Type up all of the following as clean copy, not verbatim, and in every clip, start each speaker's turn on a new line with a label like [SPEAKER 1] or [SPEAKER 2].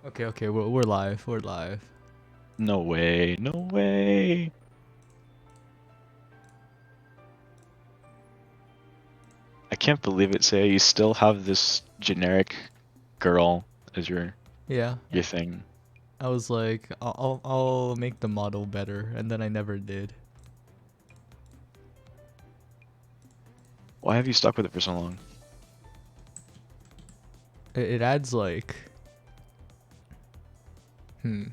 [SPEAKER 1] Okay, okay, we're live. We're live.
[SPEAKER 2] No way, no way. I can't believe it, Say. You still have this generic girl as
[SPEAKER 1] Yeah,
[SPEAKER 2] your thing.
[SPEAKER 1] I was like, I'll make the model better, and then I never did.
[SPEAKER 2] Why have you stuck with it for so long?
[SPEAKER 1] It adds like, hmm.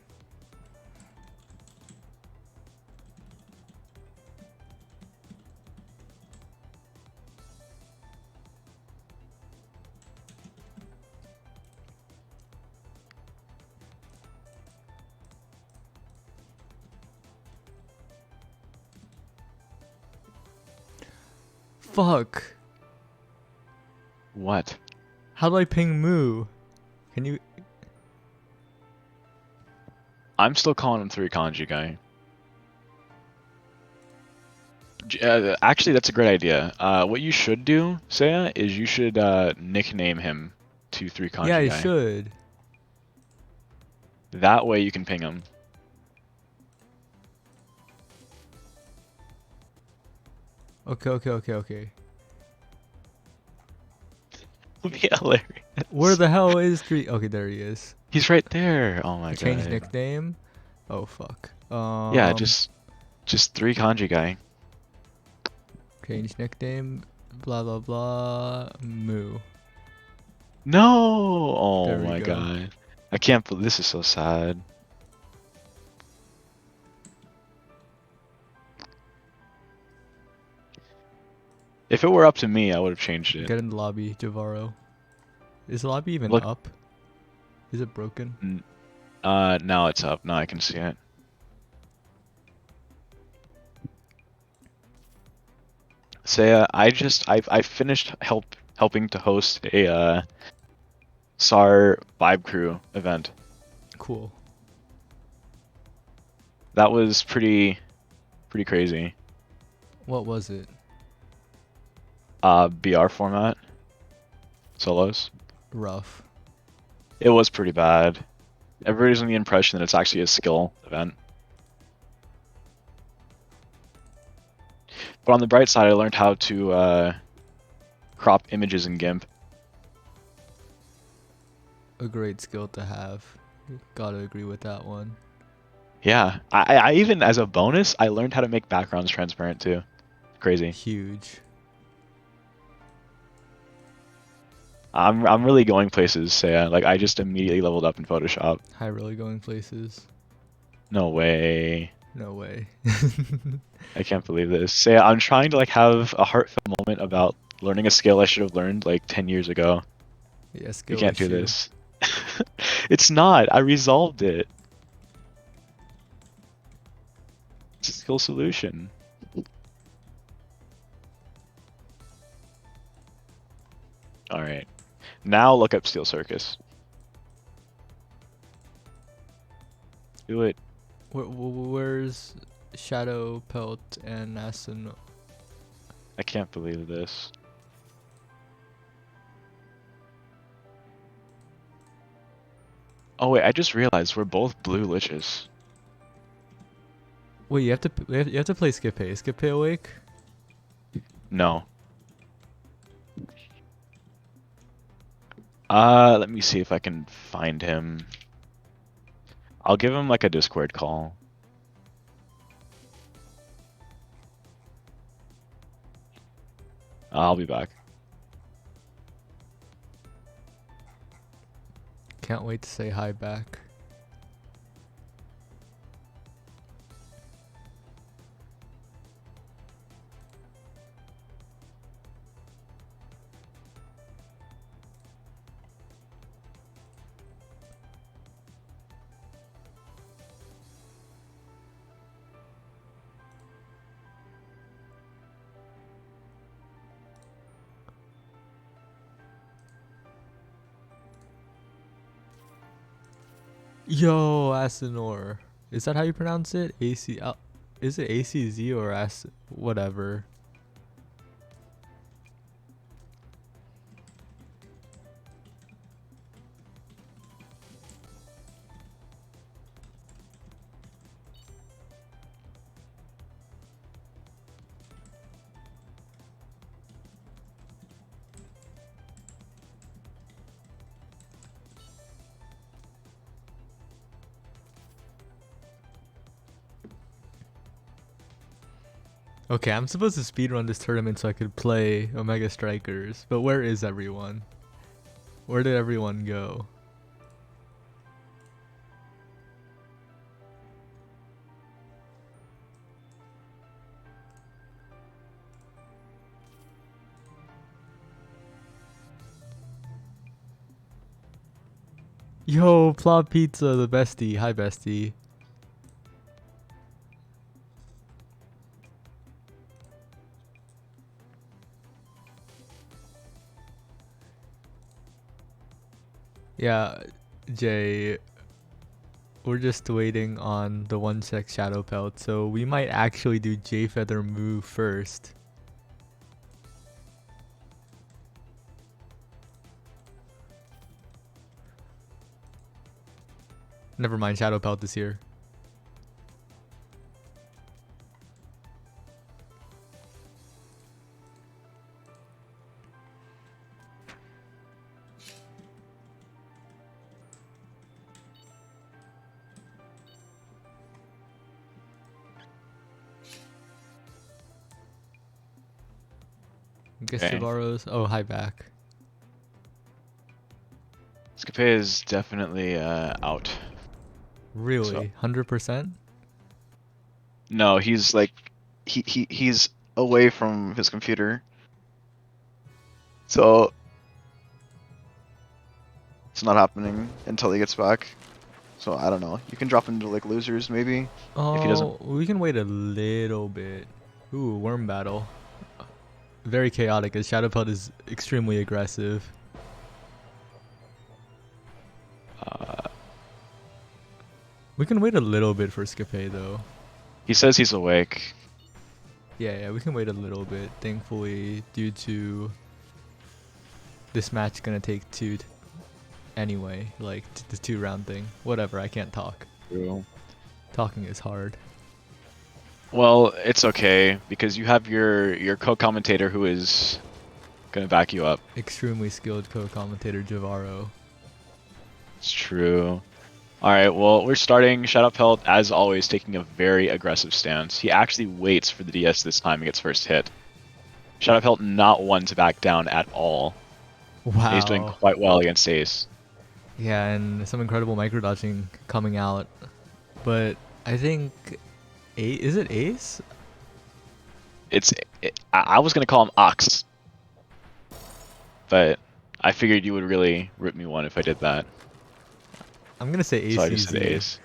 [SPEAKER 1] Fuck.
[SPEAKER 2] What?
[SPEAKER 1] How do I ping Moo? Can you?
[SPEAKER 2] I'm still calling him 3 kanji guy. Actually, that's a great idea. What you should do, Saya, is you should nickname him to 3
[SPEAKER 1] Yeah,
[SPEAKER 2] kanji
[SPEAKER 1] I
[SPEAKER 2] guy.
[SPEAKER 1] should.
[SPEAKER 2] That way you can ping him.
[SPEAKER 1] Okay, okay, okay, okay.
[SPEAKER 2] Would be hilarious.
[SPEAKER 1] Where the hell is three? Okay, there he is.
[SPEAKER 2] He's right there. Oh my
[SPEAKER 1] Change
[SPEAKER 2] god.
[SPEAKER 1] nickname. Oh fuck.
[SPEAKER 2] Yeah, just 3 kanji guy.
[SPEAKER 1] Change nickname. Blah blah blah. Moo.
[SPEAKER 2] No! Oh
[SPEAKER 1] There we
[SPEAKER 2] my
[SPEAKER 1] go.
[SPEAKER 2] god. I can't believe this is so sad. If it were up to me, I would have changed it.
[SPEAKER 1] Get in the lobby, Javaro. Is the lobby even
[SPEAKER 2] Look,
[SPEAKER 1] up? Is it broken?
[SPEAKER 2] now it's up. Now I can see it. Say, I finished helping to host a SAR Vibe Crew event.
[SPEAKER 1] Cool.
[SPEAKER 2] That was pretty crazy.
[SPEAKER 1] What was it?
[SPEAKER 2] BR format solos.
[SPEAKER 1] Rough.
[SPEAKER 2] It was pretty bad. Everybody's on the impression that it's actually a skill event. But on the bright side, I learned how to crop images in GIMP.
[SPEAKER 1] A great skill to have. Gotta agree with that one.
[SPEAKER 2] Yeah, I even as a bonus, I learned how to make backgrounds transparent too. Crazy.
[SPEAKER 1] Huge.
[SPEAKER 2] I'm really going places. So yeah, like I just immediately leveled up in Photoshop.
[SPEAKER 1] Hi, really going places.
[SPEAKER 2] No way.
[SPEAKER 1] No way.
[SPEAKER 2] I can't believe this. So yeah, I'm trying to like have a heartfelt moment about learning a skill I should have learned like 10 years ago.
[SPEAKER 1] Yeah,
[SPEAKER 2] We
[SPEAKER 1] skill
[SPEAKER 2] can't do
[SPEAKER 1] issue.
[SPEAKER 2] this. It's not. I resolved it. It's a skill solution. All right. Now look up Steel Circus. Do it.
[SPEAKER 1] Where's Shadow Pelt and Asin?
[SPEAKER 2] I can't believe this. Oh wait, I just realized we're both blue liches.
[SPEAKER 1] Wait, you have to play Skip A. Skip A awake?
[SPEAKER 2] No. Let me see if I can find him. I'll give him like a Discord call. I'll be back.
[SPEAKER 1] Can't wait to say hi back. Yo, Asinor. Is that how you pronounce it? AC. Is it ACZ or As? Whatever. Okay, I'm supposed to speedrun this tournament so I could play Omega Strikers, but where is everyone? Where did everyone go? Yo, Plot Pizza, the bestie. Hi, bestie. Yeah, Jay, we're just waiting on the 1 sec Shadow Pelt, so we might actually do J Feather move first. Never mind, Shadow Pelt is here. I guess
[SPEAKER 2] Okay.
[SPEAKER 1] Javaro's. Oh, hi back.
[SPEAKER 2] Scape is definitely out. So
[SPEAKER 1] Really? 100%?
[SPEAKER 2] no, he's like he's away from his computer. So it's not happening until he gets back. So I don't know. You can drop him to like losers maybe if he doesn't.
[SPEAKER 1] Oh, we can wait a little bit. Ooh, worm battle. Very chaotic as Shadow Pelt is extremely aggressive.
[SPEAKER 2] Uh,
[SPEAKER 1] We can wait a little bit for Scape though.
[SPEAKER 2] he says he's awake.
[SPEAKER 1] Yeah, we can wait a little bit. Thankfully, due to this match gonna take two anyway, like the 2 round thing. Whatever, I can't talk.
[SPEAKER 2] True.
[SPEAKER 1] Talking is hard.
[SPEAKER 2] Well, it's okay because you have your co-commentator who is gonna back you up.
[SPEAKER 1] Extremely skilled co-commentator Javaro.
[SPEAKER 2] It's true. Alright, well, we're starting. Shadow Pelt, as always, taking a very aggressive stance. He actually waits for the DS this time and gets first hit. Shadow Pelt not one to back down at all. And he's doing
[SPEAKER 1] Wow.
[SPEAKER 2] quite well against Ace.
[SPEAKER 1] Yeah, and some incredible micro dodging coming out. But I think is it Ace?
[SPEAKER 2] I was gonna call him Ox, but I figured you would really rip me one if I did that.
[SPEAKER 1] I'm gonna say
[SPEAKER 2] So I just said
[SPEAKER 1] ACZ.
[SPEAKER 2] Ace.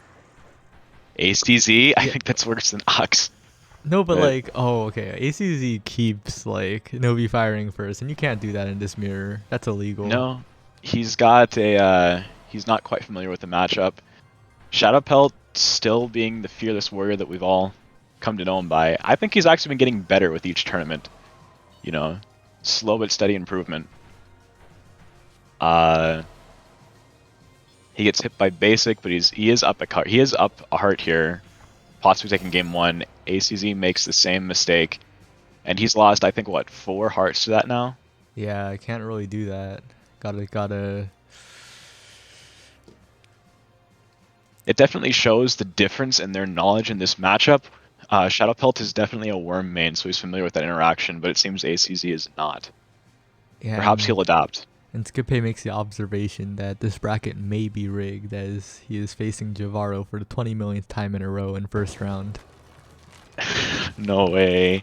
[SPEAKER 2] Ace TZ? I
[SPEAKER 1] Yeah.
[SPEAKER 2] think that's worse than Ox.
[SPEAKER 1] No, but
[SPEAKER 2] But
[SPEAKER 1] like, oh, okay. ACZ keeps like Novi firing first, and you can't do that in this mirror. That's illegal.
[SPEAKER 2] no, he's got a he's not quite familiar with the matchup. Shadow Pelt still being the fearless warrior that we've all come to know him by. I think he's actually been getting better with each tournament. You know, slow but steady improvement. Uh, he gets hit by basic, but he is up a heart here, possibly taking game one. ACZ makes the same mistake, and he's lost I think what 4 hearts to that now.
[SPEAKER 1] Yeah, I can't really do that. Gotta.
[SPEAKER 2] It definitely shows the difference in their knowledge in this matchup. Shadow Pelt is definitely a worm main, so he's familiar with that interaction, but it seems ACZ is not.
[SPEAKER 1] Yeah,
[SPEAKER 2] Perhaps he'll adapt.
[SPEAKER 1] and Skippe makes the observation that this bracket may be rigged as he is facing Javaro for the 20 millionth time in a row in first round.
[SPEAKER 2] No way.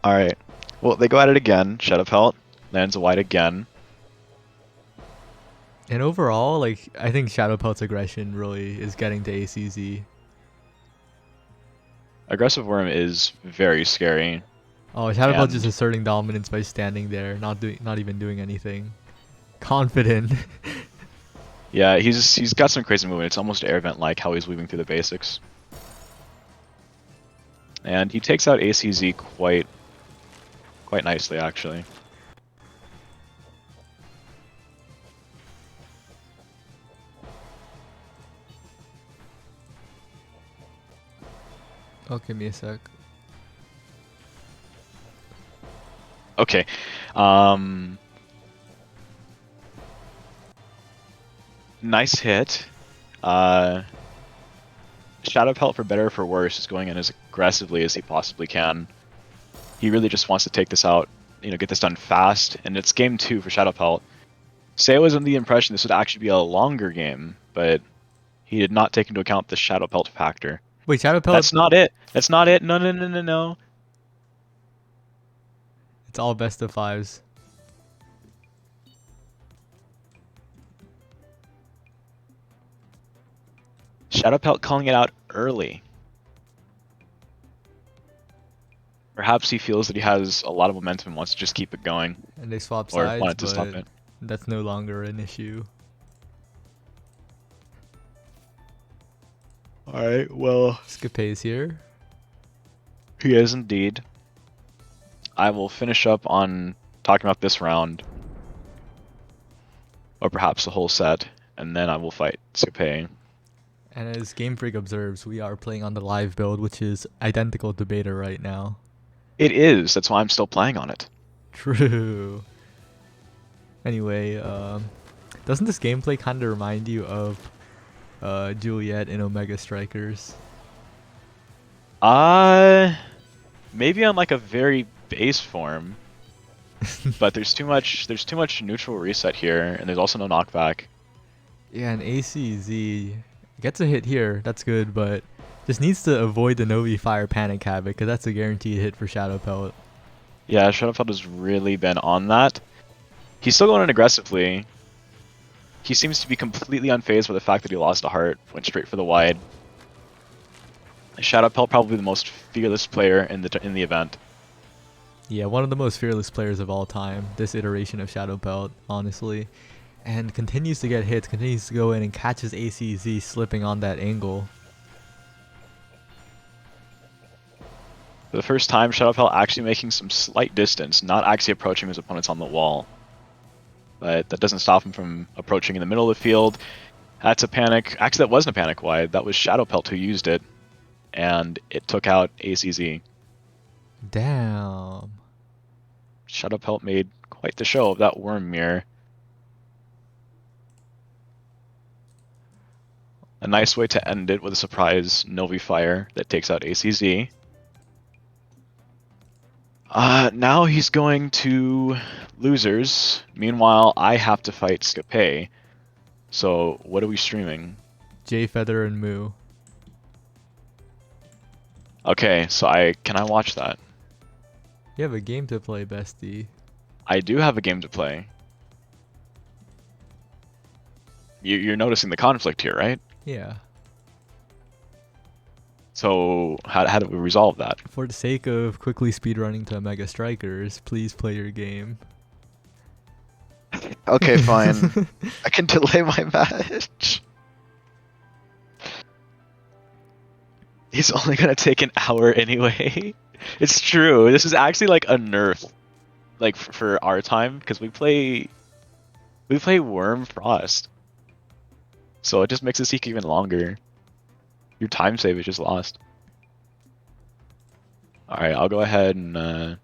[SPEAKER 2] Alright. Well, they go at it again. Shadow Pelt lands a wide again.
[SPEAKER 1] And overall, like, I think Shadow Pelt's aggression really is getting to ACZ.
[SPEAKER 2] Aggressive Worm is very scary.
[SPEAKER 1] Oh, Shadow Pelt just
[SPEAKER 2] And
[SPEAKER 1] asserting dominance by standing there, not even doing anything. Confident.
[SPEAKER 2] yeah, he's got some crazy movement. It's almost air vent like how he's weaving through the basics. And he takes out ACZ quite nicely actually.
[SPEAKER 1] Oh, give me a sec.
[SPEAKER 2] Okay. Nice hit. Shadow Pelt, for better or for worse, is going in as aggressively as he possibly can. He really just wants to take this out, get this done fast, and it's game 2 for Shadow Pelt. Say I was under the impression this would actually be a longer game, but he did not take into account the Shadow Pelt factor.
[SPEAKER 1] Wait, Shadow Pelt.
[SPEAKER 2] That's not it. That's not it. No, no, no, no, no.
[SPEAKER 1] It's all best of 5s.
[SPEAKER 2] Shadow Pelt calling it out early. Perhaps he feels that he has a lot of momentum and wants to just keep it going.
[SPEAKER 1] And they swap
[SPEAKER 2] Or
[SPEAKER 1] sides,
[SPEAKER 2] wanted to stop
[SPEAKER 1] but
[SPEAKER 2] it.
[SPEAKER 1] that's no longer an issue.
[SPEAKER 2] Alright, well.
[SPEAKER 1] Scapé's here.
[SPEAKER 2] He is indeed. I will finish up on talking about this round. Or perhaps the whole set. And then I will fight Scapé.
[SPEAKER 1] And as Game Freak observes, we are playing on the live build, which is identical to beta right now.
[SPEAKER 2] It is. That's why I'm still playing on it.
[SPEAKER 1] True. Anyway, doesn't this gameplay kind of remind you of Juliet in Omega Strikers?
[SPEAKER 2] Maybe on like a very base form. But there's too much neutral reset here, and there's also no knockback.
[SPEAKER 1] Yeah, and ACZ gets a hit here. That's good, but just needs to avoid the Novi Fire Panic Havoc, because that's a guaranteed hit for Shadow Pelt.
[SPEAKER 2] Yeah, Shadow Pelt has really been on that. He's still going in aggressively. He seems to be completely unfazed by the fact that he lost a heart, went straight for the wide. Shadow Pelt probably the most fearless player in the event.
[SPEAKER 1] Yeah, one of the most fearless players of all time, this iteration of Shadow Pelt, honestly. And continues to get hits, continues to go in and catches ACZ slipping on that angle.
[SPEAKER 2] For the first time, Shadow Pelt actually making some slight distance, not actually approaching his opponents on the wall. But that doesn't stop him from approaching in the middle of the field. That's a panic. Actually, that wasn't a panic wide. That was Shadow Pelt who used it. And it took out ACZ.
[SPEAKER 1] Damn.
[SPEAKER 2] Shadow Pelt made quite the show of that Worm Mirror. A nice way to end it with a surprise Novi Fire that takes out ACZ. Now he's going to losers. Meanwhile, I have to fight Scapé. So what are we streaming?
[SPEAKER 1] J Feather and Moo.
[SPEAKER 2] Okay, so can I watch that?
[SPEAKER 1] You have a game to play, bestie.
[SPEAKER 2] I do have a game to play. You're noticing the conflict here, right?
[SPEAKER 1] Yeah.
[SPEAKER 2] So how do we resolve that?
[SPEAKER 1] For the sake of quickly speedrunning to Omega Strikers, please play your game.
[SPEAKER 2] Okay, fine. I can delay my match. He's only gonna take an hour anyway. It's true. This is actually like a nerf, like for our time, because we play Worm Frost, so it just makes the seek even longer. Your time save is just lost. All right, I'll go ahead and.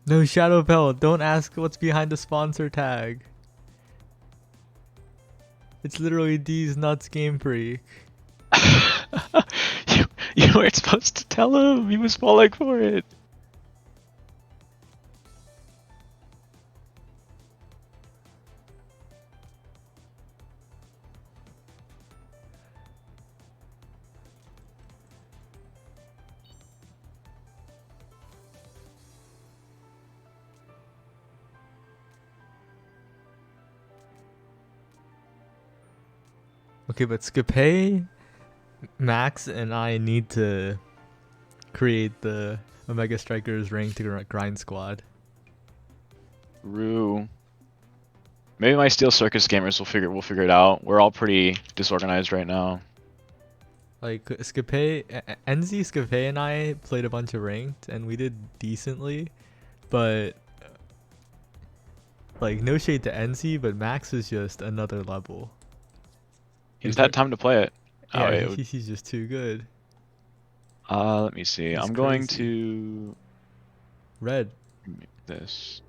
[SPEAKER 1] No, Shadow Pelt, don't ask what's behind the sponsor tag. It's literally D's Nuts Game Freak.
[SPEAKER 2] You weren't supposed to tell him. He was falling for it.
[SPEAKER 1] Okay, but Scapé, Max, and I need to create the Omega Strikers ranked grind squad.
[SPEAKER 2] Rue. Maybe my Steel Circus gamers will figure it out. We're all pretty disorganized right now.
[SPEAKER 1] Like Scapé, NZ, Scapé, and I played a bunch of ranked, and we did decently, but like no shade to NZ, but Max is just another level.
[SPEAKER 2] He's had time to play it.
[SPEAKER 1] Yeah, he's just too good.
[SPEAKER 2] Let me see. I'm going
[SPEAKER 1] crazy.
[SPEAKER 2] to
[SPEAKER 1] Red.
[SPEAKER 2] make this.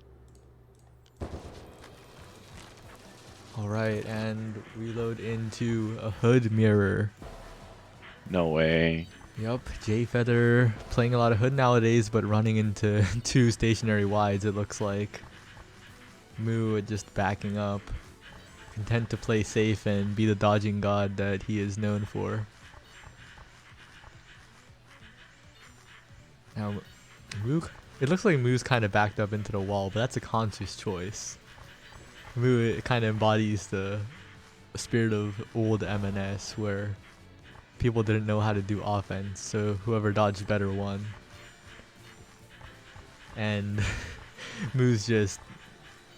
[SPEAKER 1] Alright, and reload into a hood mirror.
[SPEAKER 2] No way.
[SPEAKER 1] Yup, J Feather playing a lot of Hood nowadays, but running into 2 stationary wides, it looks like. Moo just backing up, content to play safe and be the dodging god that he is known for. Now, Moo, it looks like Moo's kind of backed up into the wall, but that's a conscious choice. Moo kind of embodies the spirit of old MNS, where people didn't know how to do offense, so whoever dodged better won. And Moo's just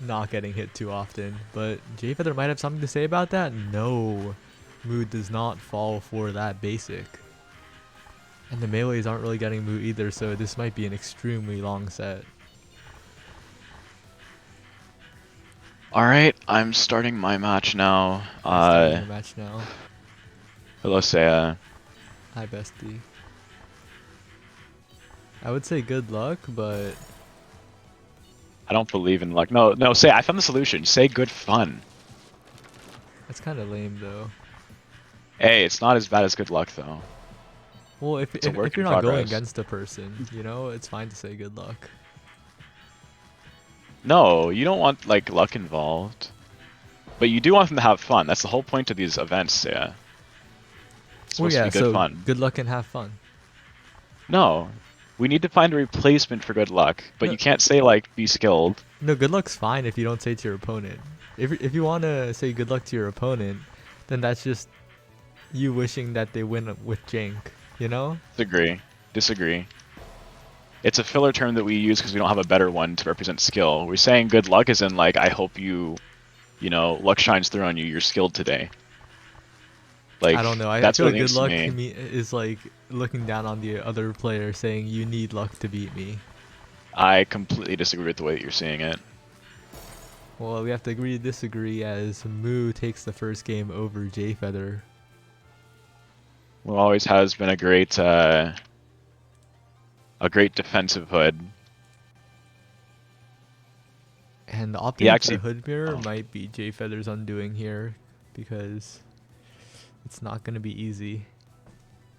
[SPEAKER 1] not getting hit too often, but J Feather might have something to say about that. No, Moo does not fall for that basic, and the melees aren't really getting Moo either, so this might be an extremely long set.
[SPEAKER 2] Alright, I'm starting my match now.
[SPEAKER 1] Starting the match now.
[SPEAKER 2] Hello, Saya.
[SPEAKER 1] Hi, bestie. I would say good luck, but
[SPEAKER 2] I don't believe in luck. No, say, I found the solution. Say good fun.
[SPEAKER 1] that's kind of lame though.
[SPEAKER 2] Hey, it's not as bad as good luck, though.
[SPEAKER 1] Well,
[SPEAKER 2] It's
[SPEAKER 1] if
[SPEAKER 2] a work
[SPEAKER 1] you're
[SPEAKER 2] in
[SPEAKER 1] not going
[SPEAKER 2] progress.
[SPEAKER 1] against a person, you know, it's fine to say good luck.
[SPEAKER 2] No, you don't want, like, luck involved. But you do want them to have fun. That's the whole point of these events, Saya. It's
[SPEAKER 1] Well,
[SPEAKER 2] supposed to
[SPEAKER 1] yeah,
[SPEAKER 2] be good
[SPEAKER 1] so
[SPEAKER 2] fun.
[SPEAKER 1] good luck and have fun.
[SPEAKER 2] No. We need to find a replacement for good luck. But
[SPEAKER 1] No.
[SPEAKER 2] you can't say, like, be skilled.
[SPEAKER 1] No, good luck's fine if you don't say it to your opponent. If you want to say good luck to your opponent, then that's just you wishing that they win with jank, you know?
[SPEAKER 2] Disagree. It's a filler term that we use because we don't have a better one to represent skill. We're saying good luck as in, like, I hope you know, luck shines through on you, you're skilled today. Like,
[SPEAKER 1] I don't know. I
[SPEAKER 2] that's
[SPEAKER 1] feel
[SPEAKER 2] what
[SPEAKER 1] like
[SPEAKER 2] it
[SPEAKER 1] good
[SPEAKER 2] means to
[SPEAKER 1] luck
[SPEAKER 2] me.
[SPEAKER 1] is like looking down on the other player saying you need luck to beat me.
[SPEAKER 2] I completely disagree with the way that you're seeing it.
[SPEAKER 1] Well, we have to agree to disagree as Moo takes the first game over J Feather.
[SPEAKER 2] Well, always has been a great defensive hood.
[SPEAKER 1] And the
[SPEAKER 2] He
[SPEAKER 1] opting into the
[SPEAKER 2] actually,
[SPEAKER 1] hood mirror
[SPEAKER 2] oh.
[SPEAKER 1] might be J Feather's undoing here because it's not going to be easy.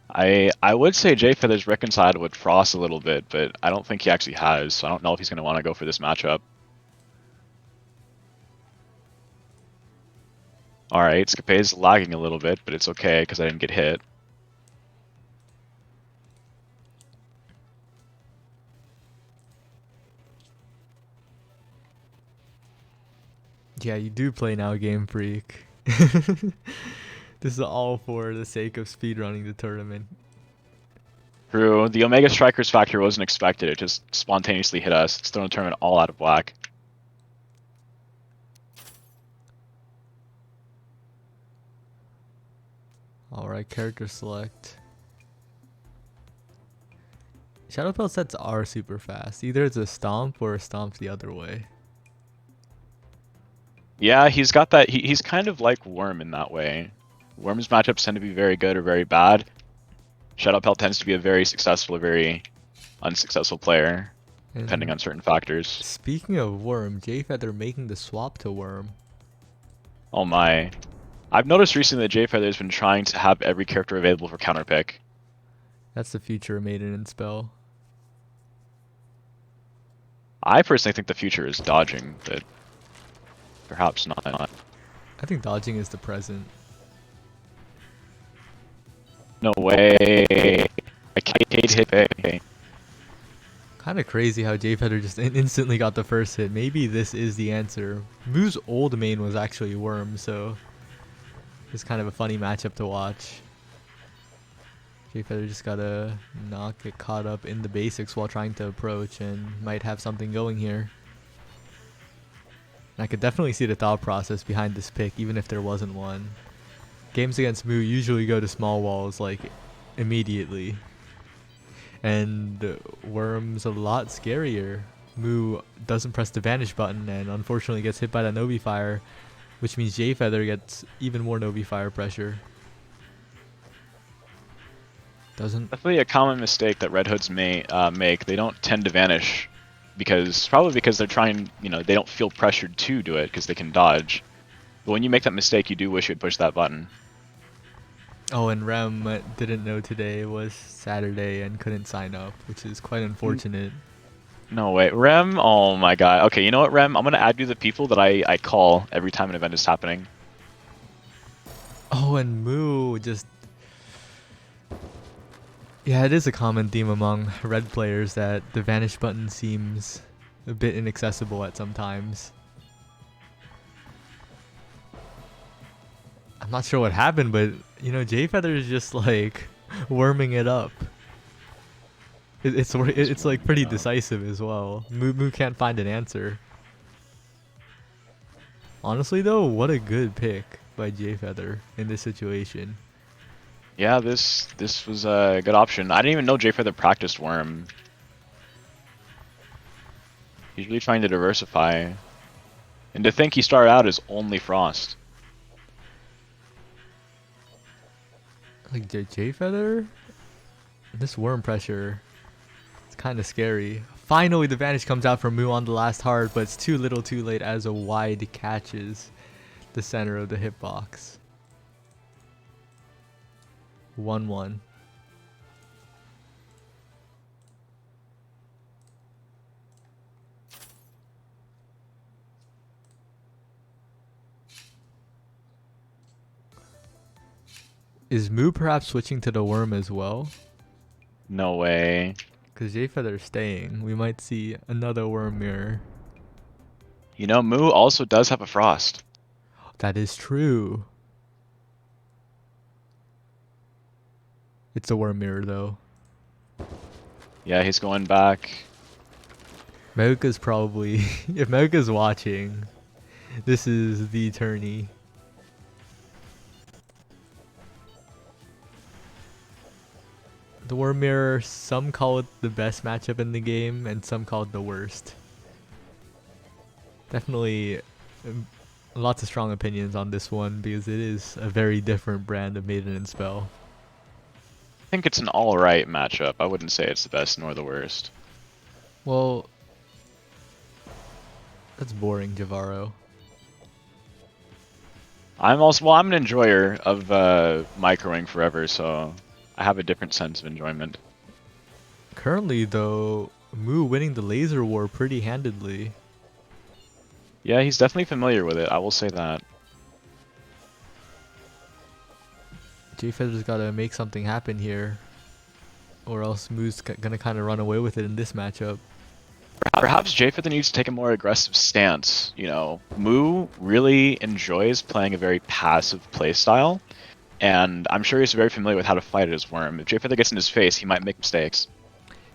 [SPEAKER 2] I would say J Feather's reconciled with Frost a little bit, but I don't think he actually has. So I don't know if he's going to want to go for this matchup. All right, Scape's lagging a little bit, but it's okay because I didn't get hit.
[SPEAKER 1] Yeah, you do play now, Game Freak. This is all for the sake of speedrunning the tournament.
[SPEAKER 2] True, the Omega Strikers factor wasn't expected. It just spontaneously hit us. It's thrown the tournament all out of whack.
[SPEAKER 1] Alright, character select. Shadow Pelt sets are super fast. Either it's a stomp or a stomp the other way.
[SPEAKER 2] Yeah, he's got that. He's kind of like Worm in that way. Worm's matchups tend to be very good or very bad. Shadow Pelt tends to be a very successful or very unsuccessful player, depending
[SPEAKER 1] And
[SPEAKER 2] on certain factors.
[SPEAKER 1] speaking of Worm, J Feather making the swap to Worm.
[SPEAKER 2] Oh my. I've noticed recently that J Feather has been trying to have every character available for counterpick.
[SPEAKER 1] That's the future of Maiden and Spell.
[SPEAKER 2] I personally think the future is dodging, but perhaps not.
[SPEAKER 1] I think dodging is the present.
[SPEAKER 2] No way. I can't hit Bay.
[SPEAKER 1] Kind of crazy how J Feather just instantly got the first hit. Maybe this is the answer. Moo's old main was actually Worm, so it's kind of a funny matchup to watch. J Feather just gotta not get caught up in the basics while trying to approach and might have something going here. And I could definitely see the thought process behind this pick, even if there wasn't one. Games against Moo usually go to small walls like immediately. And Worm's a lot scarier. Moo doesn't press the vanish button and unfortunately gets hit by that Novi Fire, which means J Feather gets even more Novi Fire pressure. Doesn't.
[SPEAKER 2] Definitely a common mistake that Red Hoods may make. They don't tend to vanish probably because they're trying, they don't feel pressured to do it because they can dodge. But when you make that mistake, you do wish you'd push that button.
[SPEAKER 1] Oh, and Rem didn't know today was Saturday and couldn't sign up, which is quite unfortunate.
[SPEAKER 2] No way. Rem? Oh my god. Okay, you know what, Rem? I'm gonna add you the people that I call every time an event is happening.
[SPEAKER 1] Oh, and Moo just... Yeah, it is a common theme among red players that the vanish button seems a bit inaccessible at some times. I'm not sure what happened, but, you know, J-Feather is just, like, warming it up. It's like pretty decisive as well. Moo can't find an answer. Honestly though, what a good pick by J-Feather in this situation.
[SPEAKER 2] Yeah, this was a good option. I didn't even know J-Feather practiced Worm. He's really trying to diversify. And to think he started out as only Frost.
[SPEAKER 1] Like J-Feather? This worm pressure, it's kind of scary. Finally the vanish comes out from Moo on the last heart, but it's too little too late as a wide catches the center of the hitbox. 1-1. Is Moo perhaps switching to the worm as well?
[SPEAKER 2] No way.
[SPEAKER 1] Because J-Feather's staying. We might see another worm mirror.
[SPEAKER 2] You know, Moo also does have a Frost.
[SPEAKER 1] That is true. It's a worm mirror though.
[SPEAKER 2] Yeah, he's going back.
[SPEAKER 1] Meguka's probably... if Meguka's watching, this is the tourney. The Worm Mirror, some call it the best matchup in the game, and some call it the worst. Definitely lots of strong opinions on this one, because it is a very different brand of Maiden and Spell.
[SPEAKER 2] I think it's an alright matchup. I wouldn't say it's the best nor the worst.
[SPEAKER 1] Well, that's boring, Javaro.
[SPEAKER 2] I'm an enjoyer of microing forever, so I have a different sense of enjoyment.
[SPEAKER 1] Currently, though, Moo winning the laser war pretty handedly.
[SPEAKER 2] Yeah, he's definitely familiar with it, I will say that.
[SPEAKER 1] J-Feather's gotta make something happen here, or else Moo's gonna kind of run away with it in this matchup.
[SPEAKER 2] Perhaps J-Feather needs to take a more aggressive stance. You know, Moo really enjoys playing a very passive playstyle, and I'm sure he's very familiar with how to fight his Worm. If J-Feather gets in his face, he might make mistakes.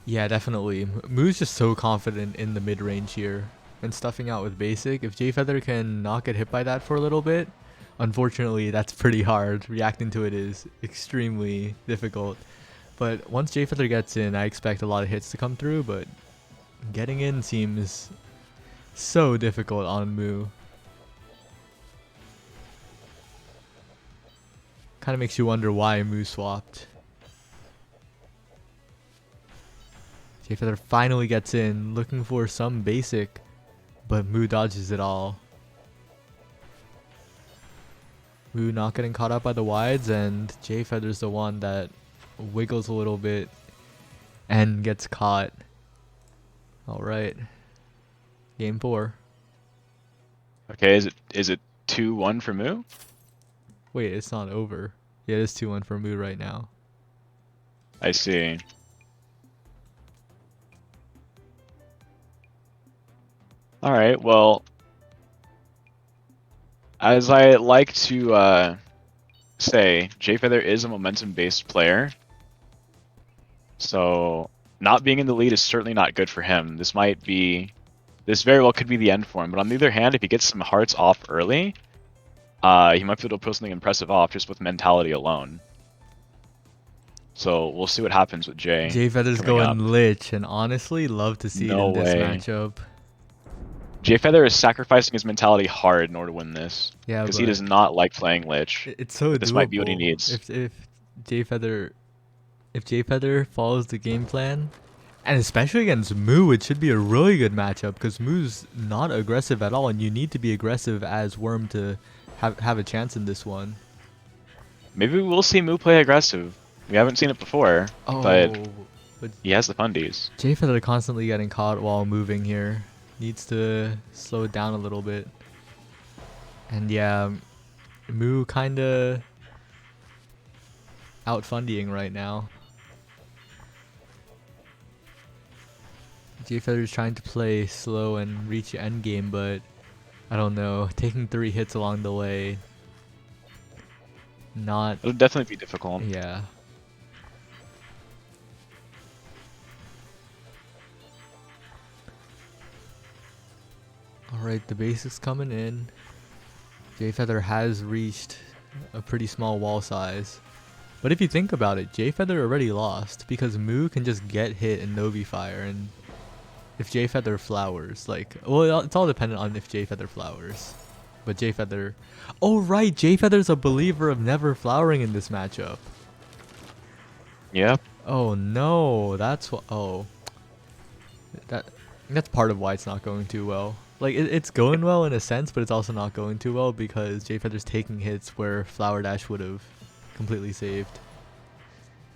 [SPEAKER 1] Yeah, definitely. Moo's just so confident in the mid-range here. And stuffing out with basic. If J-Feather can not get hit by that for a little bit, unfortunately that's pretty hard. Reacting to it is extremely difficult. But once J-Feather gets in, I expect a lot of hits to come through, but getting in seems so difficult on Moo. Kind of makes you wonder why Moo swapped. J-Feather finally gets in, looking for some basic, but Moo dodges it all. Moo not getting caught up by the wides, and J-Feather's the one that wiggles a little bit and gets caught. Alright. Game 4.
[SPEAKER 2] Okay, is it 2-1 for Moo?
[SPEAKER 1] Wait, it's not over. Yeah, it is 2-1 for Moo right now.
[SPEAKER 2] I see. Alright, well, as I like to say, J-Feather is a momentum-based player, so not being in the lead is certainly not good for him. This very well could be the end for him, but on the other hand, if he gets some hearts off early, he might be able to pull something impressive off just with mentality alone. So we'll see what happens with Jay.
[SPEAKER 1] J-Feather's going Lich, and honestly, love to see it in this matchup.
[SPEAKER 2] J-Feather is sacrificing his mentality hard in order to win this.
[SPEAKER 1] Yeah,
[SPEAKER 2] because he does not like playing Lich.
[SPEAKER 1] It's so
[SPEAKER 2] this
[SPEAKER 1] doable.
[SPEAKER 2] Might be what he needs.
[SPEAKER 1] If J-Feather follows the game plan, and especially against Moo, it should be a really good matchup because Moo's not aggressive at all, and you need to be aggressive as Worm to have a chance in this one.
[SPEAKER 2] Maybe we'll see Moo play aggressive. We haven't seen it before, but
[SPEAKER 1] Oh, but
[SPEAKER 2] he has the fundies.
[SPEAKER 1] J Feather constantly getting caught while moving here. Needs to slow it down a little bit. And yeah, Moo kinda out fundying right now. J Feather's trying to play slow and reach endgame, but I don't know. Taking 3 hits along the way. Not.
[SPEAKER 2] It'll definitely be difficult.
[SPEAKER 1] Yeah. Alright, the basics coming in. J Feather has reached a pretty small wall size. But if you think about it, J Feather already lost because Moo can just get hit and Novi fire, and if J Feather flowers, like, well, it's all dependent on if J Feather flowers. But J Feather, oh right, J Feather's a believer of never flowering in this matchup.
[SPEAKER 2] Yep.
[SPEAKER 1] Oh no, that's what. Oh, that's part of why it's not going too well. Like it's going well in a sense, but it's also not going too well because J Feather's taking hits where Flower Dash would have completely saved.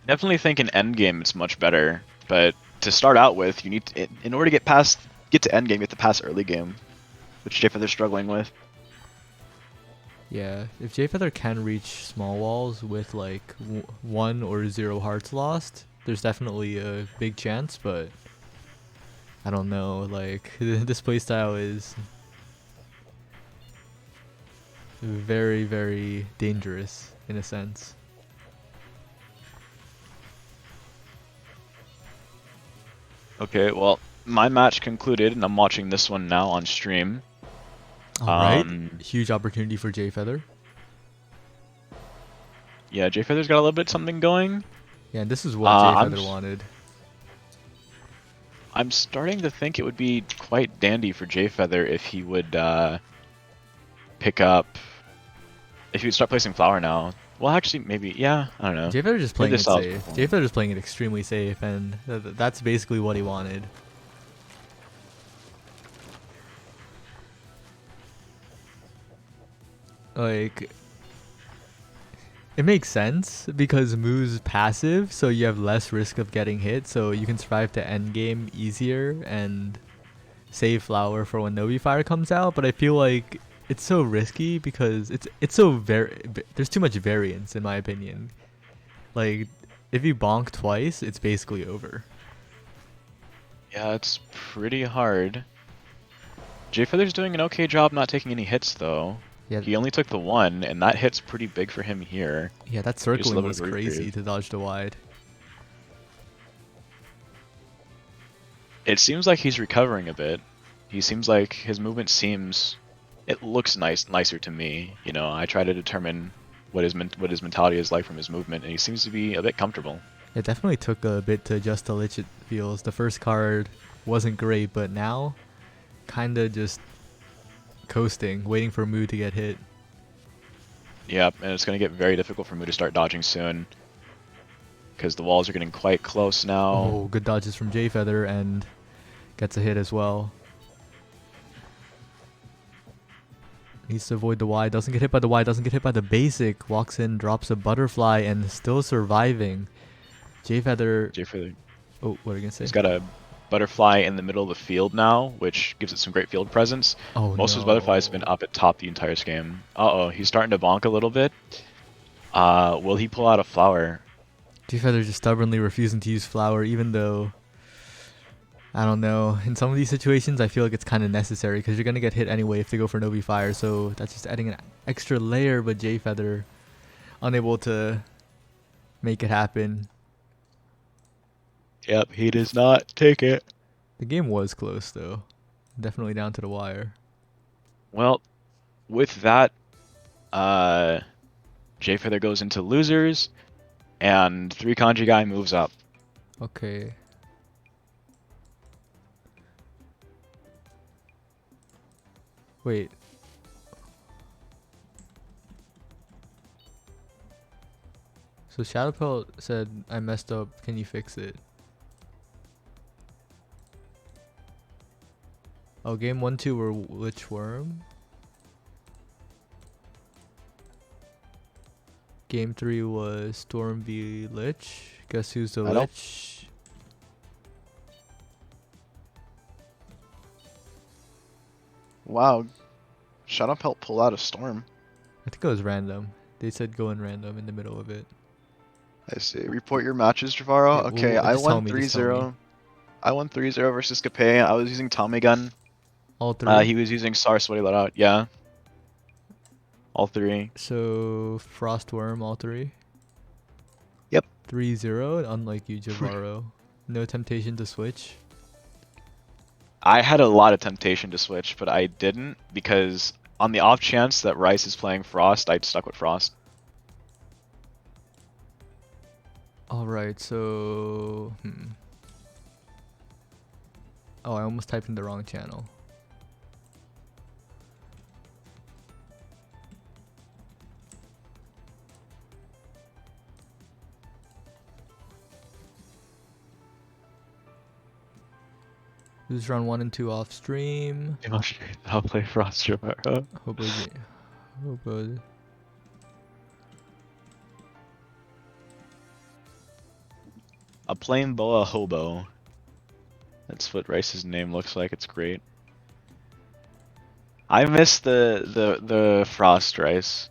[SPEAKER 2] Definitely think in endgame it's much better, but to start out with, you need to, in order to get to endgame, you have to pass early game, which J Feather's struggling with.
[SPEAKER 1] Yeah, if J Feather can reach small walls with like 1 or 0 hearts lost, there's definitely a big chance, but I don't know, like this playstyle is very, very dangerous in a sense.
[SPEAKER 2] Okay, well, my match concluded, and I'm watching this one now on stream.
[SPEAKER 1] Alright, huge opportunity for J Feather.
[SPEAKER 2] Yeah, J Feather's got a little bit something going.
[SPEAKER 1] Yeah, and this is what J Feather wanted.
[SPEAKER 2] I'm starting to think it would be quite dandy for J Feather if he would pick up. If he would start placing flower now. Well, actually, maybe, yeah, I don't know.
[SPEAKER 1] J Feather just playing it safe. J Feather just playing it extremely safe, and that's basically what he wanted. Like, it makes sense because Moo's passive, so you have less risk of getting hit, so you can survive to endgame easier and save flower for when Novi Fire comes out. But I feel like it's so risky because it's so there's too much variance in my opinion. Like, if you bonk twice, it's basically over.
[SPEAKER 2] Yeah, it's pretty hard. J Feather's doing an okay job not taking any hits though. Yeah. He only took the 1, and that hit's pretty big for him here.
[SPEAKER 1] Yeah, that circling was crazy to dodge the wide.
[SPEAKER 2] It seems like he's recovering a bit. He seems like his movement seems... It looks nicer to me. You know, I try to determine what his mentality is like from his movement, and he seems to be a bit comfortable.
[SPEAKER 1] It definitely took a bit to adjust to Lich, it feels. The first card wasn't great, but now, kinda just coasting, waiting for Moo to get hit.
[SPEAKER 2] Yep, and it's going to get very difficult for Moo to start dodging soon. Because the walls are getting quite close now.
[SPEAKER 1] Oh, good dodges from J Feather, and gets a hit as well. Needs to avoid the Y, doesn't get hit by the Y, doesn't get hit by the basic. Walks in, drops a butterfly, and still surviving. J Feather. Oh, what are you going to say?
[SPEAKER 2] He's got a butterfly in the middle of the field now, which gives it some great field presence.
[SPEAKER 1] Oh,
[SPEAKER 2] Most of his butterflies have been up at top the entire game. Uh-oh, he's starting to bonk a little bit. Will he pull out a flower?
[SPEAKER 1] J Feather just stubbornly refusing to use flower, even though, I don't know, in some of these situations I feel like it's kind of necessary because you're going to get hit anyway if they go for Novi Fire, so that's just adding an extra layer, but J Feather unable to make it happen.
[SPEAKER 2] Yep, he does not take it.
[SPEAKER 1] The game was close though. Definitely down to the wire.
[SPEAKER 2] Well, with that, J Feather goes into losers, and 3 Kanji guy moves up.
[SPEAKER 1] Okay. Wait. So Shadowpelt said, I messed up, can you fix it? Oh, game 1-2 were Lich Worm? Game 3 was Storm v Lich. Guess who's the
[SPEAKER 2] I don't-
[SPEAKER 1] Lich?
[SPEAKER 2] Wow. Shadow Pelt pull out a Storm.
[SPEAKER 1] I think it was random. They said go in random in the middle of it.
[SPEAKER 2] I see. Report your matches, Javaro.
[SPEAKER 1] Yeah,
[SPEAKER 2] Okay,
[SPEAKER 1] well,
[SPEAKER 2] I
[SPEAKER 1] just tell
[SPEAKER 2] won
[SPEAKER 1] me, just tell me.
[SPEAKER 2] 3-0. I won 3-0 versus Capet. I was using Tommy Gun.
[SPEAKER 1] All three?
[SPEAKER 2] He was using Sar Sweaty Let Out. Yeah. All 3.
[SPEAKER 1] So, Frostworm, all 3?
[SPEAKER 2] Yep.
[SPEAKER 1] 3-0, unlike you, Javaro. No temptation to switch?
[SPEAKER 2] I had a lot of temptation to switch, but I didn't because on the off chance that Rice is playing Frost, I'd stuck with Frost.
[SPEAKER 1] Alright, so... Oh, I almost typed in the wrong channel. Who's round 1 and 2 off stream?
[SPEAKER 2] I'll play Frost Javaro.
[SPEAKER 1] Hobo.
[SPEAKER 2] A plain boa hobo. That's what Rice's name looks like. It's great. I miss the Frost Rice.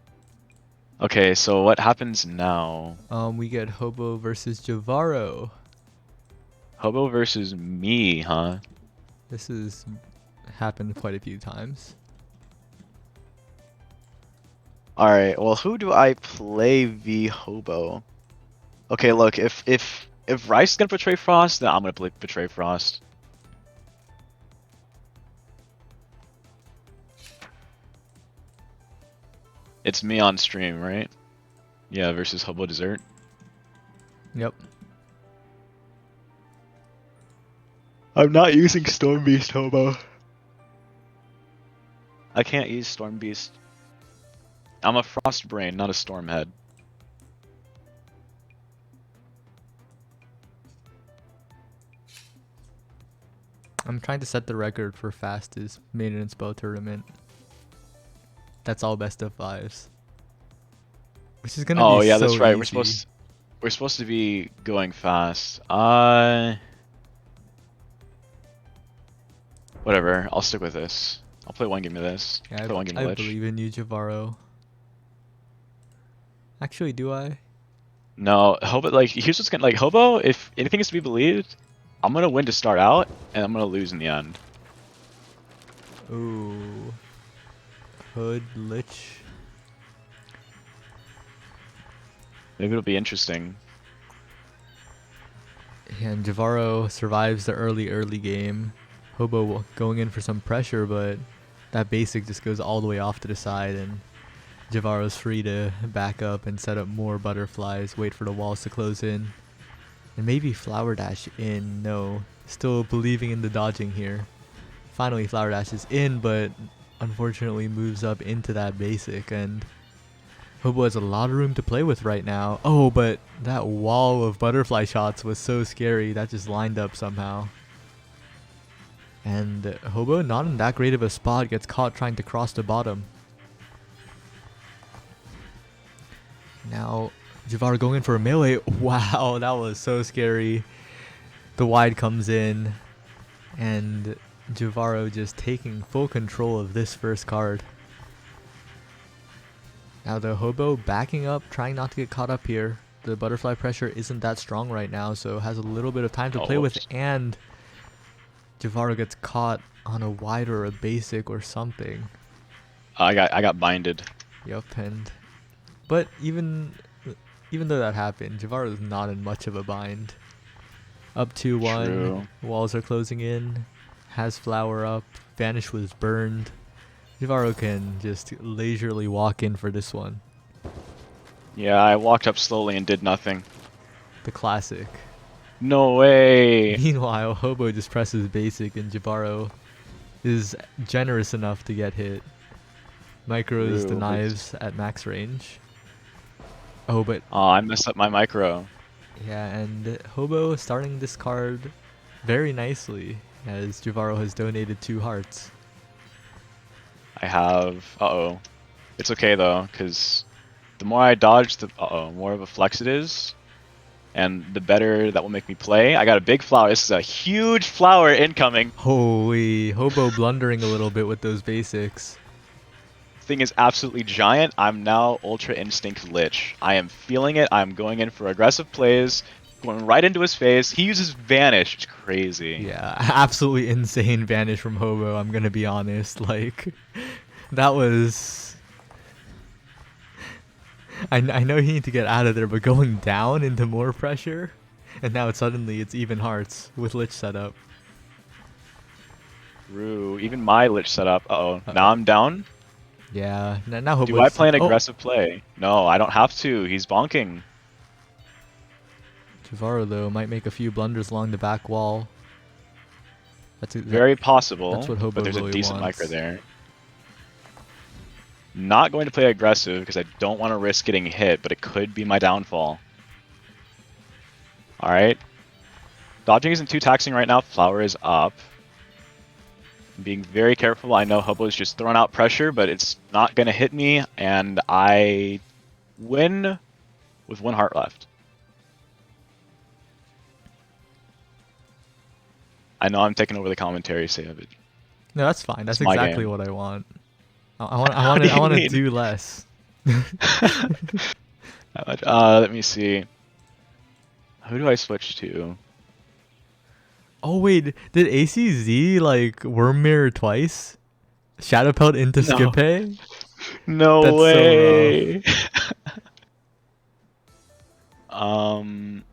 [SPEAKER 2] Okay, so what happens now?
[SPEAKER 1] We get Hobo versus Javaro.
[SPEAKER 2] Hobo versus me, huh?
[SPEAKER 1] This has happened quite a few times.
[SPEAKER 2] Alright, well who do I play v Hobo? Okay, look, if Rice is gonna portray Frost, then I'm gonna portray Frost. It's me on stream, right? Yeah, versus Hobo Dessert.
[SPEAKER 1] Yep.
[SPEAKER 2] I'm not using Storm Beast Hobo. I can't use Storm Beast. I'm a Frost Brain, not a Storm Head.
[SPEAKER 1] I'm trying to set the record for fastest Maiden and Spell tournament. That's all best of 5s. Which is gonna be
[SPEAKER 2] Oh yeah,
[SPEAKER 1] so
[SPEAKER 2] that's right.
[SPEAKER 1] easy.
[SPEAKER 2] We're supposed to be going fast. Whatever. I'll stick with this. I'll play one game of this.
[SPEAKER 1] Yeah,
[SPEAKER 2] Play one game
[SPEAKER 1] I
[SPEAKER 2] of Lich.
[SPEAKER 1] believe in you, Javaro. Actually, do I?
[SPEAKER 2] No, Hobo. Like here's what's gonna like Hobo. If anything is to be believed, I'm gonna win to start out, and I'm gonna lose in the end.
[SPEAKER 1] Ooh. Hood, Lich.
[SPEAKER 2] Maybe it'll be interesting.
[SPEAKER 1] Yeah, and Javaro survives the early game. Hobo going in for some pressure, but that basic just goes all the way off to the side, and Javaro's free to back up and set up more butterflies, wait for the walls to close in. And maybe Flower Dash in. No. Still believing in the dodging here. Finally, Flower Dash is in, but unfortunately moves up into that basic, and Hobo has a lot of room to play with right now. Oh, but that wall of butterfly shots was so scary. That just lined up somehow. And Hobo, not in that great of a spot, gets caught trying to cross the bottom. Now, Javaro going in for a melee. Wow, that was so scary. The wide comes in, and Javaro just taking full control of this first card. Now the Hobo backing up, trying not to get caught up here. The butterfly pressure isn't that strong right now, so has a little bit of time to play with, and Javaro gets caught on a wide or a basic or something.
[SPEAKER 2] I got binded.
[SPEAKER 1] Yup, and but even though that happened, Javaro is not in much of a bind. Up 2-1,
[SPEAKER 2] True.
[SPEAKER 1] walls are closing in, has flower up, Vanish was burned. Javaro can just leisurely walk in for this one.
[SPEAKER 2] Yeah, I walked up slowly and did nothing.
[SPEAKER 1] The classic.
[SPEAKER 2] No way.
[SPEAKER 1] Meanwhile, Hobo just presses basic and Javaro is generous enough to get hit. Micros the
[SPEAKER 2] True.
[SPEAKER 1] knives at max range. Oh, but
[SPEAKER 2] Oh, I messed up my micro.
[SPEAKER 1] yeah, and Hobo starting this card very nicely as Javaro has donated 2 hearts.
[SPEAKER 2] I have. Uh-oh. It's okay though, because the more I dodge, the more of a flex it is, and the better that will make me play. I got a big flower. This is a huge flower incoming.
[SPEAKER 1] Holy, Hobo blundering a little bit with those basics.
[SPEAKER 2] Thing is absolutely giant. I'm now Ultra Instinct Lich. I am feeling it. I'm going in for aggressive plays, going right into his face. He uses Vanish. It's crazy.
[SPEAKER 1] Yeah, absolutely insane vanish from Hobo, I'm gonna be honest. Like, that was... I know you need to get out of there, but going down into more pressure, and now suddenly it's even hearts with Lich setup.
[SPEAKER 2] True. Even my Lich setup. Uh-oh. Now I'm down.
[SPEAKER 1] Yeah, now Hobo
[SPEAKER 2] Do I
[SPEAKER 1] just...
[SPEAKER 2] play an
[SPEAKER 1] Oh!
[SPEAKER 2] aggressive play? No, I don't have to. He's bonking.
[SPEAKER 1] Jivaro, though, might make a few blunders along the back wall.
[SPEAKER 2] Very possible,
[SPEAKER 1] That's what Hobo
[SPEAKER 2] but there's a
[SPEAKER 1] really
[SPEAKER 2] decent
[SPEAKER 1] wants.
[SPEAKER 2] micro there. Not going to play aggressive because I don't want to risk getting hit, but it could be my downfall. Alright. Dodging isn't too taxing right now. Flower is up. I'm being very careful. I know Hobo's just throwing out pressure, but it's not going to hit me, and I win with 1 heart left. I know I'm taking over the commentary, Savage.
[SPEAKER 1] No, that's fine. That's
[SPEAKER 2] It's my
[SPEAKER 1] exactly
[SPEAKER 2] game.
[SPEAKER 1] what I want. I
[SPEAKER 2] What do you
[SPEAKER 1] want to
[SPEAKER 2] mean?
[SPEAKER 1] do less.
[SPEAKER 2] Let me see. Who do I switch to?
[SPEAKER 1] Oh wait, did ACZ like Worm Mirror twice? Shadowpelt into
[SPEAKER 2] No.
[SPEAKER 1] Skippe?
[SPEAKER 2] No
[SPEAKER 1] That's so rough.
[SPEAKER 2] way. um.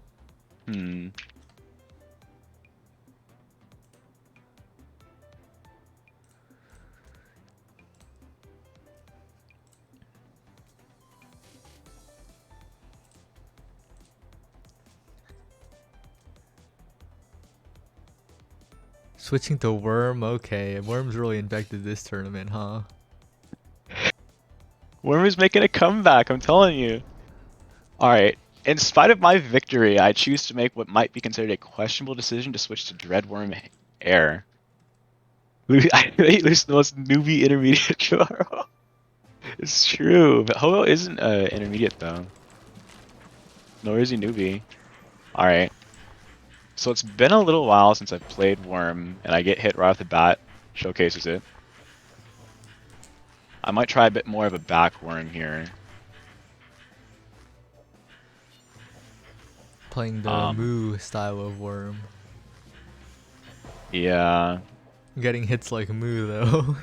[SPEAKER 2] Hmm.
[SPEAKER 1] Switching to Worm, okay. Worm's really infected this tournament, huh?
[SPEAKER 2] Worm is making a comeback. I'm telling you. All right. In spite of my victory, I choose to make what might be considered a questionable decision to switch to Dreadworm Air. I lose the most newbie intermediate tomorrow. It's true, but Ho-Oh isn't intermediate though. Nor is he newbie. All right. So it's been a little while since I've played Worm, and I get hit right off the bat. Showcases it. I might try a bit more of a back Worm here.
[SPEAKER 1] Playing the Moo style of Worm.
[SPEAKER 2] Yeah.
[SPEAKER 1] Getting hits like Moo though.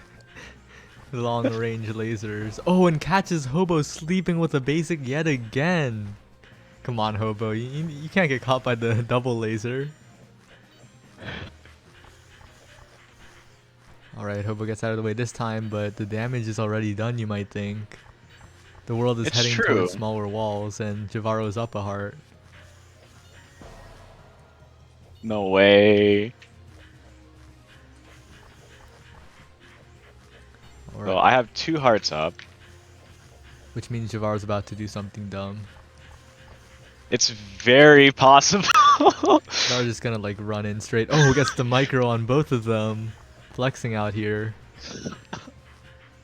[SPEAKER 1] Long range lasers. Oh, and catches Hobo sleeping with a basic yet again. Come on, Hobo. You can't get caught by the double laser. Alright, Hobo gets out of the way this time, but the damage is already done, you might think. The world is
[SPEAKER 2] It's
[SPEAKER 1] heading
[SPEAKER 2] true.
[SPEAKER 1] towards smaller walls, and Javaro's up a heart.
[SPEAKER 2] No way.
[SPEAKER 1] Alright.
[SPEAKER 2] So I have 2 hearts up.
[SPEAKER 1] Which means Javaro's about to do something dumb.
[SPEAKER 2] It's very possible.
[SPEAKER 1] Javaro's just gonna like run in straight. Oh, gets the micro on both of them. Flexing out here.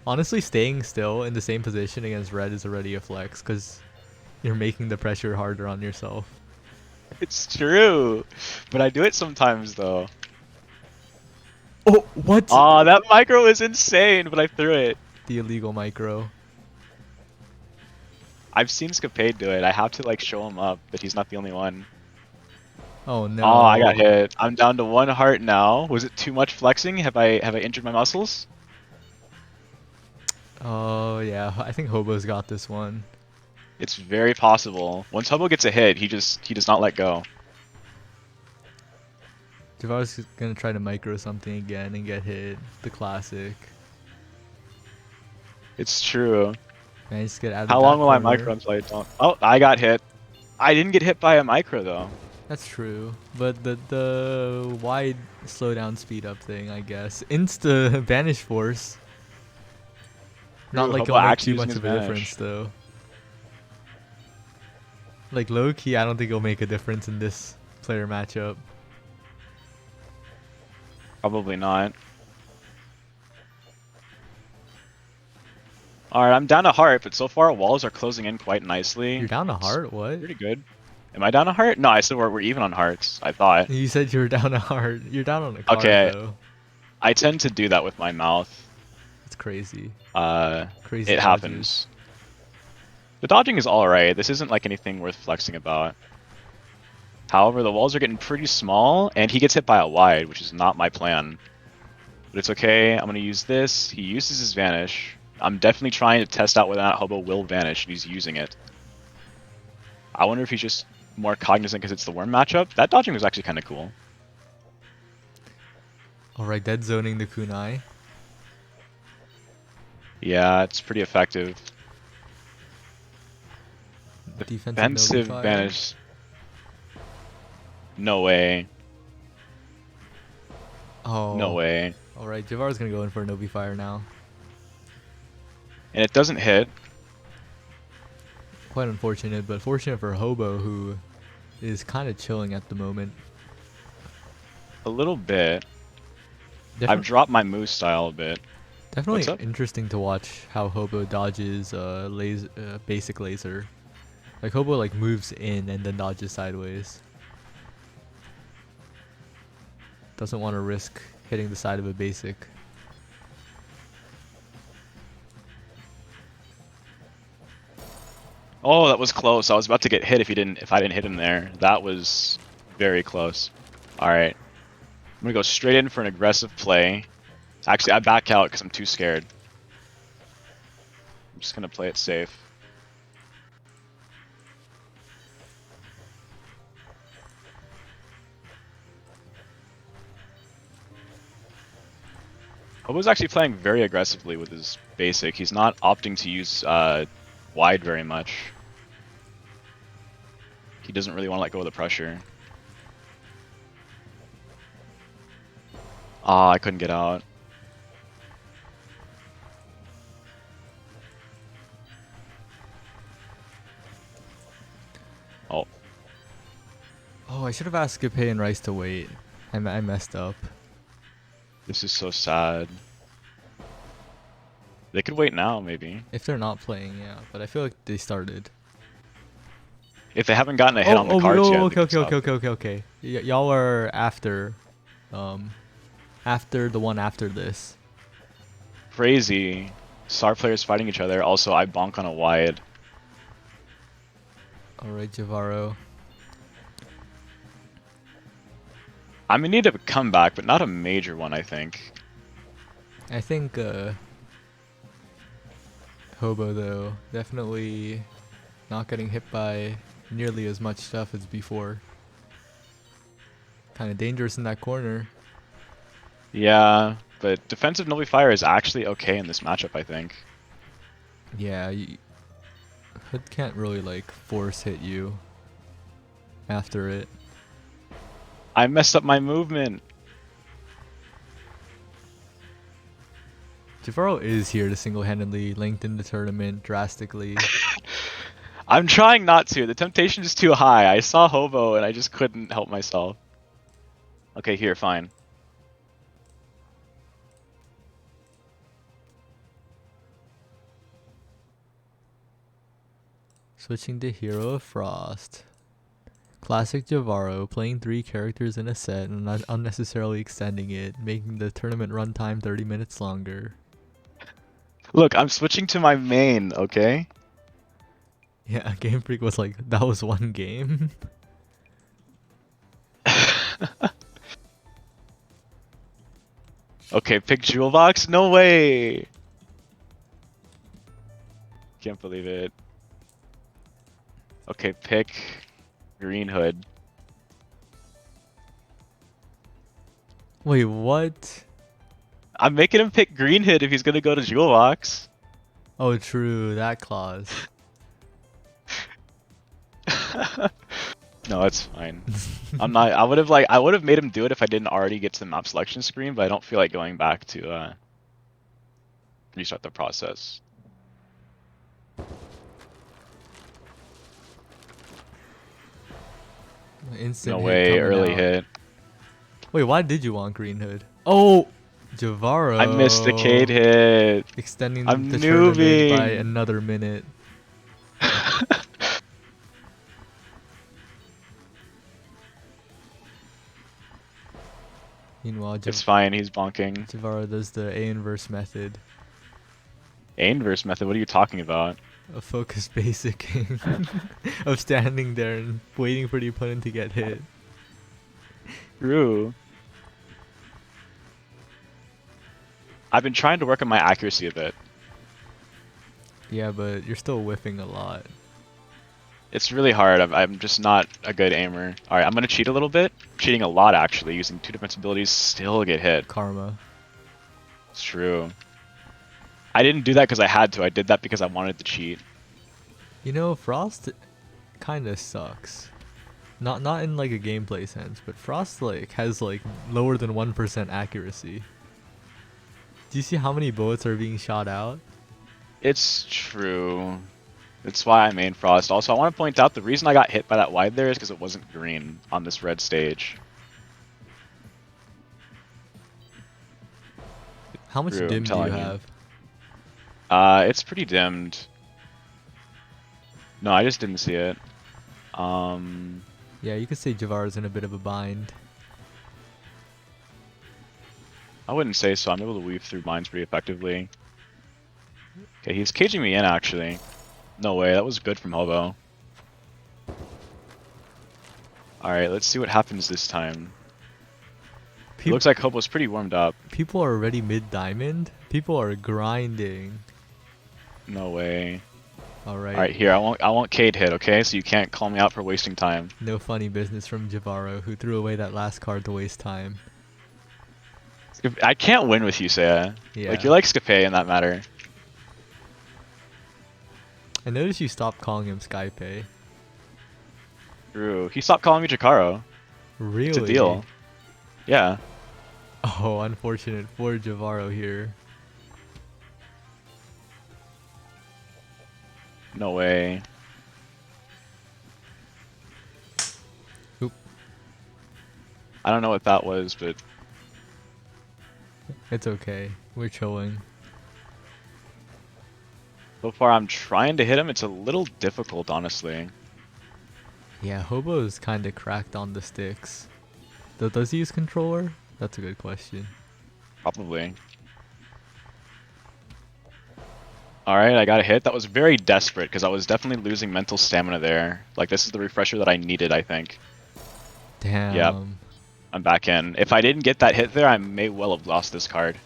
[SPEAKER 1] Honestly, staying still in the same position against red is already a flex, because you're making the pressure harder on yourself.
[SPEAKER 2] It's true. But I do it sometimes though.
[SPEAKER 1] Oh, what?
[SPEAKER 2] Aw, that micro is insane, but I threw it.
[SPEAKER 1] The illegal micro.
[SPEAKER 2] I've seen Scapade do it. I have to like show him up that he's not the only one.
[SPEAKER 1] Oh no.
[SPEAKER 2] Oh, I got hit. I'm down to 1 heart now. Was it too much flexing? Have I injured my muscles?
[SPEAKER 1] Oh yeah, I think Hobo's got this one.
[SPEAKER 2] It's very possible. Once Hobo gets a hit, he does not let go.
[SPEAKER 1] Javaro's gonna try to micro something again and get hit. The classic.
[SPEAKER 2] It's true.
[SPEAKER 1] Managed to get out of
[SPEAKER 2] How
[SPEAKER 1] that
[SPEAKER 2] long will I
[SPEAKER 1] corner.
[SPEAKER 2] micro until I don't? Oh, I got hit. I didn't get hit by a micro though.
[SPEAKER 1] That's true, but the wide slowdown speed up thing, I guess. Insta Vanish Force. Not
[SPEAKER 2] True,
[SPEAKER 1] like
[SPEAKER 2] Hobo
[SPEAKER 1] it'll make
[SPEAKER 2] actually
[SPEAKER 1] too
[SPEAKER 2] using
[SPEAKER 1] much
[SPEAKER 2] his
[SPEAKER 1] of a
[SPEAKER 2] Vanish.
[SPEAKER 1] difference though. Like low key, I don't think it'll make a difference in this player matchup.
[SPEAKER 2] Probably not. Alright, I'm down a heart, but so far walls are closing in quite nicely.
[SPEAKER 1] You're down a
[SPEAKER 2] It's
[SPEAKER 1] heart? What?
[SPEAKER 2] pretty good. Am I down a heart? No, I said we're even on hearts, I thought.
[SPEAKER 1] You said you were down a heart. You're down on a card
[SPEAKER 2] Okay,
[SPEAKER 1] though.
[SPEAKER 2] I tend to do that with my mouth.
[SPEAKER 1] It's crazy.
[SPEAKER 2] Uh,
[SPEAKER 1] Crazy
[SPEAKER 2] it
[SPEAKER 1] dodges.
[SPEAKER 2] happens. The dodging is alright. This isn't like anything worth flexing about. However, the walls are getting pretty small, and he gets hit by a wide, which is not my plan. But it's okay. I'm going to use this. He uses his vanish. I'm definitely trying to test out whether or not Hobo will vanish, and he's using it. I wonder if he's just more cognizant because it's the worm matchup. That dodging was actually kind of cool.
[SPEAKER 1] Alright, dead zoning the kunai.
[SPEAKER 2] Yeah, it's pretty effective.
[SPEAKER 1] Defensive
[SPEAKER 2] Defensive
[SPEAKER 1] Novi Fire.
[SPEAKER 2] vanish. No way.
[SPEAKER 1] Oh.
[SPEAKER 2] No way.
[SPEAKER 1] Alright, Javaro's gonna go in for a Novi Fire now.
[SPEAKER 2] And it doesn't hit.
[SPEAKER 1] Quite unfortunate, but fortunate for Hobo, who is kind of chilling at the moment.
[SPEAKER 2] A little bit. I've dropped my moose style a bit.
[SPEAKER 1] Definitely
[SPEAKER 2] What's up?
[SPEAKER 1] interesting to watch how Hobo dodges basic laser. Like Hobo like moves in and then dodges sideways. Doesn't want to risk hitting the side of a basic.
[SPEAKER 2] Oh, that was close. I was about to get hit if I didn't hit him there. That was very close. All right. I'm going to go straight in for an aggressive play. Actually, I back out because I'm too scared. I'm just going to play it safe. Hobo's actually playing very aggressively with his basic. He's not opting to use wide very much. He doesn't really want to let go of the pressure. Ah, I couldn't get out. Oh.
[SPEAKER 1] Oh, I should have asked Skipay and Rice to wait. I messed up.
[SPEAKER 2] This is so sad. They could wait now, maybe.
[SPEAKER 1] If they're not playing, yeah. But I feel like they started.
[SPEAKER 2] If they haven't gotten a hit on the cards yet.
[SPEAKER 1] Okay. Y'all are after the one after this.
[SPEAKER 2] Crazy. Star players fighting each other. Also, I bonk on a wide.
[SPEAKER 1] Alright, Javaro.
[SPEAKER 2] I'm gonna need a comeback, but not a major one, I think.
[SPEAKER 1] I think Hobo though, definitely not getting hit by nearly as much stuff as before. Kind of dangerous in that corner.
[SPEAKER 2] Yeah, but defensive Novi Fire is actually okay in this matchup, I think.
[SPEAKER 1] Yeah, Hood can't really like force hit you after it.
[SPEAKER 2] I messed up my movement.
[SPEAKER 1] Javaro is here to single-handedly lengthen the tournament drastically.
[SPEAKER 2] I'm trying not to. The temptation is too high. I saw Hobo and I just couldn't help myself. Okay, here, fine.
[SPEAKER 1] Switching to Hero of Frost. Classic Javaro, playing 3 characters in a set and not unnecessarily extending it, making the tournament runtime 30 minutes longer.
[SPEAKER 2] Look, I'm switching to my main, okay?
[SPEAKER 1] Yeah, Game Freak was like, that was one game.
[SPEAKER 2] Okay, pick Jewel Box? No way! Can't believe it. Okay, pick Green Hood.
[SPEAKER 1] Wait, what?
[SPEAKER 2] I'm making him pick Green Hood if he's gonna go to Jewel Box.
[SPEAKER 1] Oh, true, that clause.
[SPEAKER 2] No, it's fine. I'm not. I would have made him do it if I didn't already get to the map selection screen, but I don't feel like going back to restart the process.
[SPEAKER 1] Instant
[SPEAKER 2] No
[SPEAKER 1] hit
[SPEAKER 2] way,
[SPEAKER 1] coming
[SPEAKER 2] early
[SPEAKER 1] out.
[SPEAKER 2] hit.
[SPEAKER 1] Wait, why did you want Green Hood? Oh, Javaro.
[SPEAKER 2] I missed the Cade hit.
[SPEAKER 1] Extending
[SPEAKER 2] I'm
[SPEAKER 1] the tournament by
[SPEAKER 2] noobing.
[SPEAKER 1] another minute. Meanwhile,
[SPEAKER 2] It's fine, he's bonking.
[SPEAKER 1] Javaro does the A inverse method.
[SPEAKER 2] A inverse method, what are you talking about?
[SPEAKER 1] A focus basicing of standing there and waiting for the opponent to get hit.
[SPEAKER 2] True. I've been trying to work on my accuracy a bit.
[SPEAKER 1] Yeah, but you're still whiffing a lot.
[SPEAKER 2] It's really hard. I'm just not a good aimer. Alright, I'm gonna cheat a little bit. Cheating a lot, actually. Using 2 defense abilities, still get hit.
[SPEAKER 1] Karma.
[SPEAKER 2] It's true. I didn't do that because I had to. I did that because I wanted to cheat.
[SPEAKER 1] You know, Frost kind of sucks. Not in like a gameplay sense, but Frost like has like lower than 1% accuracy. Do you see how many bullets are being shot out?
[SPEAKER 2] It's true. That's why I main Frost. Also, I want to point out the reason I got hit by that wide there is because it wasn't green on this red stage.
[SPEAKER 1] How much
[SPEAKER 2] True, I'm
[SPEAKER 1] dim do you
[SPEAKER 2] telling you.
[SPEAKER 1] have?
[SPEAKER 2] It's pretty dimmed. No, I just didn't see it.
[SPEAKER 1] Yeah, you could say Javaro's in a bit of a bind.
[SPEAKER 2] I wouldn't say so. I'm able to weave through mines pretty effectively. Okay, he's caging me in, actually. No way, that was good from Hobo. Alright, let's see what happens this time. It looks like Hobo's pretty warmed up.
[SPEAKER 1] People are already mid-diamond? People are grinding.
[SPEAKER 2] No way.
[SPEAKER 1] Alright.
[SPEAKER 2] Alright, here, I won't Cade hit, okay? So you can't call me out for wasting time.
[SPEAKER 1] No funny business from Javaro, who threw away that last card to waste time.
[SPEAKER 2] I can't win with you, Saya.
[SPEAKER 1] Yeah.
[SPEAKER 2] Like, you're like Scape in that matter.
[SPEAKER 1] I noticed you stopped calling him Skypay.
[SPEAKER 2] True. He stopped calling me Jakaro.
[SPEAKER 1] Really?
[SPEAKER 2] It's a deal. Yeah.
[SPEAKER 1] Oh, unfortunate for Javaro here.
[SPEAKER 2] No way.
[SPEAKER 1] Oop.
[SPEAKER 2] I don't know what that was, but
[SPEAKER 1] It's okay. We're chilling.
[SPEAKER 2] so far I'm trying to hit him. It's a little difficult, honestly.
[SPEAKER 1] Yeah, Hobo's kinda cracked on the sticks. Does he use controller? That's a good question.
[SPEAKER 2] Probably. Alright, I got a hit. That was very desperate, because I was definitely losing mental stamina there. Like, this is the refresher that I needed, I think.
[SPEAKER 1] Damn.
[SPEAKER 2] Yep. I'm back in. If I didn't get that hit there, I may well have lost this card.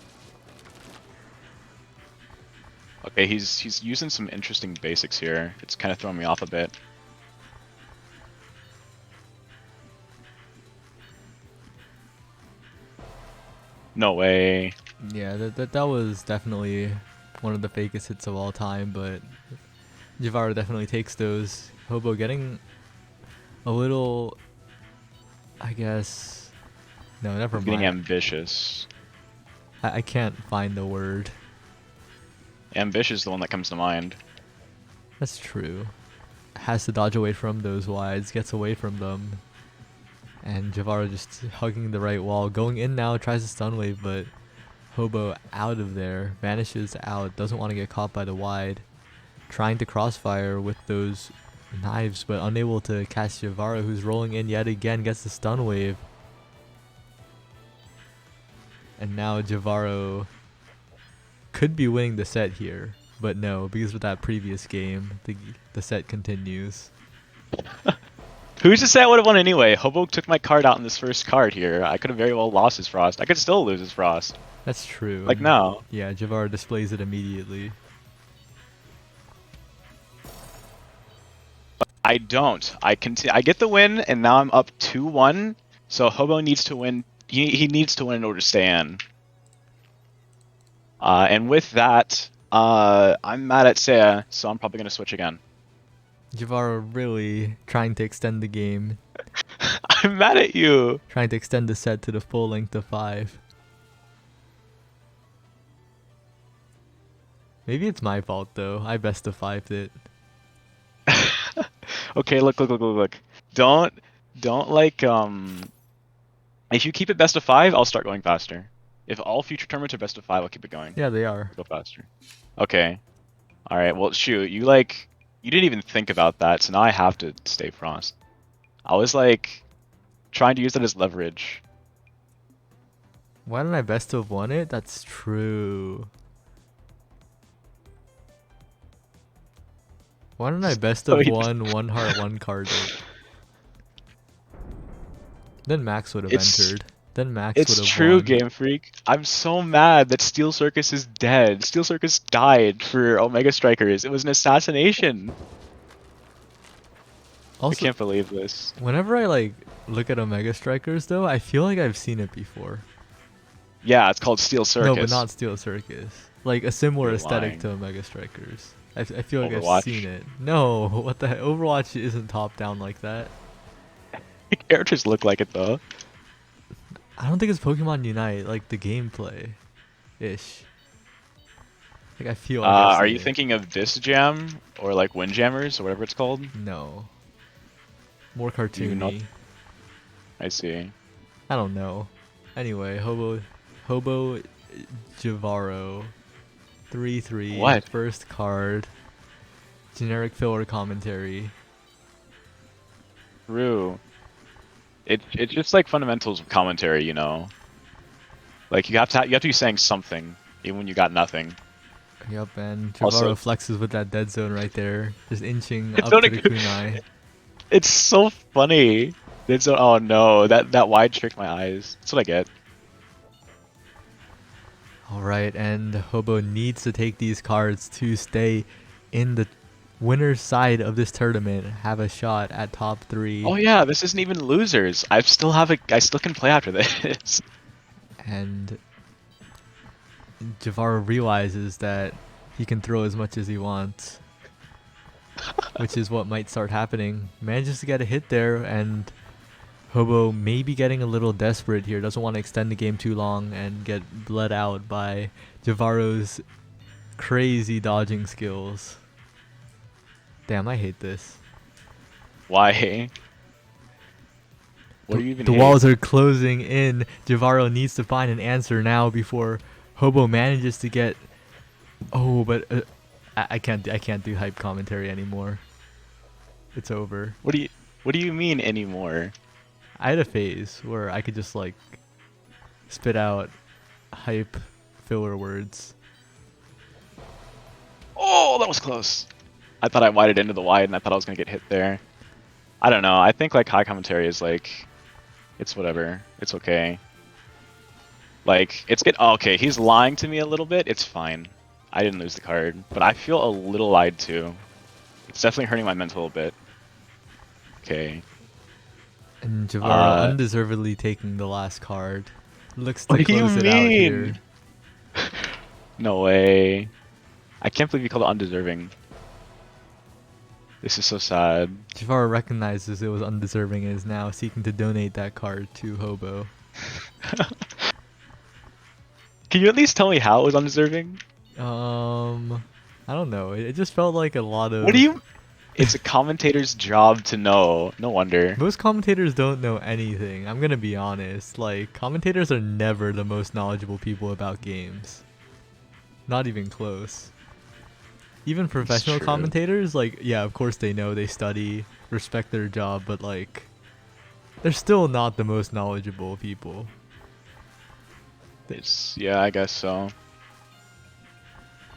[SPEAKER 2] Okay, he's using some interesting basics here. It's kind of throwing me off a bit. No way.
[SPEAKER 1] Yeah, that was definitely one of the fakest hits of all time, but Javaro definitely takes those. Hobo getting a little, I guess. No, never
[SPEAKER 2] He's
[SPEAKER 1] mind.
[SPEAKER 2] getting ambitious.
[SPEAKER 1] I can't find the word.
[SPEAKER 2] Ambitious is the one that comes to mind.
[SPEAKER 1] That's true. Has to dodge away from those wides, gets away from them. And Javaro just hugging the right wall. Going in now, tries to stun wave, but Hobo out of there. Vanishes out, doesn't want to get caught by the wide. Trying to crossfire with those knives, but unable to catch Javaro, who's rolling in yet again, gets the stun wave. And now Javaro could be winning the set here, but no, because of that previous game, the set continues.
[SPEAKER 2] Who's to say I would have won anyway? Hobo took my card out in this first card here. I could have very well lost his Frost. I could still lose his Frost.
[SPEAKER 1] That's true.
[SPEAKER 2] Like now.
[SPEAKER 1] Yeah, Javaro displays it immediately.
[SPEAKER 2] I don't. I get the win, and now I'm up 2-1. So Hobo needs to win. He needs to win in order to stay in. And with that, I'm mad at Saya, so I'm probably gonna switch again.
[SPEAKER 1] Javaro really trying to extend the game,
[SPEAKER 2] I'm mad at you.
[SPEAKER 1] trying to extend the set to the full length of 5. Maybe it's my fault though. I best of 5'd it.
[SPEAKER 2] Okay, look. Don't like if you keep it best of 5, I'll start going faster. If all future tournaments are best of 5, I'll keep it going.
[SPEAKER 1] Yeah, they are.
[SPEAKER 2] Go faster. Okay. All right. Well, shoot. You didn't even think about that, so now I have to stay Frost. I was like trying to use that as leverage.
[SPEAKER 1] Why didn't I best of won it? That's true. Why didn't I best
[SPEAKER 2] So
[SPEAKER 1] of one heart, one card it? Then Max would have
[SPEAKER 2] it's
[SPEAKER 1] entered. Then Max would
[SPEAKER 2] it's
[SPEAKER 1] have
[SPEAKER 2] true,
[SPEAKER 1] won.
[SPEAKER 2] Game Freak. I'm so mad that Steel Circus is dead. Steel Circus died for Omega Strikers. It was an assassination. I
[SPEAKER 1] Also,
[SPEAKER 2] can't believe this.
[SPEAKER 1] whenever I like look at Omega Strikers though, I feel like I've seen it before.
[SPEAKER 2] Yeah, it's called Steel
[SPEAKER 1] No, but
[SPEAKER 2] Circus.
[SPEAKER 1] not Steel Circus. Like a similar
[SPEAKER 2] You're
[SPEAKER 1] aesthetic
[SPEAKER 2] lying.
[SPEAKER 1] to Omega Strikers. I feel like I've
[SPEAKER 2] Overwatch.
[SPEAKER 1] seen it. No, what the heck? Overwatch isn't top down like that.
[SPEAKER 2] Characters look like it though.
[SPEAKER 1] I don't think it's Pokemon Unite, like the gameplay ish. Like I feel like I've
[SPEAKER 2] Are
[SPEAKER 1] seen
[SPEAKER 2] you
[SPEAKER 1] it.
[SPEAKER 2] thinking of this jam or like Windjammers or whatever it's called?
[SPEAKER 1] No. More
[SPEAKER 2] Do you know?
[SPEAKER 1] cartoony.
[SPEAKER 2] I see.
[SPEAKER 1] I don't know. Anyway, Hobo Javaro 3/3
[SPEAKER 2] What?
[SPEAKER 1] first card. Generic filler commentary.
[SPEAKER 2] True. It's just like fundamentals of commentary, you know. Like you have to be saying something even when you got nothing.
[SPEAKER 1] Yup, and
[SPEAKER 2] Also,
[SPEAKER 1] Javaro flexes with that dead zone right there, just inching
[SPEAKER 2] it's
[SPEAKER 1] up
[SPEAKER 2] not
[SPEAKER 1] to
[SPEAKER 2] a
[SPEAKER 1] the
[SPEAKER 2] good,
[SPEAKER 1] kunai.
[SPEAKER 2] it's so funny. It's so, oh no, that wide tricked my eyes. That's what I get.
[SPEAKER 1] Alright, and Hobo needs to take these cards to stay in the winner's side of this tournament, have a shot at top 3.
[SPEAKER 2] Oh yeah, this isn't even losers. I still can play after this.
[SPEAKER 1] And Javaro realizes that he can throw as much as he wants, which is what might start happening. Manages to get a hit there, and Hobo may be getting a little desperate here. Doesn't want to extend the game too long and get bled out by Javaro's crazy dodging skills. Damn, I hate this.
[SPEAKER 2] Why? What do you even
[SPEAKER 1] The
[SPEAKER 2] hate?
[SPEAKER 1] walls are closing in. Javaro needs to find an answer now before Hobo manages to get. Oh, but I can't do hype commentary anymore. It's over.
[SPEAKER 2] What do you mean anymore?
[SPEAKER 1] I had a phase where I could just like spit out hype filler words.
[SPEAKER 2] Oh, that was close. I thought I wided into the wide and I thought I was gonna get hit there. I don't know. I think like high commentary is like, it's whatever. It's okay. Like oh, okay. He's lying to me a little bit. It's fine. I didn't lose the card, but I feel a little lied to. It's definitely hurting my mental a bit. Okay.
[SPEAKER 1] And Javaro undeservedly taking the last card. Looks to
[SPEAKER 2] What do you
[SPEAKER 1] close it out here.
[SPEAKER 2] mean? No way. I can't believe you called it undeserving. This is so sad.
[SPEAKER 1] Javaro recognizes it was undeserving and is now seeking to donate that card to Hobo.
[SPEAKER 2] Can you at least tell me how it was undeserving?
[SPEAKER 1] I don't know. It just felt like a lot of.
[SPEAKER 2] What do you? It's a commentator's job to know. No wonder.
[SPEAKER 1] Most commentators don't know anything. I'm gonna be honest. Like, commentators are never the most knowledgeable people about games. Not even close. Even professional
[SPEAKER 2] true.
[SPEAKER 1] commentators, like, yeah, of course they know, they study, respect their job, but like, they're still not the most knowledgeable people.
[SPEAKER 2] Yeah, I guess so.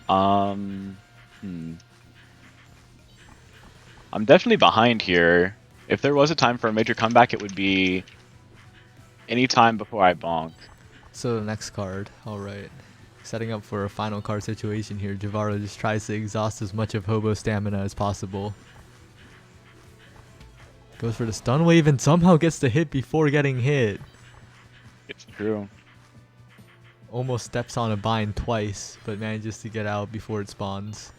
[SPEAKER 2] I'm definitely behind here. If there was a time for a major comeback, it would be any time before I bonk.
[SPEAKER 1] So the next card, alright. Setting up for a final card situation here, Javaro just tries to exhaust as much of Hobo's stamina as possible. Goes for the stun wave and somehow gets the hit before getting hit.
[SPEAKER 2] It's true.
[SPEAKER 1] Almost steps on a bind twice, but manages to get out before it spawns.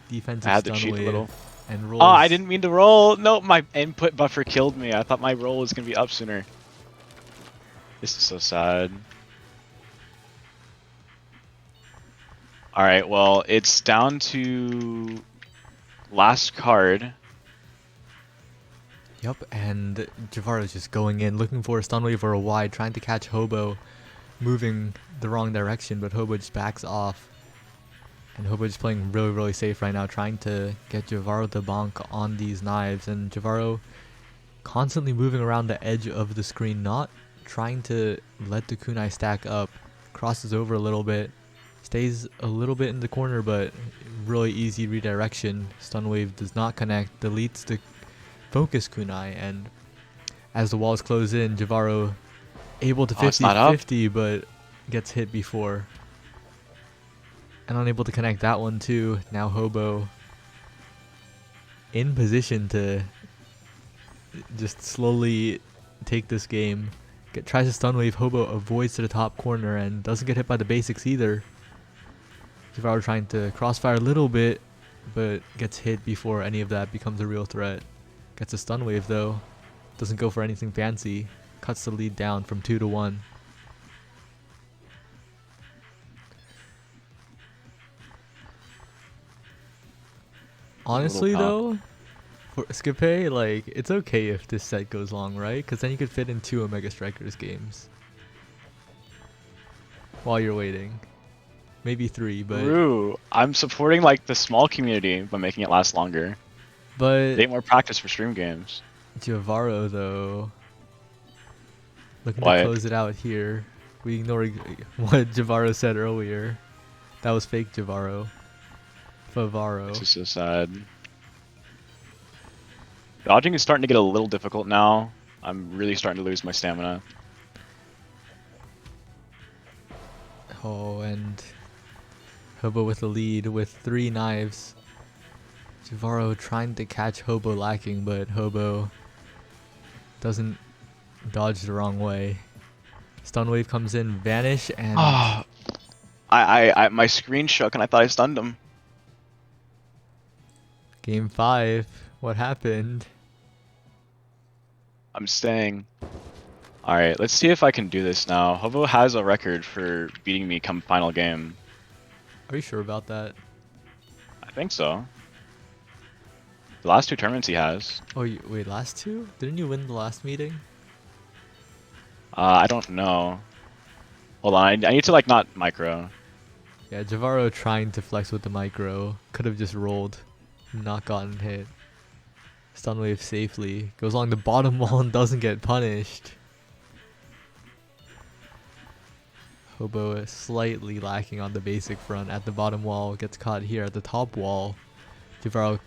[SPEAKER 1] Defensive
[SPEAKER 2] I had to
[SPEAKER 1] stun
[SPEAKER 2] cheat a
[SPEAKER 1] wave
[SPEAKER 2] little.
[SPEAKER 1] and rolls.
[SPEAKER 2] Oh, I didn't mean to roll. No, my input buffer killed me. I thought my roll was gonna be up sooner. This is so sad. Alright, well, it's down to last card.
[SPEAKER 1] Yep, and Javaro's just going in, looking for a stun wave or a wide, trying to catch Hobo. moving the wrong direction, but Hobo just backs off. And Hobo just playing really, really safe right now, trying to get Javaro to bonk on these knives. And Javaro constantly moving around the edge of the screen, not trying to let the kunai stack up. Crosses over a little bit, stays a little bit in the corner, but really easy redirection. Stun wave does not connect, deletes the focus kunai, and as the walls close in, Javaro able to 50-50, but gets hit before. And unable to connect that one too. Now Hobo in position to just slowly take this game. Tries to stun wave, Hobo avoids to the top corner and doesn't get hit by the basics either. Javaro trying to crossfire a little bit, but gets hit before any of that becomes a real threat. Gets a stun wave though. Doesn't go for anything fancy. Cuts the lead down from 2-1. Honestly though, for Skippe, like, it's okay if this set goes long, right? Because then you could fit in 2 Omega Strikers games while you're waiting. Maybe 3, but...
[SPEAKER 2] True. I'm supporting, like, the small community by making it last longer.
[SPEAKER 1] But...
[SPEAKER 2] They need more practice for stream games.
[SPEAKER 1] Javaro, though... Looking to close it out here. We ignore what Javaro said earlier. That was fake Javaro. Favaro.
[SPEAKER 2] This is so sad. Dodging is starting to get a little difficult now. I'm really starting to lose my stamina.
[SPEAKER 1] Oh, and Hobo with the lead with 3 knives. Javaro trying to catch Hobo lacking, but Hobo doesn't dodge the wrong way. Stun wave comes in, vanish, and...
[SPEAKER 2] My screen shook and I thought I stunned him.
[SPEAKER 1] Game 5. What happened?
[SPEAKER 2] I'm staying. Alright, let's see if I can do this now. Hobo has a record for beating me come final game.
[SPEAKER 1] Are you sure about that?
[SPEAKER 2] I think so. The last 2 tournaments he has.
[SPEAKER 1] Oh, wait, last 2? Didn't you win the last meeting?
[SPEAKER 2] I don't know. Hold on, I need to, like, not micro.
[SPEAKER 1] Yeah, Javaro trying to flex with the micro. Could have just rolled. Not gotten hit. Stun wave safely. Goes along the bottom wall and doesn't get punished. Hobo is slightly lacking on the basic front at the bottom wall. Gets caught here at the top wall. Javaro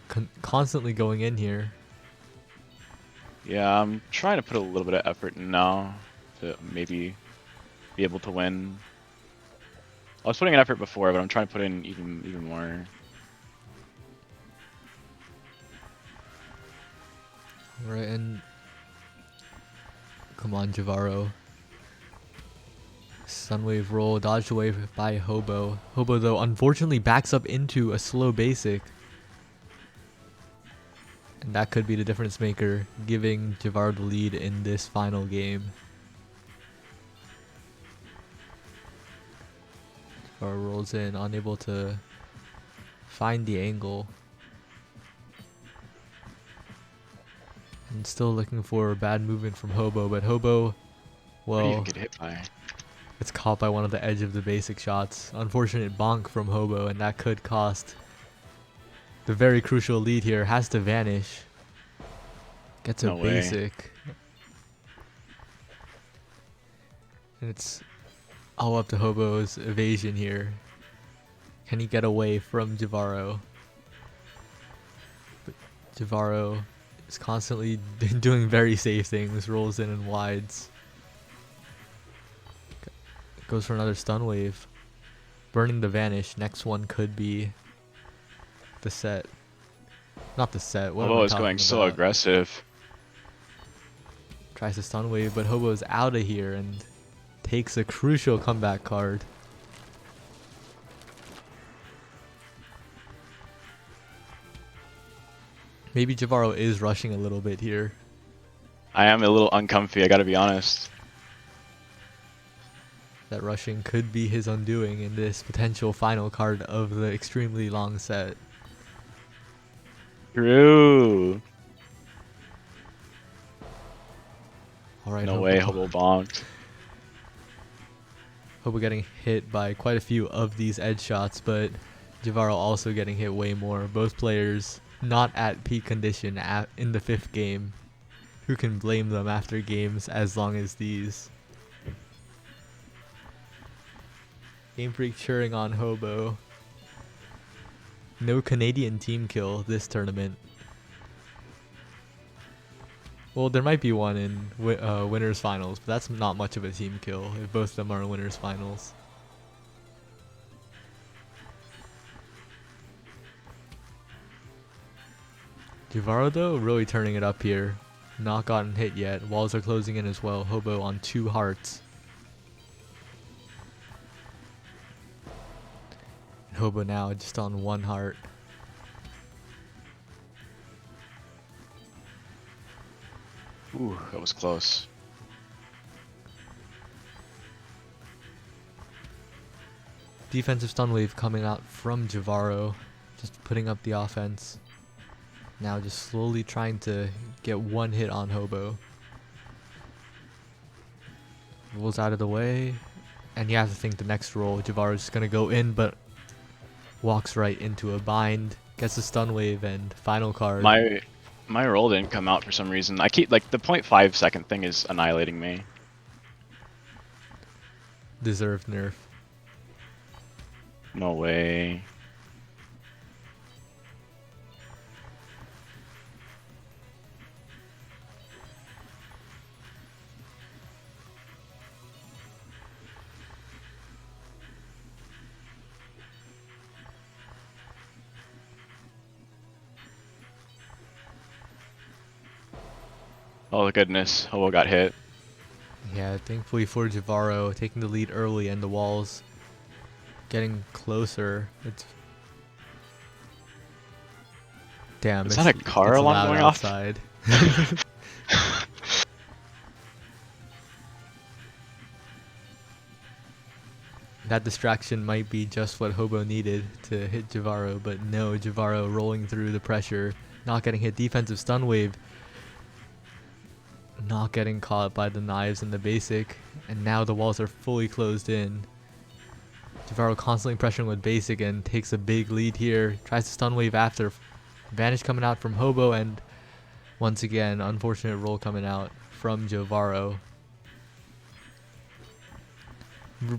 [SPEAKER 1] constantly going in here.
[SPEAKER 2] Yeah, I'm trying to put a little bit of effort in now to maybe be able to win. I was putting in effort before, but I'm trying to put in even more.
[SPEAKER 1] Alright, and come on, Javaro. Sunwave roll, dodged away by Hobo. Hobo, though, unfortunately backs up into a slow basic. And that could be the difference maker, giving Javaro the lead in this final game. Javaro rolls in, unable to find the angle. And still looking for bad movement from Hobo, but Hobo, well,
[SPEAKER 2] get hit by?
[SPEAKER 1] It's caught by one of the edge of the basic shots. Unfortunate bonk from Hobo, and that could cost the very crucial lead here. Has to vanish. Gets a basic. And it's all up to Hobo's evasion here. Can he get away from Javaro? But Javaro is constantly doing very safe things. Rolls in and wides. Goes for another stun wave. Burning the vanish. Next one could be the set. Not the set. What
[SPEAKER 2] Hobo is going so aggressive.
[SPEAKER 1] Tries to stun wave, but Hobo is out of here and takes a crucial comeback card. Maybe Javaro is rushing a little bit here.
[SPEAKER 2] I am a little uncomfy, I gotta be honest.
[SPEAKER 1] That rushing could be his undoing in this potential final card of the extremely long set.
[SPEAKER 2] True.
[SPEAKER 1] Alright,
[SPEAKER 2] no way, Hobo bonked.
[SPEAKER 1] Hobo getting hit by quite a few of these edge shots, but Jivaro also getting hit way more. Both players not at peak condition in the 5th game. Who can blame them after games as long as these? Game Freak cheering on Hobo. No Canadian team kill this tournament. Well, there might be one in winners finals, but that's not much of a team kill if both of them are in winners finals. Jivaro though, really turning it up here. Not gotten hit yet. Walls are closing in as well. Hobo on 2 hearts. And Hobo now just on 1 heart.
[SPEAKER 2] Ooh, that was close.
[SPEAKER 1] Defensive stun wave coming out from Jivaro. Just putting up the offense. Now just slowly trying to get 1 hit on Hobo. Rolls out of the way. And you have to think the next roll, Jivaro's just going to go in, but walks right into a bind. Gets a stun wave and final card.
[SPEAKER 2] My roll didn't come out for some reason. I keep, like, the 0.5 second thing is annihilating me.
[SPEAKER 1] Deserved nerf.
[SPEAKER 2] No way. Oh goodness, Hobo got hit.
[SPEAKER 1] Yeah, thankfully for Jivaro, taking the lead early and the walls getting closer. Damn,
[SPEAKER 2] Is that a car
[SPEAKER 1] it's
[SPEAKER 2] alarm
[SPEAKER 1] loud
[SPEAKER 2] going
[SPEAKER 1] outside. That distraction might be just what Hobo needed to hit Jivaro, but no, Jivaro rolling through the pressure, not getting hit. Defensive stun wave, not getting caught by the knives and the basic, and now the walls are fully closed in. Jivaro constantly pressuring with basic and takes a big lead here. Tries to stun wave after. Advantage coming out from Hobo, and once again, unfortunate roll coming out from Jivaro.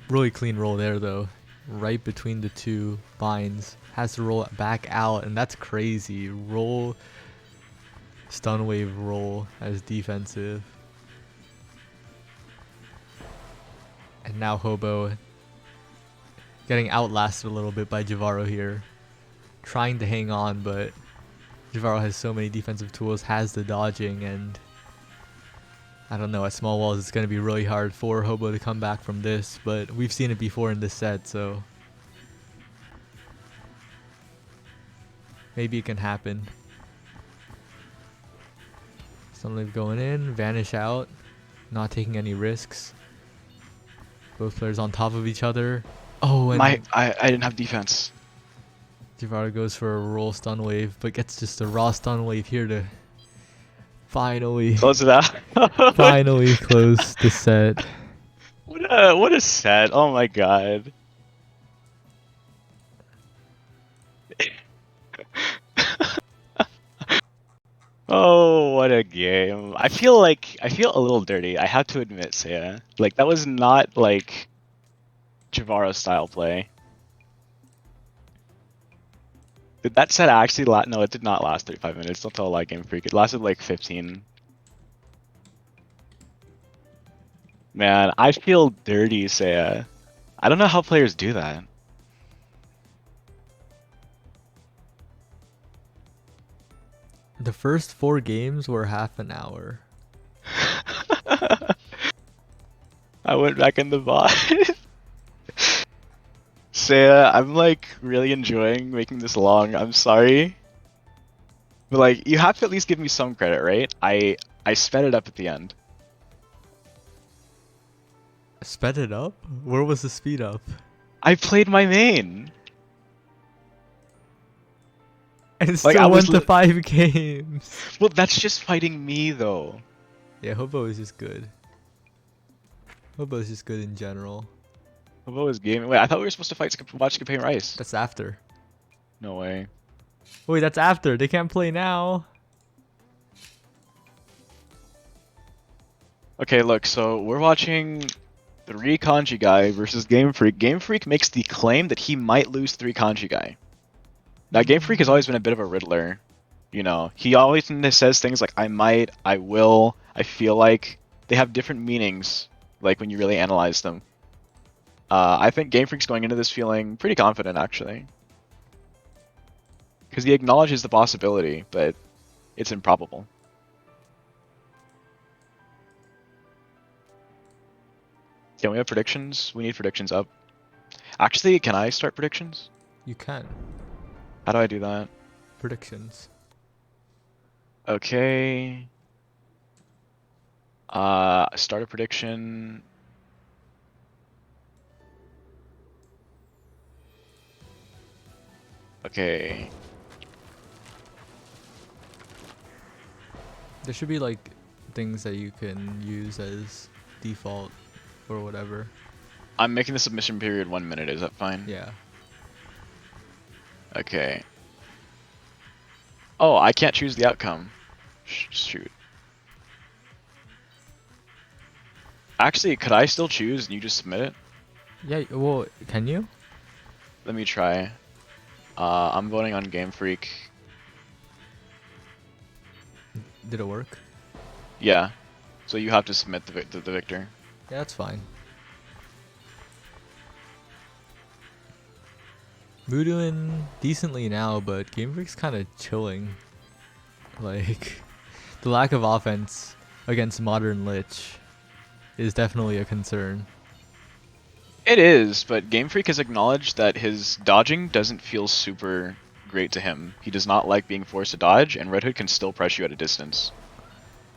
[SPEAKER 1] Really clean roll there though. Right between the 2 binds. Has to roll it back out, and that's crazy. Roll, stun wave roll as defensive. And now Hobo getting outlasted a little bit by Jivaro here. Trying to hang on, but Jivaro has so many defensive tools, has the dodging, and I don't know, at small walls it's going to be really hard for Hobo to come back from this, but we've seen it before in this set, so maybe it can happen. Stun wave going in, vanish out, not taking any risks. Both players on top of each other. Oh, and
[SPEAKER 2] I didn't have defense.
[SPEAKER 1] Jivaro goes for a roll stun wave, but gets just a raw stun wave here to finally
[SPEAKER 2] Close it out.
[SPEAKER 1] finally close the set.
[SPEAKER 2] What a set. Oh my god. Oh, what a game. I feel a little dirty. I have to admit, Saya. Like, that was not like Jivaro style play. Did that set actually last? No, it did not last 35 minutes. Don't tell a lie, Game Freak. It lasted like 15. Man, I feel dirty, Saya. I don't know how players do that.
[SPEAKER 1] The first 4 games were half an hour.
[SPEAKER 2] I went back in the bot. Saya, I'm like really enjoying making this long. I'm sorry. But like, you have to at least give me some credit, right? I sped it up at the end.
[SPEAKER 1] Sped it up? Where was the speed up?
[SPEAKER 2] I played my main.
[SPEAKER 1] And it
[SPEAKER 2] Like,
[SPEAKER 1] still
[SPEAKER 2] I was
[SPEAKER 1] went to 5 games.
[SPEAKER 2] Well, that's just fighting me though.
[SPEAKER 1] Yeah, Hobo is just good. Hobo is just good in general.
[SPEAKER 2] What was game? Wait, I thought we were supposed to watch Skip Rice.
[SPEAKER 1] That's after.
[SPEAKER 2] No way.
[SPEAKER 1] Wait, that's after. They can't play now.
[SPEAKER 2] Okay, look, so we're watching 3 Kanji Guy versus Game Freak. Game Freak makes the claim that he might lose 3 Kanji Guy. Now, Game Freak has always been a bit of a riddler. You know, he always says things like, I might, I will, I feel like. They have different meanings, like when you really analyze them. I think Game Freak's going into this feeling pretty confident, actually. Because he acknowledges the possibility, but it's improbable. Can we have predictions? We need predictions up. Actually, can I start predictions?
[SPEAKER 1] You can.
[SPEAKER 2] How do I do that?
[SPEAKER 1] Predictions.
[SPEAKER 2] Okay. Start a prediction. Okay.
[SPEAKER 1] There should be like things that you can use as default or whatever.
[SPEAKER 2] I'm making the submission period 1 minute. Is that fine?
[SPEAKER 1] Yeah.
[SPEAKER 2] Okay. Oh, I can't choose the outcome. Shoot. Actually, could I still choose and you just submit it?
[SPEAKER 1] Yeah, well, can you?
[SPEAKER 2] Let me try. I'm voting on Game Freak.
[SPEAKER 1] Did it work?
[SPEAKER 2] Yeah. So you have to submit the victor.
[SPEAKER 1] Yeah, that's fine. We're doing decently now, but Game Freak's kind of chilling. Like, the lack of offense against Modern Lich is definitely a concern.
[SPEAKER 2] It is, but Game Freak has acknowledged that his dodging doesn't feel super great to him. He does not like being forced to dodge, and Red Hood can still press you at a distance.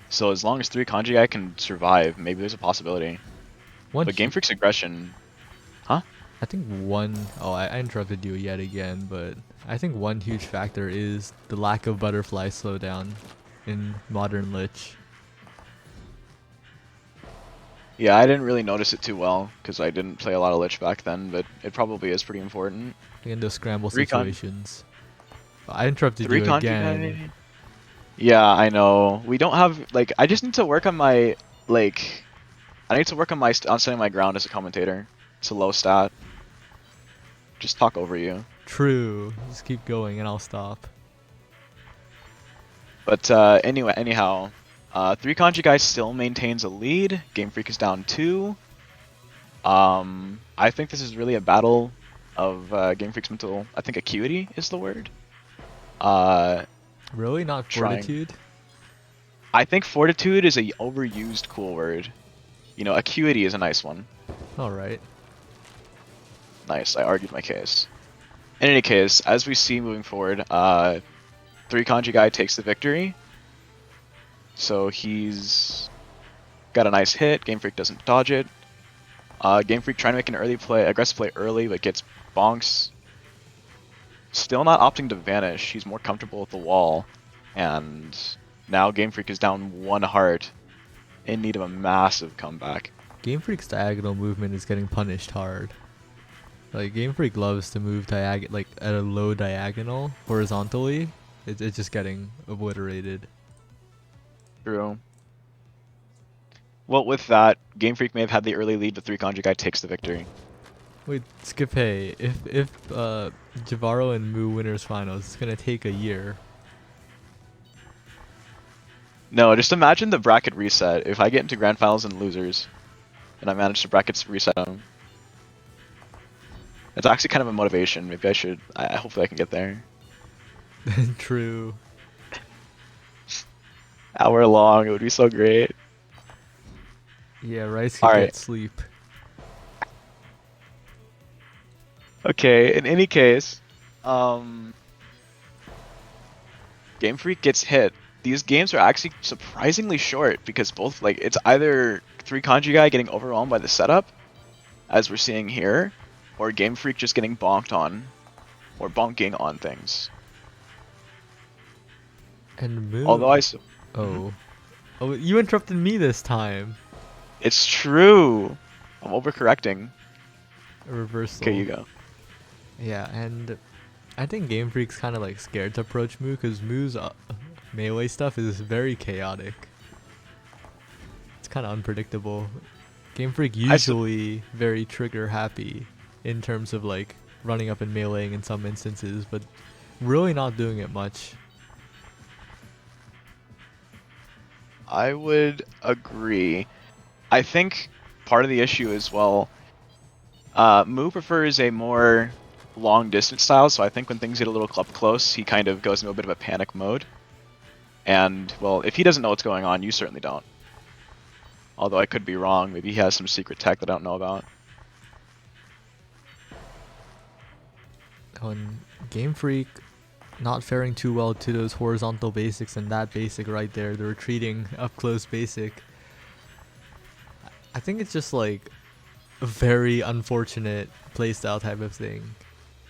[SPEAKER 2] So as long as 3 Kanji Guy can survive, maybe there's a possibility. But Game Freak's aggression... Huh?
[SPEAKER 1] I think I interrupted you yet again, but I think one huge factor is the lack of butterfly slowdown in Modern Lich.
[SPEAKER 2] Yeah, I didn't really notice it too well, because I didn't play a lot of Lich back then, but it probably is pretty important.
[SPEAKER 1] In those scramble
[SPEAKER 2] 3
[SPEAKER 1] situations. I interrupted
[SPEAKER 2] 3
[SPEAKER 1] you
[SPEAKER 2] Kanji
[SPEAKER 1] again.
[SPEAKER 2] Guy... Yeah, I know. We don't have, like, I just need to work on my, like... I need to work on on setting my ground as a commentator. It's a low stat. Just talk over you.
[SPEAKER 1] True. Just keep going and I'll stop.
[SPEAKER 2] But anyhow, 3 Kanji Guy still maintains a lead. Game Freak is down 2. I think this is really a battle of Game Freak's mental. I think acuity is the word.
[SPEAKER 1] Really? Not fortitude?
[SPEAKER 2] I think fortitude is a overused cool word. You know, acuity is a nice one.
[SPEAKER 1] Alright.
[SPEAKER 2] Nice, I argued my case. In any case, as we see moving forward, 3 Kanji Guy takes the victory. So he's got a nice hit. Game Freak doesn't dodge it. Game Freak trying to make an aggressive play early, but gets bonks. Still not opting to vanish. He's more comfortable with the wall. And now Game Freak is down 1 heart, in need of a massive comeback.
[SPEAKER 1] Game Freak's diagonal movement is getting punished hard. Like, Game Freak loves to move like at a low diagonal horizontally. It's just getting obliterated.
[SPEAKER 2] True. Well, with that, Game Freak may have had the early lead, but 3 Kanji Guy takes the victory.
[SPEAKER 1] Wait, Skippy, if Javaro and Moo winners finals, it's gonna take a year.
[SPEAKER 2] No, just imagine the bracket reset. If I get into grand finals and losers, and I manage to brackets reset them. It's actually kind of a motivation. Maybe I should. Hopefully I can get there.
[SPEAKER 1] True.
[SPEAKER 2] Hour long, it would be so great.
[SPEAKER 1] Yeah, Rice can get sleep.
[SPEAKER 2] Okay, in any case, Game Freak gets hit. These games are actually surprisingly short because both, like, it's either 3 Kanji Guy getting overwhelmed by the setup, as we're seeing here, or Game Freak just getting bonked on, or bonking on things.
[SPEAKER 1] And Moo.
[SPEAKER 2] Although
[SPEAKER 1] Oh, you interrupted me this time.
[SPEAKER 2] It's true. I'm overcorrecting.
[SPEAKER 1] A reversal.
[SPEAKER 2] Okay, you go.
[SPEAKER 1] Yeah, and I think Game Freak's kind of like scared to approach Moo because Moo's melee stuff is very chaotic. It's kind of unpredictable. Game Freak usually very trigger happy in terms of like running up and meleeing in some instances, but really not doing it much.
[SPEAKER 2] I would agree. I think part of the issue is, well, Moo prefers a more long distance style, so I think when things get a little up close, he kind of goes into a bit of a panic mode. And, well, if he doesn't know what's going on, you certainly don't. Although I could be wrong, maybe he has some secret tech that I don't know about.
[SPEAKER 1] On Game Freak, not faring too well to those horizontal basics and that basic right there, the retreating up close basic. I think it's just like a very unfortunate playstyle type of thing.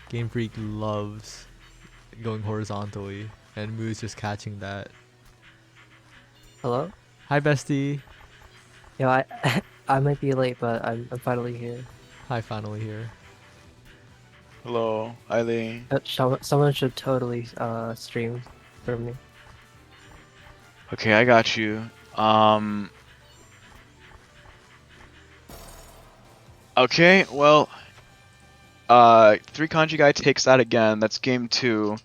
[SPEAKER 1] Game Freak loves going horizontally, and Moo's just catching that.
[SPEAKER 3] Hello?
[SPEAKER 1] Hi, bestie.
[SPEAKER 3] Yo, I I might be late, but I'm finally here.
[SPEAKER 1] Hi, finally here.
[SPEAKER 2] Hello, Eileen.
[SPEAKER 3] Someone should totally stream for me.
[SPEAKER 2] Okay, I got you. Okay, well, 3 Kanji guy takes that again. That's game 2.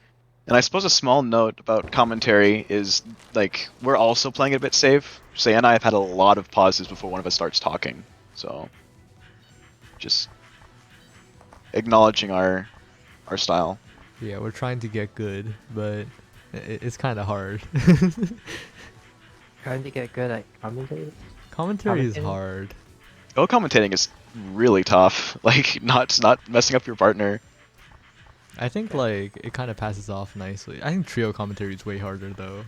[SPEAKER 2] And I suppose a small note about commentary is, like, we're also playing it a bit safe. Say and I have had a lot of pauses before one of us starts talking. So, just acknowledging our style.
[SPEAKER 1] Yeah, we're trying to get good, but it's kind of hard.
[SPEAKER 3] Trying to get good at commentating.
[SPEAKER 1] Commentary is
[SPEAKER 3] Commentating?
[SPEAKER 1] hard.
[SPEAKER 2] Co-commentating is really tough. Like, not messing up your partner.
[SPEAKER 1] I think like it kind of passes off nicely. I think trio commentary is way harder though.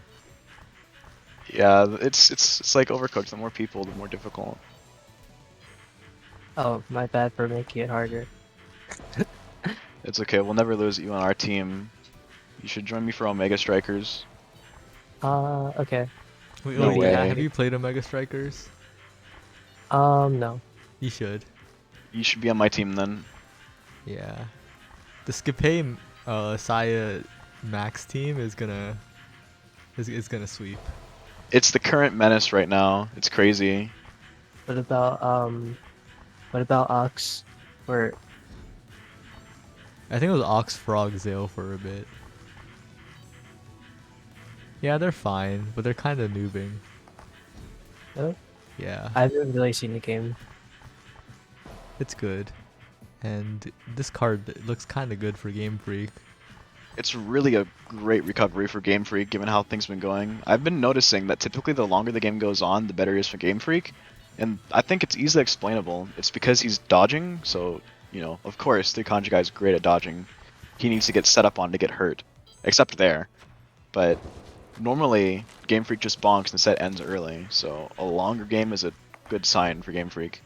[SPEAKER 2] Yeah, it's like Overcooked. The more people, the more difficult.
[SPEAKER 3] Oh, my bad for making it harder.
[SPEAKER 2] It's okay. We'll never lose you on our team. You should join me for Omega Strikers.
[SPEAKER 3] Okay.
[SPEAKER 1] Wait,
[SPEAKER 2] No
[SPEAKER 1] oh,
[SPEAKER 2] way.
[SPEAKER 1] yeah, have you played Omega Strikers?
[SPEAKER 3] No.
[SPEAKER 1] You should.
[SPEAKER 2] You should be on my team then.
[SPEAKER 1] Yeah. The Skipay Saya Max team is gonna sweep.
[SPEAKER 2] It's the current menace right now. It's crazy.
[SPEAKER 3] What about Ox? Or
[SPEAKER 1] I think it was Ox Frog Zale for a bit. Yeah, they're fine, but they're kind of noobing.
[SPEAKER 3] no?
[SPEAKER 1] Yeah,
[SPEAKER 3] I haven't really seen the game.
[SPEAKER 1] it's good. And this card looks kind of good for Game Freak.
[SPEAKER 2] It's really a great recovery for Game Freak, given how things been going. I've been noticing that typically the longer the game goes on, the better it is for Game Freak. And I think it's easily explainable. It's because he's dodging, so, you know, of course, the Kanji guy's great at dodging. He needs to get set up on to get hurt. Except there. But normally, Game Freak just bonks and the set ends early, so a longer game is a good sign for Game Freak.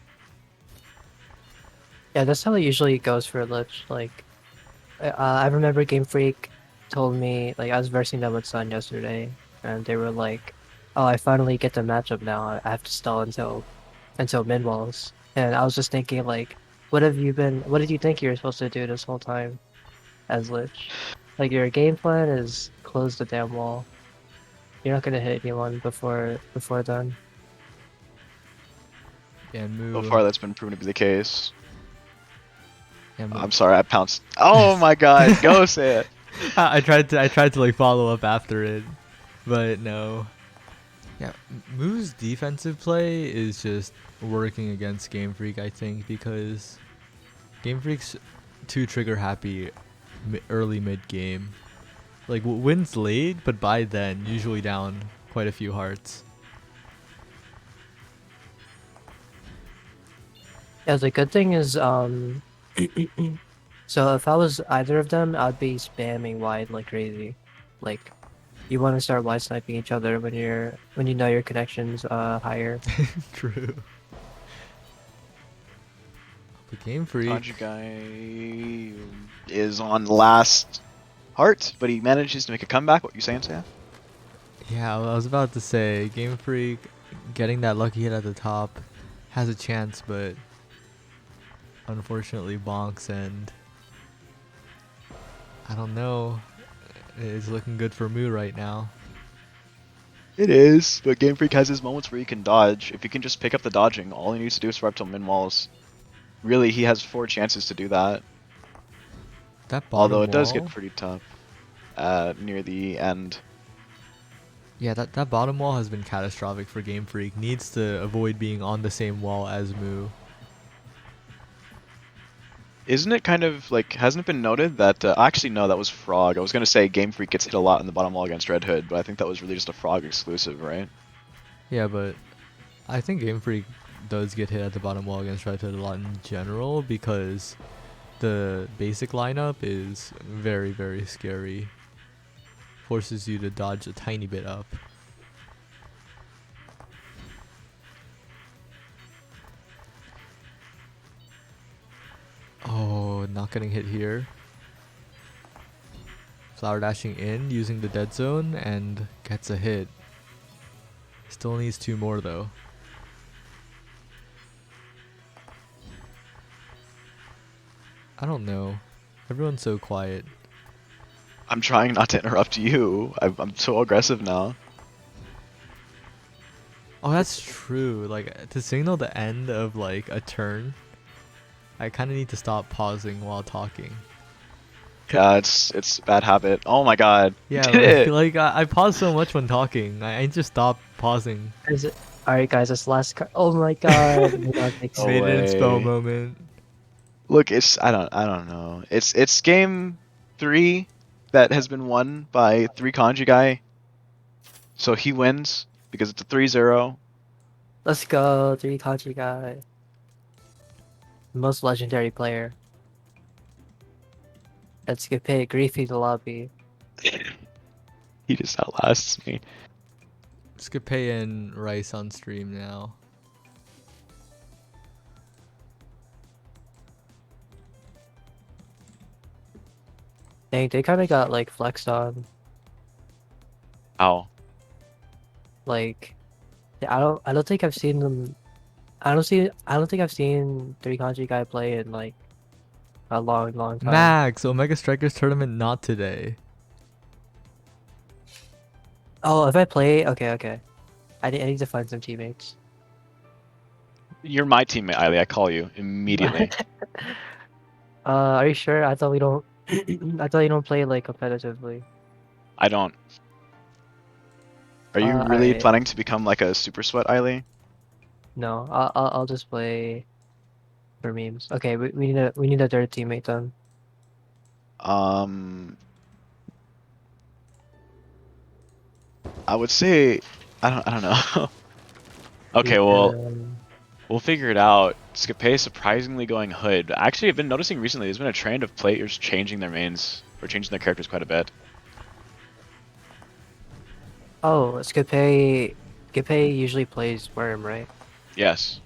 [SPEAKER 3] Yeah, that's how it usually goes for Lich. Like, I remember Game Freak told me, like, I was versing them with Sun yesterday, and they were like, "Oh, I finally get the matchup now. I have to stall until mid walls." And I was just thinking, like, what did you think you were supposed to do this whole time as Lich? Like, your game plan is close the damn wall. You're not gonna hit anyone before then.
[SPEAKER 1] Yeah, Moo.
[SPEAKER 2] So far, that's been proven to be the case.
[SPEAKER 1] Yeah, Moo.
[SPEAKER 2] I'm sorry, I pounced. Oh my god, go say it.
[SPEAKER 1] I tried to like follow up after it, but no. Yeah, Moo's defensive play is just working against Game Freak, I think, because Game Freak's too trigger happy early mid game. Like wins late, but by then usually down quite a few hearts.
[SPEAKER 3] Yeah, the good thing is, so if I was either of them, I'd be spamming wide like crazy. Like, you want to start wide sniping each other when you know your connection's higher.
[SPEAKER 1] True. But Game Freak.
[SPEAKER 2] Kanji guy is on last heart, but he manages to make a comeback. What you saying, Sam?
[SPEAKER 1] Yeah, I was about to say Game Freak getting that lucky hit at the top has a chance, but unfortunately bonks, and I don't know. It's looking good for Moo right now.
[SPEAKER 2] It is, but Game Freak has his moments where he can dodge. If he can just pick up the dodging, all he needs to do is survive till min walls. Really, he has 4 chances to do that.
[SPEAKER 1] That
[SPEAKER 2] Although
[SPEAKER 1] bottom
[SPEAKER 2] it does get
[SPEAKER 1] wall.
[SPEAKER 2] pretty tough near the end.
[SPEAKER 1] Yeah, that bottom wall has been catastrophic for Game Freak. Needs to avoid being on the same wall as Moo.
[SPEAKER 2] Isn't it kind of like, hasn't it been noted that, actually no, that was Frog. I was going to say Game Freak gets hit a lot in the bottom wall against Red Hood, but I think that was really just a Frog exclusive, right?
[SPEAKER 1] Yeah, but I think Game Freak does get hit at the bottom wall against Red Hood a lot in general because the basic lineup is very, very scary. Forces you to dodge a tiny bit up. Oh, not getting hit here. Flower dashing in, using the dead zone, and gets a hit. Still needs 2 more though. I don't know. Everyone's so quiet.
[SPEAKER 2] I'm trying not to interrupt you. I'm so aggressive now.
[SPEAKER 1] Oh, that's true. Like, to signal the end of, like, a turn, I kind of need to stop pausing while talking.
[SPEAKER 2] Yeah, it's a bad habit. Oh my god, you
[SPEAKER 1] Yeah,
[SPEAKER 2] did it!
[SPEAKER 1] like I pause so much when talking. I just stop pausing.
[SPEAKER 3] Is it? All right, guys. This last card. Oh my god. We got fix
[SPEAKER 2] No
[SPEAKER 3] it.
[SPEAKER 1] Maiden spell
[SPEAKER 2] way.
[SPEAKER 1] moment.
[SPEAKER 2] Look, I don't know. It's game 3 that has been won by 3 kanji guy. So he wins because it's a 3-0.
[SPEAKER 3] Let's go, three country guy. Most legendary player. Let's get paid. Griefy the lobby.
[SPEAKER 2] He just outlasts me.
[SPEAKER 1] Scape and Rice on stream now.
[SPEAKER 3] Dang, they kind of got like flexed on.
[SPEAKER 2] Ow.
[SPEAKER 3] Like, I don't think I've seen them. I don't think I've seen three country guy play in like a long, long time.
[SPEAKER 1] Max, Omega Strikers tournament not today.
[SPEAKER 3] Oh, if I play, okay. I need to find some teammates.
[SPEAKER 2] You're my teammate, Eiley. I call you immediately.
[SPEAKER 3] Are you sure? I thought we don't. I thought you don't play like competitively.
[SPEAKER 2] I don't. Are you really
[SPEAKER 3] Alright.
[SPEAKER 2] planning to become like a super sweat, Eiley?
[SPEAKER 3] No, I'll just play for memes. Okay, we need a third teammate then.
[SPEAKER 2] Um, I would say I don't know.
[SPEAKER 3] We
[SPEAKER 2] Okay, well,
[SPEAKER 3] can.
[SPEAKER 2] we'll figure it out. Scape surprisingly going Hood. Actually, I've been noticing recently there's been a trend of players changing their mains or changing their characters quite a bit.
[SPEAKER 3] Oh, Scape usually plays Worm, right?
[SPEAKER 2] Yes.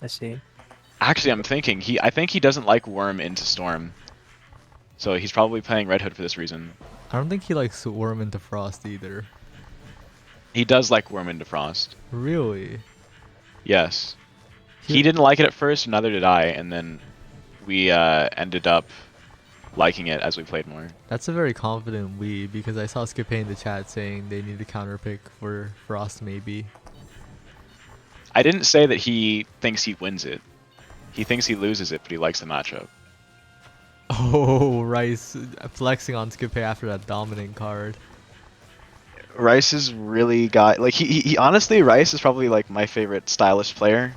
[SPEAKER 3] I see.
[SPEAKER 2] Actually, I'm thinking I think he doesn't like Worm into Storm. So he's probably playing Red Hood for this reason.
[SPEAKER 1] I don't think he likes Worm into Frost either.
[SPEAKER 2] He does like Worm into Frost.
[SPEAKER 1] Really?
[SPEAKER 2] Yes. He didn't like it at first, neither did I, and then we ended up liking it as we played more.
[SPEAKER 1] That's a very confident we, because I saw Scape in the chat saying they need to counter pick for Frost maybe.
[SPEAKER 2] I didn't say that he thinks he wins it. He thinks he loses it, but he likes the matchup.
[SPEAKER 1] Oh, Rice flexing on Scape after that dominant card.
[SPEAKER 2] Rice is really got like he honestly Rice is probably like my favorite stylish player.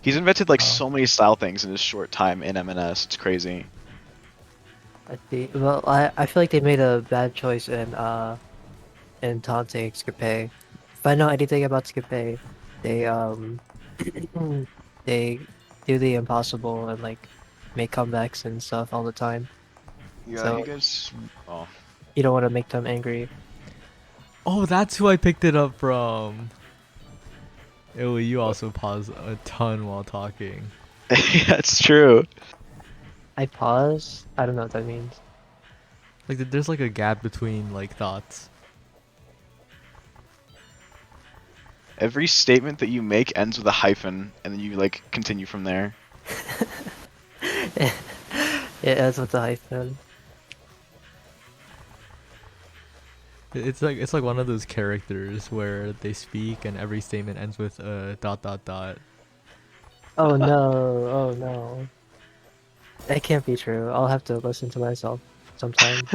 [SPEAKER 2] He's invented like
[SPEAKER 3] Oh.
[SPEAKER 2] so many style things in his short time in MNS. It's crazy.
[SPEAKER 3] I see. Well, I feel like they made a bad choice in taunting Scape. If I know anything about Scape, they they do the impossible and like make comebacks and stuff all the time.
[SPEAKER 2] Yeah, he
[SPEAKER 3] So
[SPEAKER 2] gets. Oh,
[SPEAKER 3] you don't want to make them angry.
[SPEAKER 1] Oh, that's who I picked it up from. Ew, you also pause a ton while talking.
[SPEAKER 2] yeah, it's true.
[SPEAKER 3] I pause. I don't know what that means.
[SPEAKER 1] Like, there's like a gap between like thoughts.
[SPEAKER 2] Every statement that you make ends with a hyphen, and then you like continue from there.
[SPEAKER 3] Yeah, that's what the hype man.
[SPEAKER 1] It's like one of those characters where they speak and every statement ends with dot dot dot.
[SPEAKER 3] Oh no, oh no. That can't be true. I'll have to listen to myself sometime.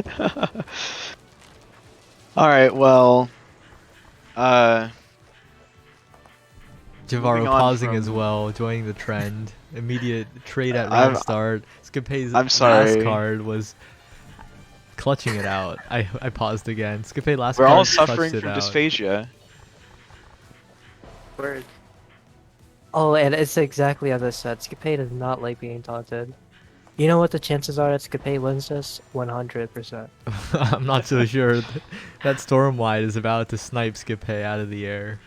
[SPEAKER 2] All right, well, uh, moving
[SPEAKER 1] Jivaro
[SPEAKER 2] on
[SPEAKER 1] pausing as
[SPEAKER 2] from.
[SPEAKER 1] well, joining the trend. Immediate trade at round
[SPEAKER 2] I'm
[SPEAKER 1] start. Skipay's
[SPEAKER 2] I'm
[SPEAKER 1] last
[SPEAKER 2] sorry.
[SPEAKER 1] card was clutching it out. I paused again. Skipay last
[SPEAKER 2] We're all
[SPEAKER 1] card clutched
[SPEAKER 2] suffering
[SPEAKER 1] it
[SPEAKER 2] from
[SPEAKER 1] out.
[SPEAKER 2] dysphagia.
[SPEAKER 3] Word. Oh, and it's exactly as I said. Skipay does not like being taunted. You know what the chances are that Skipay wins this? 100%.
[SPEAKER 1] I'm not so sure. That Stormwide is about to snipe Skipay out of the air.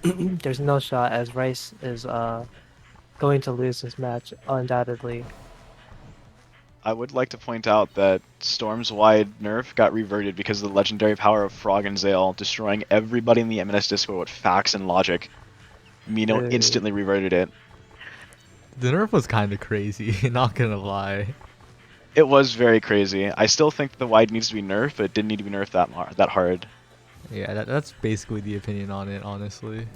[SPEAKER 3] There's no shot as Rice is going to lose this match undoubtedly.
[SPEAKER 2] I would like to point out that Storm's wide nerf got reverted because of the legendary power of Frog and Zale, destroying everybody in the MNS Discord with facts and logic. Mino
[SPEAKER 3] Dude.
[SPEAKER 2] instantly reverted it.
[SPEAKER 1] The nerf was kind of crazy, not gonna lie.
[SPEAKER 2] It was very crazy. I still think the wide needs to be nerfed, but it didn't need to be nerfed that hard.
[SPEAKER 1] Yeah, that's basically the opinion on it, honestly.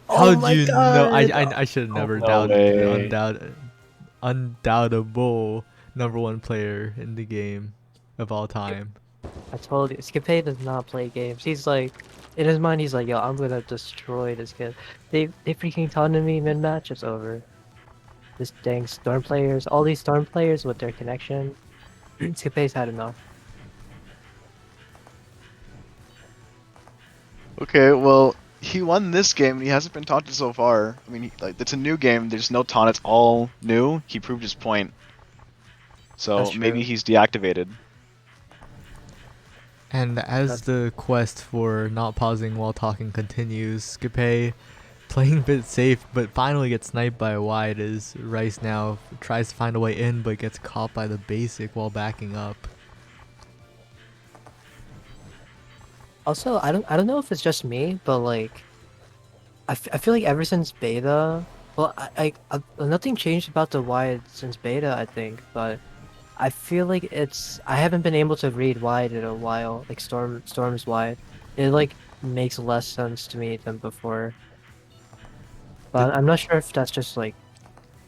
[SPEAKER 3] Oh
[SPEAKER 1] How'd
[SPEAKER 3] my
[SPEAKER 1] you know?
[SPEAKER 3] god!
[SPEAKER 1] I should have
[SPEAKER 3] Oh,
[SPEAKER 1] never
[SPEAKER 2] No
[SPEAKER 1] doubted the
[SPEAKER 2] way.
[SPEAKER 1] undoubtable #1 player in the game of all time.
[SPEAKER 3] I told you, Skipay does not play games. He's like, in his mind, he's like, yo, I'm gonna destroy this kid. They freaking taunted me mid-match, it's over. This dang Storm players, all these Storm players with their connection. Skipay's had enough.
[SPEAKER 2] Okay, well, he won this game and he hasn't been taunted so far. I mean, it's a new game. There's no taunt. It's all new. He proved his point.
[SPEAKER 3] That's
[SPEAKER 2] So maybe
[SPEAKER 3] true.
[SPEAKER 2] he's deactivated.
[SPEAKER 1] And as
[SPEAKER 3] That's
[SPEAKER 1] the quest for not pausing while talking continues, Skipay playing a bit safe, but finally gets sniped by a wide as Rice now tries to find a way in, but gets caught by the basic while backing up.
[SPEAKER 3] also, I don't know if it's just me, but like, I feel like ever since beta, well, nothing changed about the wide since beta, I think, but I feel like I haven't been able to read wide in a while, like Storm's wide. It like makes less sense to me than before.
[SPEAKER 1] Did
[SPEAKER 3] But I'm not sure if that's just like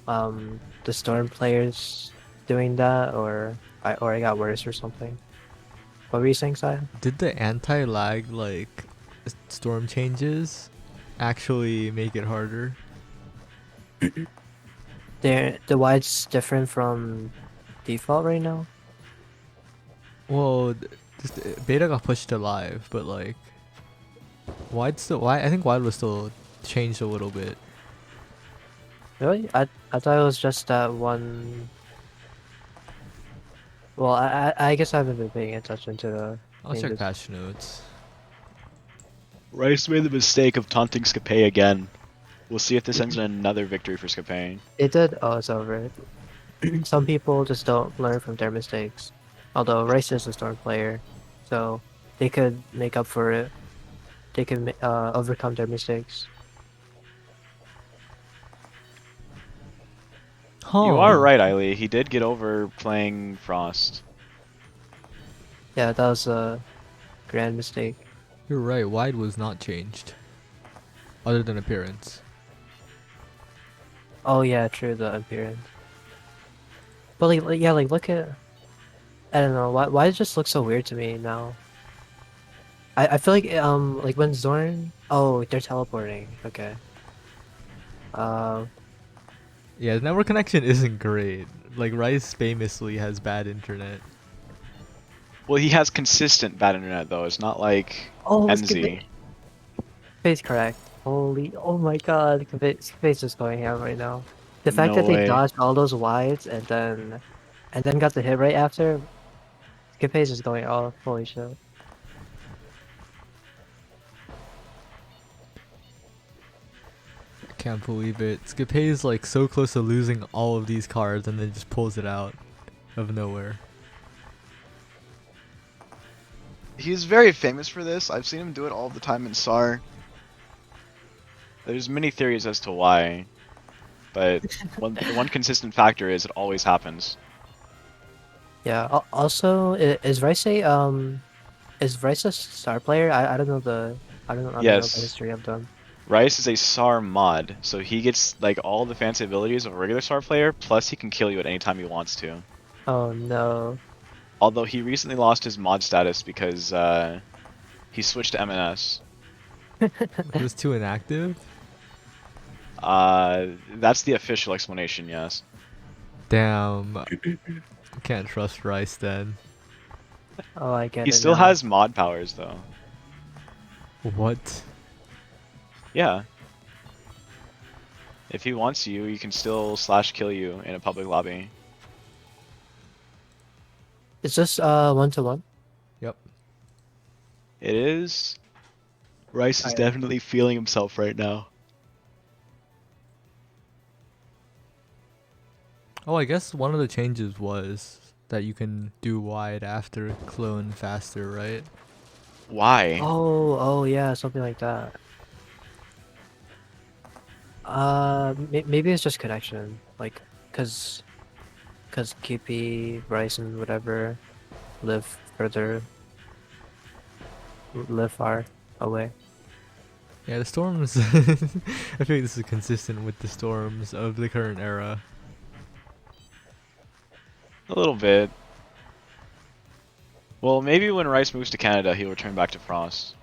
[SPEAKER 3] the Storm players doing that or I got worse or something. What were you saying, Sai?
[SPEAKER 1] did the anti-lag like storm changes actually make it harder?
[SPEAKER 3] The wide's different from default right now.
[SPEAKER 1] Well, just beta got pushed to live, but like wide. I think wide was still changed a little bit.
[SPEAKER 3] Really? I thought it was just that one. Well, I guess I haven't been paying attention to the
[SPEAKER 1] I'll check
[SPEAKER 3] changes.
[SPEAKER 1] patch notes.
[SPEAKER 2] Rice made the mistake of taunting Scapé again. We'll see if this ends in another victory for Scapé.
[SPEAKER 3] It did. Oh, it's over. Some people just don't learn from their mistakes. Although Rice is a Storm player, so they could make up for it. They can overcome their mistakes.
[SPEAKER 2] You are
[SPEAKER 1] Huh.
[SPEAKER 2] right, Eiley. He did get over playing Frost.
[SPEAKER 3] Yeah, that was a grand mistake.
[SPEAKER 1] You're right. Wide was not changed, other than appearance.
[SPEAKER 3] Oh yeah, true, the appearance. But yeah, like look at. I don't know why it just looks so weird to me now. I feel like when Zorn. Oh, they're teleporting. Okay. Um.
[SPEAKER 1] Yeah, the network connection isn't great. Like Rice famously has bad internet.
[SPEAKER 2] Well, he has consistent bad internet though. It's not like
[SPEAKER 3] Oh, let's get
[SPEAKER 2] NZ.
[SPEAKER 3] face correct. Holy, oh my god, face just going ham right now. The fact
[SPEAKER 2] No
[SPEAKER 3] that they
[SPEAKER 2] way.
[SPEAKER 3] dodged all those wides and then got the hit right after, Skippace is going off. Holy shit.
[SPEAKER 1] I can't believe it. Skipay is like so close to losing all of these cards and then just pulls it out of nowhere.
[SPEAKER 2] He's very famous for this. I've seen him do it all the time in SAR. There's many theories as to why. but the one consistent factor is it always happens.
[SPEAKER 3] Yeah. Also, is Rice a star player? I don't know I don't know the
[SPEAKER 2] Yes,
[SPEAKER 3] history of them.
[SPEAKER 2] Rice is a SAR mod, so he gets like all the fancy abilities of a regular SAR player, plus he can kill you at any time he wants to.
[SPEAKER 3] Oh no.
[SPEAKER 2] Although he recently lost his mod status because he switched to MNS.
[SPEAKER 1] He was too inactive.
[SPEAKER 2] That's the official explanation, yes.
[SPEAKER 1] Damn, can't trust Rice then.
[SPEAKER 3] Oh, I
[SPEAKER 2] He
[SPEAKER 3] get it
[SPEAKER 2] still
[SPEAKER 3] now.
[SPEAKER 2] has mod powers though.
[SPEAKER 1] What?
[SPEAKER 2] Yeah. If he wants you, he can still slash kill you in a public lobby.
[SPEAKER 3] It's just 1-to-1.
[SPEAKER 1] Yep.
[SPEAKER 2] It is. Rice is
[SPEAKER 3] Alright.
[SPEAKER 2] definitely feeling himself right now.
[SPEAKER 1] Oh, I guess one of the changes was that you can do wide after clone faster, right?
[SPEAKER 2] Why?
[SPEAKER 3] Oh yeah, something like that. Maybe it's just connection, like, cause QP, Rice, and whatever live further, live far away.
[SPEAKER 1] Yeah, the storms. I feel like this is consistent with the storms of the current era.
[SPEAKER 2] A little bit. Well, maybe when Rice moves to Canada, he'll return back to Frost.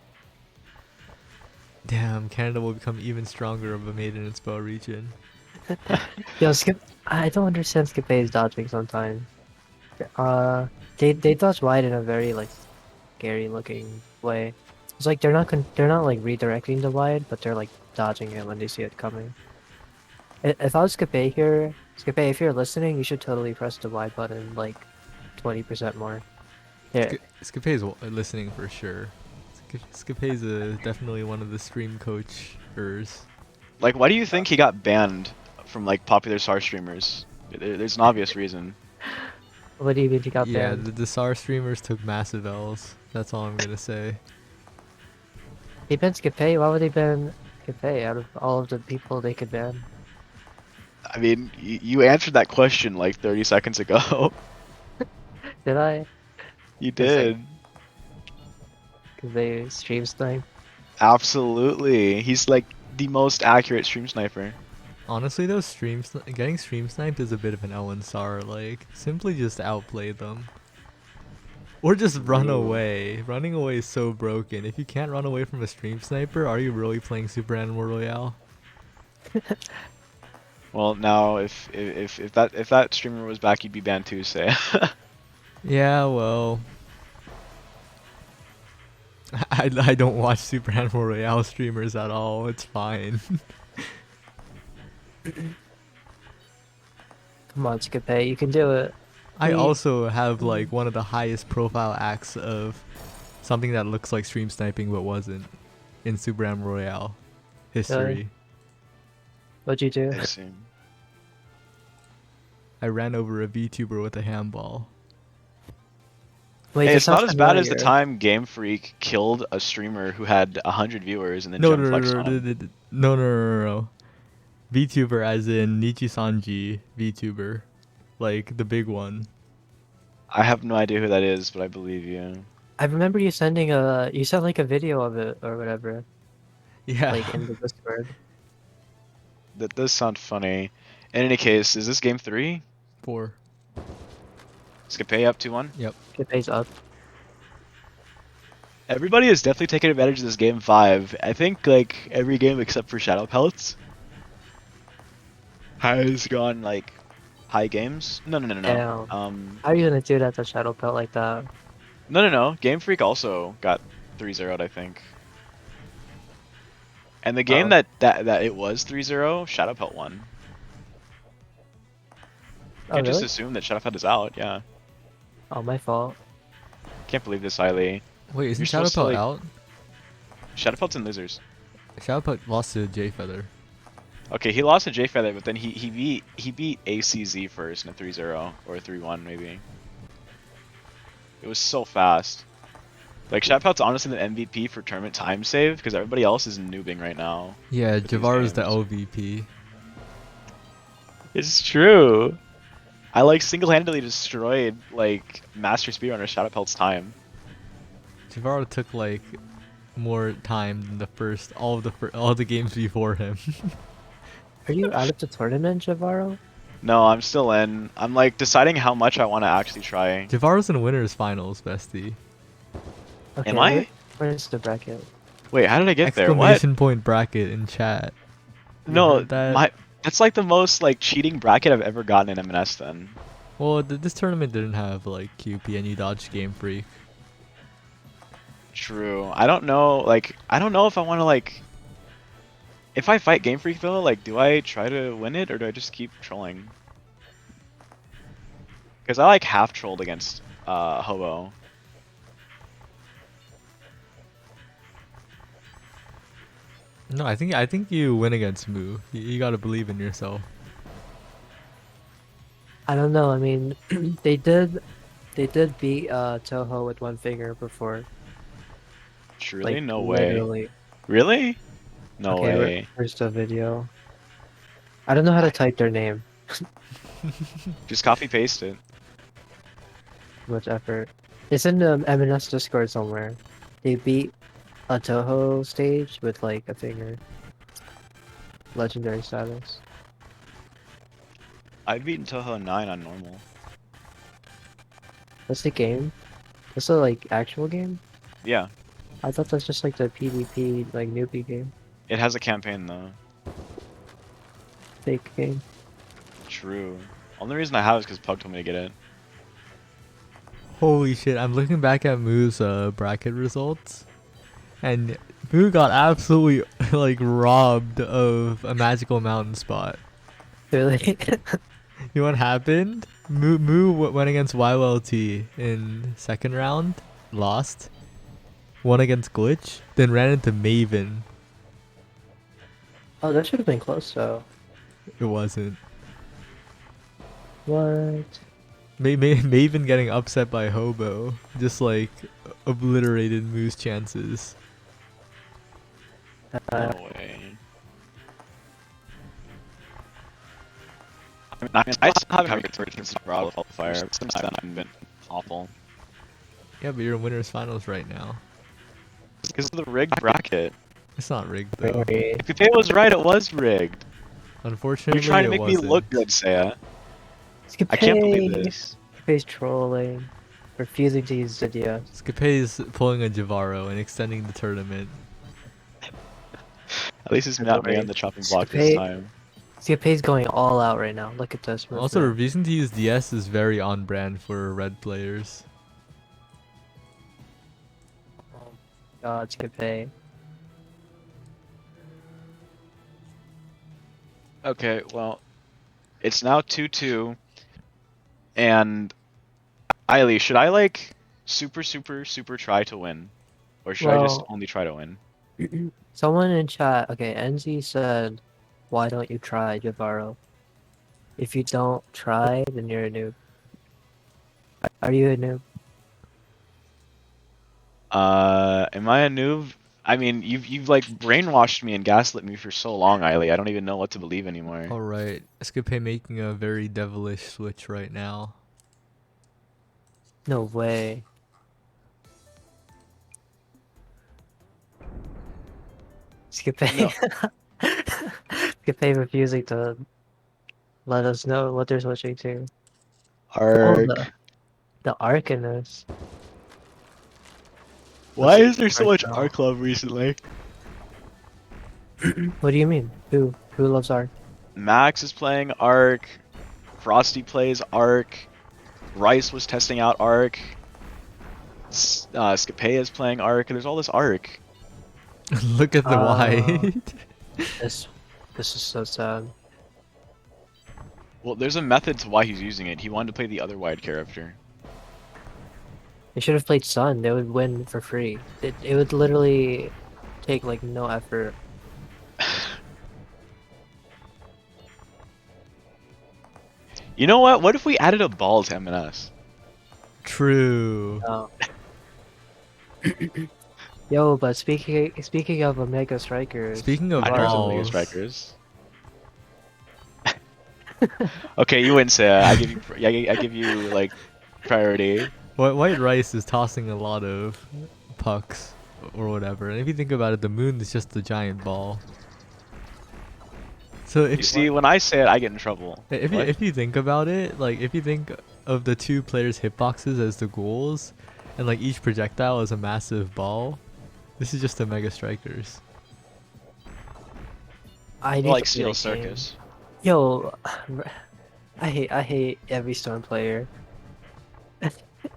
[SPEAKER 1] Damn, Canada will become even stronger of a Maiden and Spell region.
[SPEAKER 3] Yo, Skip, I don't understand Skip's dodging sometimes. They dodge wide in a very like scary looking way. It's like they're not like redirecting the wide, but they're like dodging it when they see it coming. If I was Skip here, Skip, if you're listening, you should totally press the Y button like 20% more. Yeah,
[SPEAKER 1] Skipay's listening for sure. Skipay's definitely one of the stream coachers.
[SPEAKER 2] Like, why do you think he got banned from like popular SAR streamers? There's an obvious reason.
[SPEAKER 3] what do you mean he got
[SPEAKER 1] Yeah,
[SPEAKER 3] banned?
[SPEAKER 1] the SAR streamers took massive L's. That's all I'm gonna say.
[SPEAKER 3] They banned Skip. Why would they ban Skip out of all of the people they could ban?
[SPEAKER 2] I mean, you answered that question like 30 seconds ago.
[SPEAKER 3] Did I?
[SPEAKER 2] You
[SPEAKER 3] Cause like,
[SPEAKER 2] did.
[SPEAKER 3] cause they stream snipe.
[SPEAKER 2] Absolutely. He's like the most accurate stream sniper.
[SPEAKER 1] Honestly, those getting stream sniped is a bit of an Ellen SAR. Like, simply just outplay them. Or just run
[SPEAKER 2] True.
[SPEAKER 1] away. Running away is so broken. If you can't run away from a stream sniper, are you really playing Super Animal Royale?
[SPEAKER 2] Well, now if that streamer was back, he'd be banned too. Say.
[SPEAKER 1] Yeah, well, I don't watch Super Animal Royale streamers at all. It's fine.
[SPEAKER 3] Come on, Skip. You can do it.
[SPEAKER 1] I
[SPEAKER 3] Please.
[SPEAKER 1] also have like one of the highest profile acts of something that looks like stream sniping but wasn't in Super Animal Royale history.
[SPEAKER 3] What'd you do?
[SPEAKER 2] I see.
[SPEAKER 1] I ran over a VTuber with a handball.
[SPEAKER 3] Wait,
[SPEAKER 2] Hey,
[SPEAKER 3] this
[SPEAKER 2] it's not
[SPEAKER 3] sounds
[SPEAKER 2] as bad as the
[SPEAKER 3] familiar.
[SPEAKER 2] time Game Freak killed a streamer who had 100 viewers and then
[SPEAKER 1] No,
[SPEAKER 2] gem
[SPEAKER 1] no, no,
[SPEAKER 2] flexed
[SPEAKER 1] no,
[SPEAKER 2] on
[SPEAKER 1] no,
[SPEAKER 2] him.
[SPEAKER 1] no, no, no, no. VTuber as in Nichi-sanji VTuber. Like the big one.
[SPEAKER 2] I have no idea who that is, but I believe you.
[SPEAKER 3] I remember you sent like a video of it or whatever,
[SPEAKER 1] Yeah.
[SPEAKER 3] like in the Discord.
[SPEAKER 2] That does sound funny. In any case, is this game 3?
[SPEAKER 1] 4.
[SPEAKER 2] Skipay up 2-1?
[SPEAKER 1] Yep.
[SPEAKER 3] Skip up.
[SPEAKER 2] Everybody has definitely taken advantage of this game 5. I think like every game except for Shadow Pelts has gone like high games. No, no, no, no, no.
[SPEAKER 3] Damn. How are you gonna do that to Shadow Pelt like that?
[SPEAKER 2] No, no, no. Game Freak also got 3-0'd, I think. And the game
[SPEAKER 3] Oh.
[SPEAKER 2] that it was 3-0, Shadow Pelt won.
[SPEAKER 3] Oh,
[SPEAKER 2] Can't just
[SPEAKER 3] really?
[SPEAKER 2] assume that Shadow Pelt is out. Yeah.
[SPEAKER 3] Oh, my fault.
[SPEAKER 2] Can't believe this, Eiley.
[SPEAKER 1] Wait, isn't
[SPEAKER 2] You're supposed to,
[SPEAKER 1] Shadowpelt
[SPEAKER 2] like-
[SPEAKER 1] out?
[SPEAKER 2] Shadow Pelt's in losers.
[SPEAKER 1] Shadowpelt lost to J Feather.
[SPEAKER 2] Okay, he lost to J Feather, but then he beat ACZ first in a 3-0 or a 3-1 maybe. It was so fast. Like Shadow Pelt's honestly the MVP for tournament time save because everybody else is noobing right now.
[SPEAKER 1] Yeah,
[SPEAKER 2] with these
[SPEAKER 1] Javar is the
[SPEAKER 2] games.
[SPEAKER 1] LVP.
[SPEAKER 2] It's true. I like single-handedly destroyed like Master Speedrunner Shadow Pelt's time.
[SPEAKER 1] Jivaro took like more time than the first all the games before him.
[SPEAKER 3] Are you out of the tournament, Javaro?
[SPEAKER 2] No, I'm still in. I'm like deciding how much I want to actually try.
[SPEAKER 1] Javaro's in winners finals, bestie.
[SPEAKER 2] Am
[SPEAKER 3] Okay,
[SPEAKER 2] I?
[SPEAKER 3] where's the bracket?
[SPEAKER 2] Wait, how did I get there? What?
[SPEAKER 1] Exclamation point bracket in chat. You
[SPEAKER 2] No,
[SPEAKER 1] heard that?
[SPEAKER 2] my that's like the most like cheating bracket I've ever gotten in M&S then.
[SPEAKER 1] Well, this tournament didn't have like QP and you dodged Game Freak.
[SPEAKER 2] True. I don't know, like I don't know if I want to like if I fight Game Freak though, like do I try to win it or do I just keep trolling? Because I like half trolled against Hobo.
[SPEAKER 1] No, I think you win against Moo. You gotta believe in yourself.
[SPEAKER 3] I don't know. I mean, they did beat Toho with one finger before.
[SPEAKER 2] Truly?
[SPEAKER 3] Like
[SPEAKER 2] No way.
[SPEAKER 3] literally.
[SPEAKER 2] Really? No
[SPEAKER 3] Okay,
[SPEAKER 2] way.
[SPEAKER 3] where's the video? I don't know how to
[SPEAKER 2] I-
[SPEAKER 3] type their name.
[SPEAKER 2] Just copy paste it.
[SPEAKER 3] Too much effort. It's in the M&S Discord somewhere. They beat a Toho stage with like a finger. Legendary status.
[SPEAKER 2] I've beaten Toho 9 on normal.
[SPEAKER 3] That's the game? That's a like actual game?
[SPEAKER 2] Yeah.
[SPEAKER 3] I thought that's just like the PvP like newbie game.
[SPEAKER 2] It has a campaign though.
[SPEAKER 3] Fake game.
[SPEAKER 2] True. Only reason I have is because Pug told me to get it.
[SPEAKER 1] Holy shit! I'm looking back at Moo's bracket results, and Moo got absolutely like robbed of a magical mountain spot.
[SPEAKER 3] Really?
[SPEAKER 1] You know what happened? Moo went against YLT in second round, lost. Won against Glitch, then ran into Maven.
[SPEAKER 3] Oh, that should have been close though.
[SPEAKER 1] It wasn't.
[SPEAKER 3] What?
[SPEAKER 1] Maven getting upset by Hobo just like obliterated Moo's chances.
[SPEAKER 3] Uh,
[SPEAKER 2] No way. I still haven't had a good against Brawl Fire. Since then, I've been awful.
[SPEAKER 1] Yeah, but you're in winners finals right now.
[SPEAKER 2] It's because of the rigged bracket.
[SPEAKER 1] It's not rigged though.
[SPEAKER 3] wait.
[SPEAKER 2] If Pepe was right, it was rigged.
[SPEAKER 1] Unfortunately,
[SPEAKER 2] You're trying to
[SPEAKER 1] it
[SPEAKER 2] make me
[SPEAKER 1] wasn't.
[SPEAKER 2] look good, Saya. I can't believe this.
[SPEAKER 3] Skipay's trolling. Refusing to use Zydia.
[SPEAKER 1] Skipay's pulling a Javaro and extending the tournament.
[SPEAKER 2] At least it's not me on the chopping block this
[SPEAKER 3] Skipay-
[SPEAKER 2] time.
[SPEAKER 3] Skipay's going all out right now. Look at this.
[SPEAKER 1] Also,
[SPEAKER 3] movement.
[SPEAKER 1] refusing to use DS is very on brand for red players.
[SPEAKER 3] God, Skipay.
[SPEAKER 2] Okay, well, it's now 2-2, and Eiley, should I like super try to win, or should I just
[SPEAKER 3] Well-
[SPEAKER 2] only try to win?
[SPEAKER 3] Someone in chat, okay, NZ said, why don't you try Javaro? If you don't try, then you're a noob. Are you a noob?
[SPEAKER 2] Am I a noob? I mean, you've like brainwashed me and gaslit me for so long, Eiley. I don't even know what to believe anymore.
[SPEAKER 1] Alright, Skipay making a very devilish switch right now.
[SPEAKER 3] No way. Skipay. Skipay refusing to let us know what they're switching to.
[SPEAKER 2] Arc.
[SPEAKER 3] The Arcanist.
[SPEAKER 2] Why is there so
[SPEAKER 3] Arc
[SPEAKER 2] much
[SPEAKER 3] now.
[SPEAKER 2] Arc love recently?
[SPEAKER 3] What do you mean? Who loves Arc?
[SPEAKER 2] Max is playing Arc. Frosty plays Arc. Rice was testing out Arc. Skipay is playing Arc. There's all this Arc.
[SPEAKER 1] Look at the white.
[SPEAKER 3] This is so sad.
[SPEAKER 2] Well, there's a method to why he's using it. He wanted to play the other wide character.
[SPEAKER 3] They should have played Sun. They would win for free. It would literally take like no effort.
[SPEAKER 2] You know what? What if we added a ball to M&S?
[SPEAKER 1] True.
[SPEAKER 3] No. Yo, but speaking of Omega Strikers,
[SPEAKER 1] Speaking of
[SPEAKER 2] I know some
[SPEAKER 1] balls,
[SPEAKER 2] Mega Strikers. Okay, you wouldn't say that. I give you like priority.
[SPEAKER 1] White Rice is tossing a lot of pucks or whatever, and if you think about it, the moon is just a giant ball. So
[SPEAKER 2] You see, when I say it, I get in trouble. What?
[SPEAKER 1] if you think about it, like if you think of the two players' hitboxes as the goals, and like each projectile is a massive ball, this is just the Mega Strikers.
[SPEAKER 3] I need
[SPEAKER 2] Like
[SPEAKER 3] to play
[SPEAKER 2] Steel
[SPEAKER 3] the game.
[SPEAKER 2] Circus.
[SPEAKER 3] Yo, I hate every Storm player.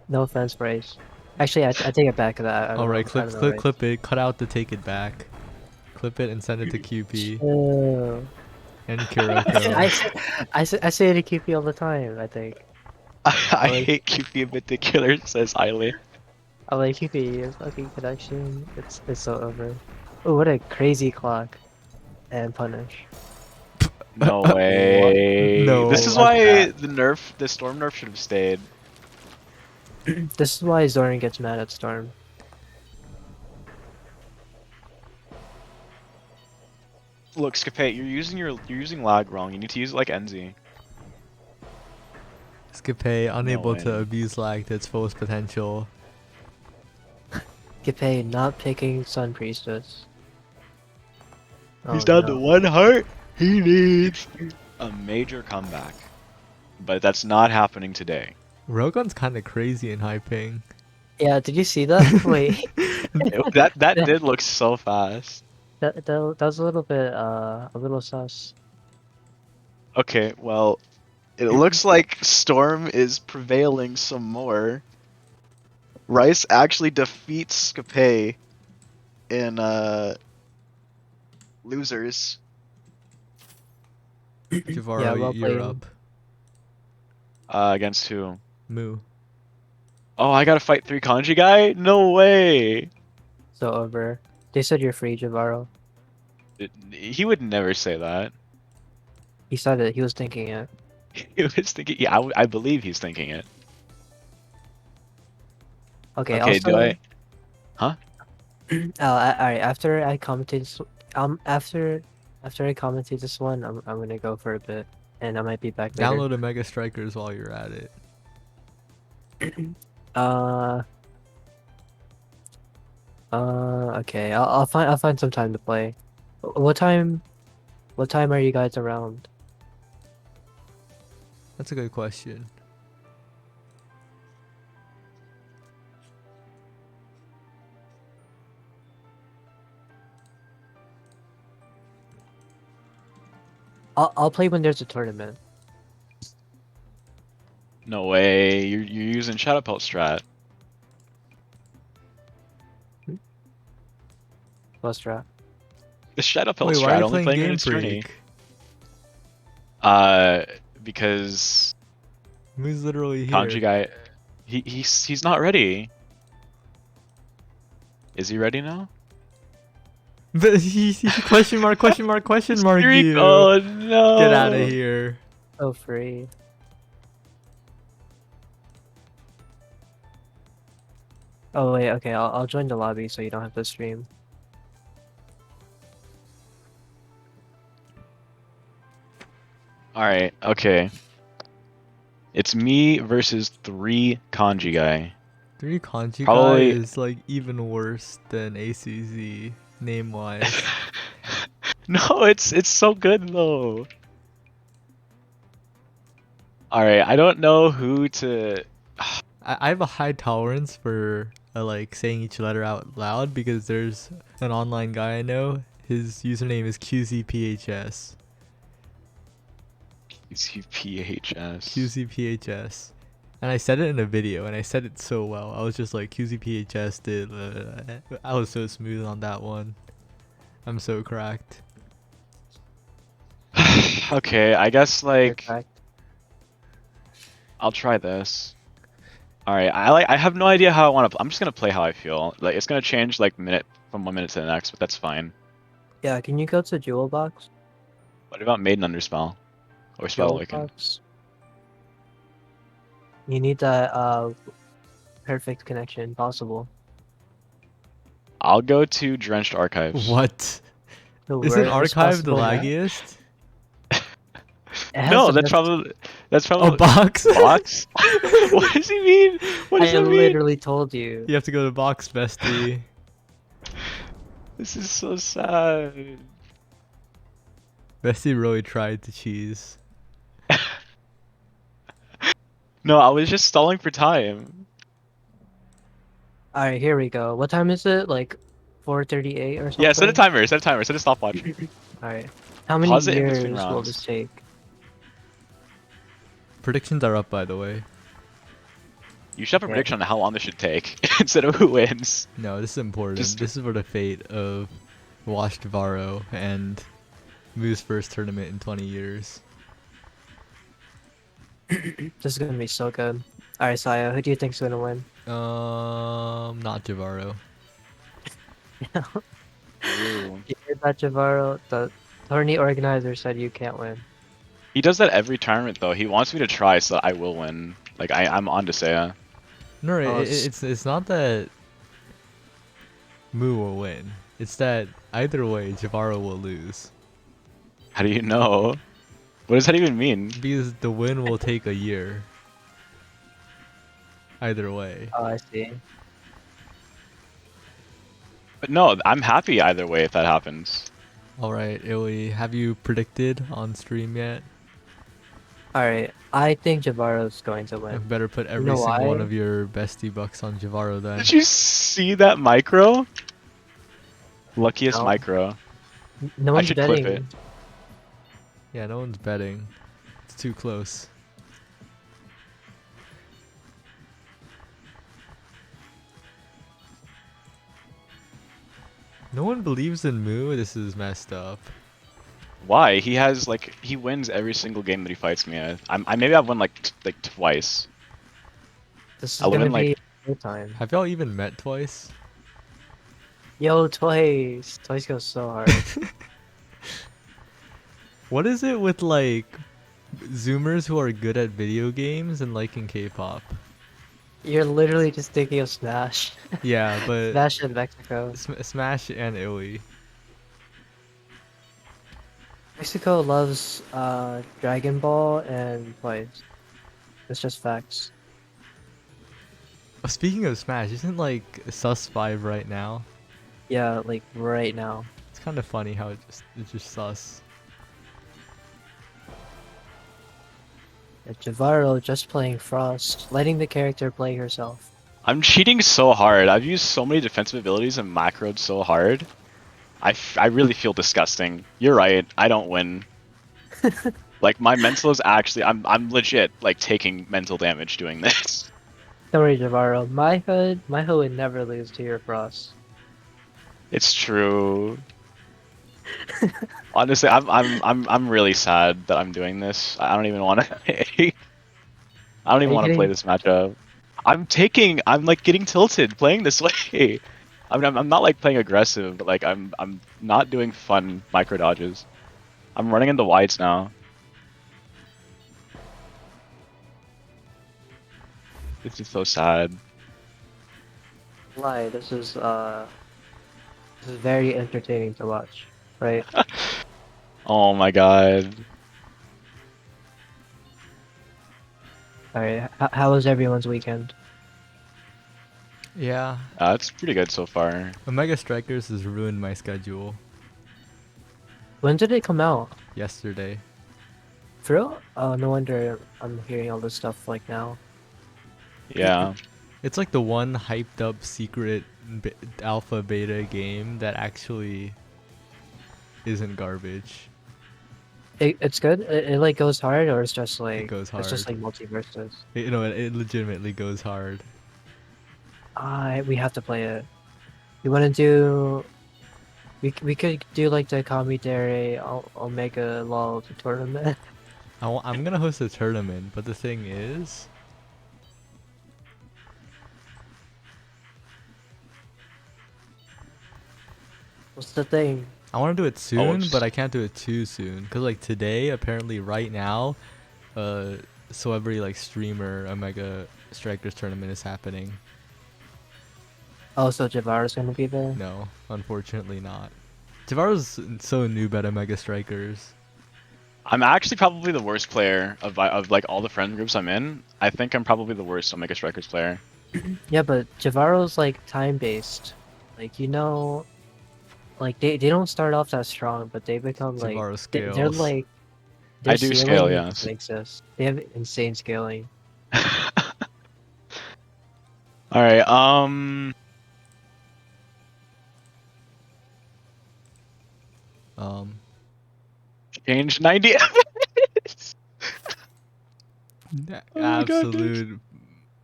[SPEAKER 3] No offense, Bryce. Actually, I take it back. That I
[SPEAKER 1] All
[SPEAKER 3] don't
[SPEAKER 1] right,
[SPEAKER 3] know. I don't know, Bryce.
[SPEAKER 1] clip it, cut out the take it back, clip it and send it to QP
[SPEAKER 3] Chill.
[SPEAKER 1] and
[SPEAKER 3] I
[SPEAKER 1] Kuroko.
[SPEAKER 3] say, I say it to QP all the time. I think.
[SPEAKER 2] I
[SPEAKER 3] I'm like,
[SPEAKER 2] hate QP in particular, says Eiley.
[SPEAKER 3] I'm like QP, your fucking connection. It's so over. Oh, what a crazy clock and punish.
[SPEAKER 2] No
[SPEAKER 3] What?
[SPEAKER 2] way.
[SPEAKER 3] I
[SPEAKER 2] This
[SPEAKER 1] No.
[SPEAKER 2] is
[SPEAKER 3] love
[SPEAKER 2] why
[SPEAKER 3] that.
[SPEAKER 2] the Storm nerf should have stayed.
[SPEAKER 3] This is why Zoran gets mad at Storm.
[SPEAKER 2] Look, Scapate, you're using lag wrong. You need to use it like NZ.
[SPEAKER 1] Scape
[SPEAKER 2] No
[SPEAKER 1] unable to
[SPEAKER 2] way.
[SPEAKER 1] abuse lag to its fullest potential.
[SPEAKER 3] Gepay not picking Sun Priestess.
[SPEAKER 2] He's
[SPEAKER 3] Oh
[SPEAKER 2] down to
[SPEAKER 3] no.
[SPEAKER 2] 1 heart. He needs a major comeback. But that's not happening today.
[SPEAKER 1] Rogun's kind of crazy in high ping.
[SPEAKER 3] Yeah, did you see that? Wait.
[SPEAKER 2] That
[SPEAKER 3] That,
[SPEAKER 2] did look so fast.
[SPEAKER 3] that was a little bit a little sus.
[SPEAKER 2] Okay, well, it looks like Storm is prevailing some more. Rice actually defeats Scapate in losers.
[SPEAKER 3] Yeah,
[SPEAKER 1] Javaro,
[SPEAKER 3] well
[SPEAKER 1] you're
[SPEAKER 3] played.
[SPEAKER 1] up.
[SPEAKER 2] Against who?
[SPEAKER 1] Moo.
[SPEAKER 2] Oh, I gotta fight 3 kanji guy? No way!
[SPEAKER 3] So over. They said you're free, Javaro.
[SPEAKER 2] He would never say that.
[SPEAKER 3] He said it. He was thinking it.
[SPEAKER 2] He was thinking, yeah, I believe he's thinking it.
[SPEAKER 3] Okay.
[SPEAKER 2] Okay, do
[SPEAKER 3] Also,
[SPEAKER 2] I? Huh?
[SPEAKER 3] alright. After I commented, after I commented this one, I'm gonna go for a bit, and I might be back later.
[SPEAKER 1] Download a Mega Strikers while you're at it.
[SPEAKER 3] Uh. Okay. I'll find some time to play. What time? What time are you guys around?
[SPEAKER 1] That's a good question.
[SPEAKER 3] I'll play when there's a tournament.
[SPEAKER 2] No way. You're using Shadow Pelt strat.
[SPEAKER 3] Let's try.
[SPEAKER 2] The Shadow Pelt
[SPEAKER 1] Wait, why are
[SPEAKER 2] strat
[SPEAKER 1] you
[SPEAKER 2] only
[SPEAKER 1] playing
[SPEAKER 2] playing
[SPEAKER 1] Game
[SPEAKER 2] against Tourney.
[SPEAKER 1] Freak?
[SPEAKER 2] Because
[SPEAKER 1] Moo's literally here.
[SPEAKER 2] kanji guy, he's not ready. Is he ready now?
[SPEAKER 1] But he question mark
[SPEAKER 2] Streak-
[SPEAKER 1] you.
[SPEAKER 2] Oh no!
[SPEAKER 1] Get out of here.
[SPEAKER 3] So free. Oh wait, okay. I'll join the lobby so you don't have to stream.
[SPEAKER 2] All right. Okay. It's me versus 3 kanji guy.
[SPEAKER 1] 3 kanji guy
[SPEAKER 2] Probably.
[SPEAKER 1] is like even worse than ACZ name wise.
[SPEAKER 2] No, it's so good though. All right. I don't know who to.
[SPEAKER 1] I have a high tolerance for like saying each letter out loud because there's an online guy I know. His username is QZPHS.
[SPEAKER 2] QZPHS.
[SPEAKER 1] QZPHS. And I said it in a video and I said it so well. I was just like QZPHS did. I was so smooth on that one. I'm so cracked.
[SPEAKER 2] Okay, I guess
[SPEAKER 3] You're
[SPEAKER 2] like
[SPEAKER 3] cracked.
[SPEAKER 2] I'll try this. All right, I have no idea how I want to. I'm just gonna play how I feel. Like it's gonna change like minute from 1 minute to the next, but that's fine.
[SPEAKER 3] Yeah, can you go to Jewel Box?
[SPEAKER 2] What about Maiden under spell or spell
[SPEAKER 3] Jewel
[SPEAKER 2] awaken?
[SPEAKER 3] Box. You need that perfect connection possible.
[SPEAKER 2] I'll go to Drenched Archives.
[SPEAKER 1] What?
[SPEAKER 3] The
[SPEAKER 1] Isn't
[SPEAKER 3] worst
[SPEAKER 1] archive the
[SPEAKER 3] possible match?
[SPEAKER 1] laggiest?
[SPEAKER 3] It has
[SPEAKER 2] No,
[SPEAKER 3] the
[SPEAKER 2] that's
[SPEAKER 3] best.
[SPEAKER 1] Oh,
[SPEAKER 2] probably
[SPEAKER 1] box.
[SPEAKER 2] box. What does he mean? What does
[SPEAKER 3] I
[SPEAKER 2] that mean?
[SPEAKER 3] literally told you.
[SPEAKER 1] You have to go to box, bestie.
[SPEAKER 2] This is so sad.
[SPEAKER 1] Bestie really tried to cheese.
[SPEAKER 2] No, I was just stalling for time.
[SPEAKER 3] All right, here we go. What time is it? Like 4:38 or
[SPEAKER 2] Yeah, set a
[SPEAKER 3] something?
[SPEAKER 2] timer. Set a timer. Set a stopwatch.
[SPEAKER 3] All right. How many
[SPEAKER 2] Pause it in between
[SPEAKER 3] years will this
[SPEAKER 2] rounds.
[SPEAKER 3] take?
[SPEAKER 1] Predictions are up, by the way.
[SPEAKER 2] You should have a
[SPEAKER 3] Yeah.
[SPEAKER 2] prediction on how long this should take instead of who wins.
[SPEAKER 1] No, this is important.
[SPEAKER 2] Just
[SPEAKER 1] This is for the fate of Washed Varo and Moo's first tournament in 20 years.
[SPEAKER 3] This is gonna be so good. All right, Saya, who do you think's gonna win?
[SPEAKER 1] Not Javaro.
[SPEAKER 2] Ooh.
[SPEAKER 3] You heard that, Javaro? The tourney organizer said you can't win.
[SPEAKER 2] He does that every tournament though. He wants me to try so that I will win. Like I'm on to Seiya.
[SPEAKER 1] No,
[SPEAKER 3] Oh,
[SPEAKER 1] it's not that Moo will win. It's that either way, Javaro will lose.
[SPEAKER 2] How do you know? What does that even mean?
[SPEAKER 1] Because the win will take a year. Either way.
[SPEAKER 3] oh, I see.
[SPEAKER 2] But no, I'm happy either way if that happens.
[SPEAKER 1] Alright, Illy, have you predicted on stream yet?
[SPEAKER 3] All right, I think Javaro's going to
[SPEAKER 1] You
[SPEAKER 3] win.
[SPEAKER 1] better put
[SPEAKER 3] You
[SPEAKER 1] every
[SPEAKER 3] know
[SPEAKER 1] single one
[SPEAKER 3] why?
[SPEAKER 1] of your bestie bucks on Javaro then.
[SPEAKER 2] Did you see that micro? Luckiest
[SPEAKER 3] No.
[SPEAKER 2] micro.
[SPEAKER 3] No
[SPEAKER 2] I
[SPEAKER 3] one's
[SPEAKER 2] should clip
[SPEAKER 3] betting.
[SPEAKER 2] it.
[SPEAKER 1] Yeah, no one's betting. It's too close. No one believes in Moo. This is messed up.
[SPEAKER 2] Why? He has like he wins every single game that he fights me at. I maybe I've won like twice.
[SPEAKER 3] This is
[SPEAKER 2] I
[SPEAKER 3] gonna
[SPEAKER 2] win
[SPEAKER 3] be
[SPEAKER 2] like
[SPEAKER 3] no time.
[SPEAKER 1] Have y'all even met twice?
[SPEAKER 3] Yo, Twice. Twice goes so hard.
[SPEAKER 1] What is it with like Zoomers who are good at video games and liking K-pop?
[SPEAKER 3] You're literally just thinking of Smash.
[SPEAKER 1] Yeah, but
[SPEAKER 3] Smash in Mexico.
[SPEAKER 1] Smash and Illy.
[SPEAKER 3] Mexico loves Dragon Ball and Twice. It's just facts.
[SPEAKER 1] Oh, speaking of Smash, isn't like Sus 5 right now?
[SPEAKER 3] Yeah, like right now.
[SPEAKER 1] It's kind of funny how it's just sus.
[SPEAKER 3] Yeah, Javaro just playing Frost, letting the character play herself.
[SPEAKER 2] I'm cheating so hard. I've used so many defensive abilities and macroed so hard. I really feel disgusting. You're right. I don't win. Like my mental is actually I'm legit like taking mental damage doing this.
[SPEAKER 3] Don't worry, Javaro. My hood would never lose to your Frost.
[SPEAKER 2] It's true. Honestly, I'm really sad that I'm doing this. I don't even want to. I don't
[SPEAKER 3] Are
[SPEAKER 2] even
[SPEAKER 3] you
[SPEAKER 2] want to play
[SPEAKER 3] getting?
[SPEAKER 2] this matchup. I'm like getting tilted playing this way. I'm not like playing aggressive, but like I'm not doing fun micro dodges. I'm running into wides now. This is so sad.
[SPEAKER 3] Lie. This is very entertaining to watch, right?
[SPEAKER 2] Oh my god.
[SPEAKER 3] All right. How was everyone's weekend?
[SPEAKER 1] Yeah,
[SPEAKER 2] It's pretty good so far.
[SPEAKER 1] Omega Strikers has ruined my schedule
[SPEAKER 3] When did it come out?
[SPEAKER 1] yesterday.
[SPEAKER 3] For real? Oh, no wonder I'm hearing all this stuff like now.
[SPEAKER 2] Yeah.
[SPEAKER 1] It's like the one hyped up secret alpha beta game that actually isn't garbage.
[SPEAKER 3] It's good. It like goes hard, or it's just like
[SPEAKER 1] It goes
[SPEAKER 3] it's just
[SPEAKER 1] hard.
[SPEAKER 3] like multiverses.
[SPEAKER 1] It legitimately goes hard.
[SPEAKER 3] We have to play it. We want to do. We could do like the Kamidare Omega LOL tournament.
[SPEAKER 1] I'm gonna host a tournament, but the thing is,
[SPEAKER 3] What's the thing?
[SPEAKER 1] I want to do it soon,
[SPEAKER 2] it's-
[SPEAKER 1] but I can't do it too soon. Cause like today, apparently right now, so every like streamer Omega Strikers tournament is happening.
[SPEAKER 3] Oh, so Javaro's gonna be there.
[SPEAKER 1] No, unfortunately not. Javaro's so noob at Omega Strikers.
[SPEAKER 2] I'm actually probably the worst player of like all the friend groups I'm in. I think I'm probably the worst Omega Strikers player.
[SPEAKER 3] Yeah, but Javaro's like time based. Like like they don't start off that strong, but they become like
[SPEAKER 1] Jivaro
[SPEAKER 3] they're
[SPEAKER 1] scales.
[SPEAKER 3] like
[SPEAKER 2] I
[SPEAKER 3] their
[SPEAKER 2] do scale,
[SPEAKER 3] ceiling
[SPEAKER 2] yes.
[SPEAKER 3] doesn't exist. They have insane scaling.
[SPEAKER 2] All right.
[SPEAKER 1] Um,
[SPEAKER 2] Change 90. Oh my goodness.
[SPEAKER 1] absolute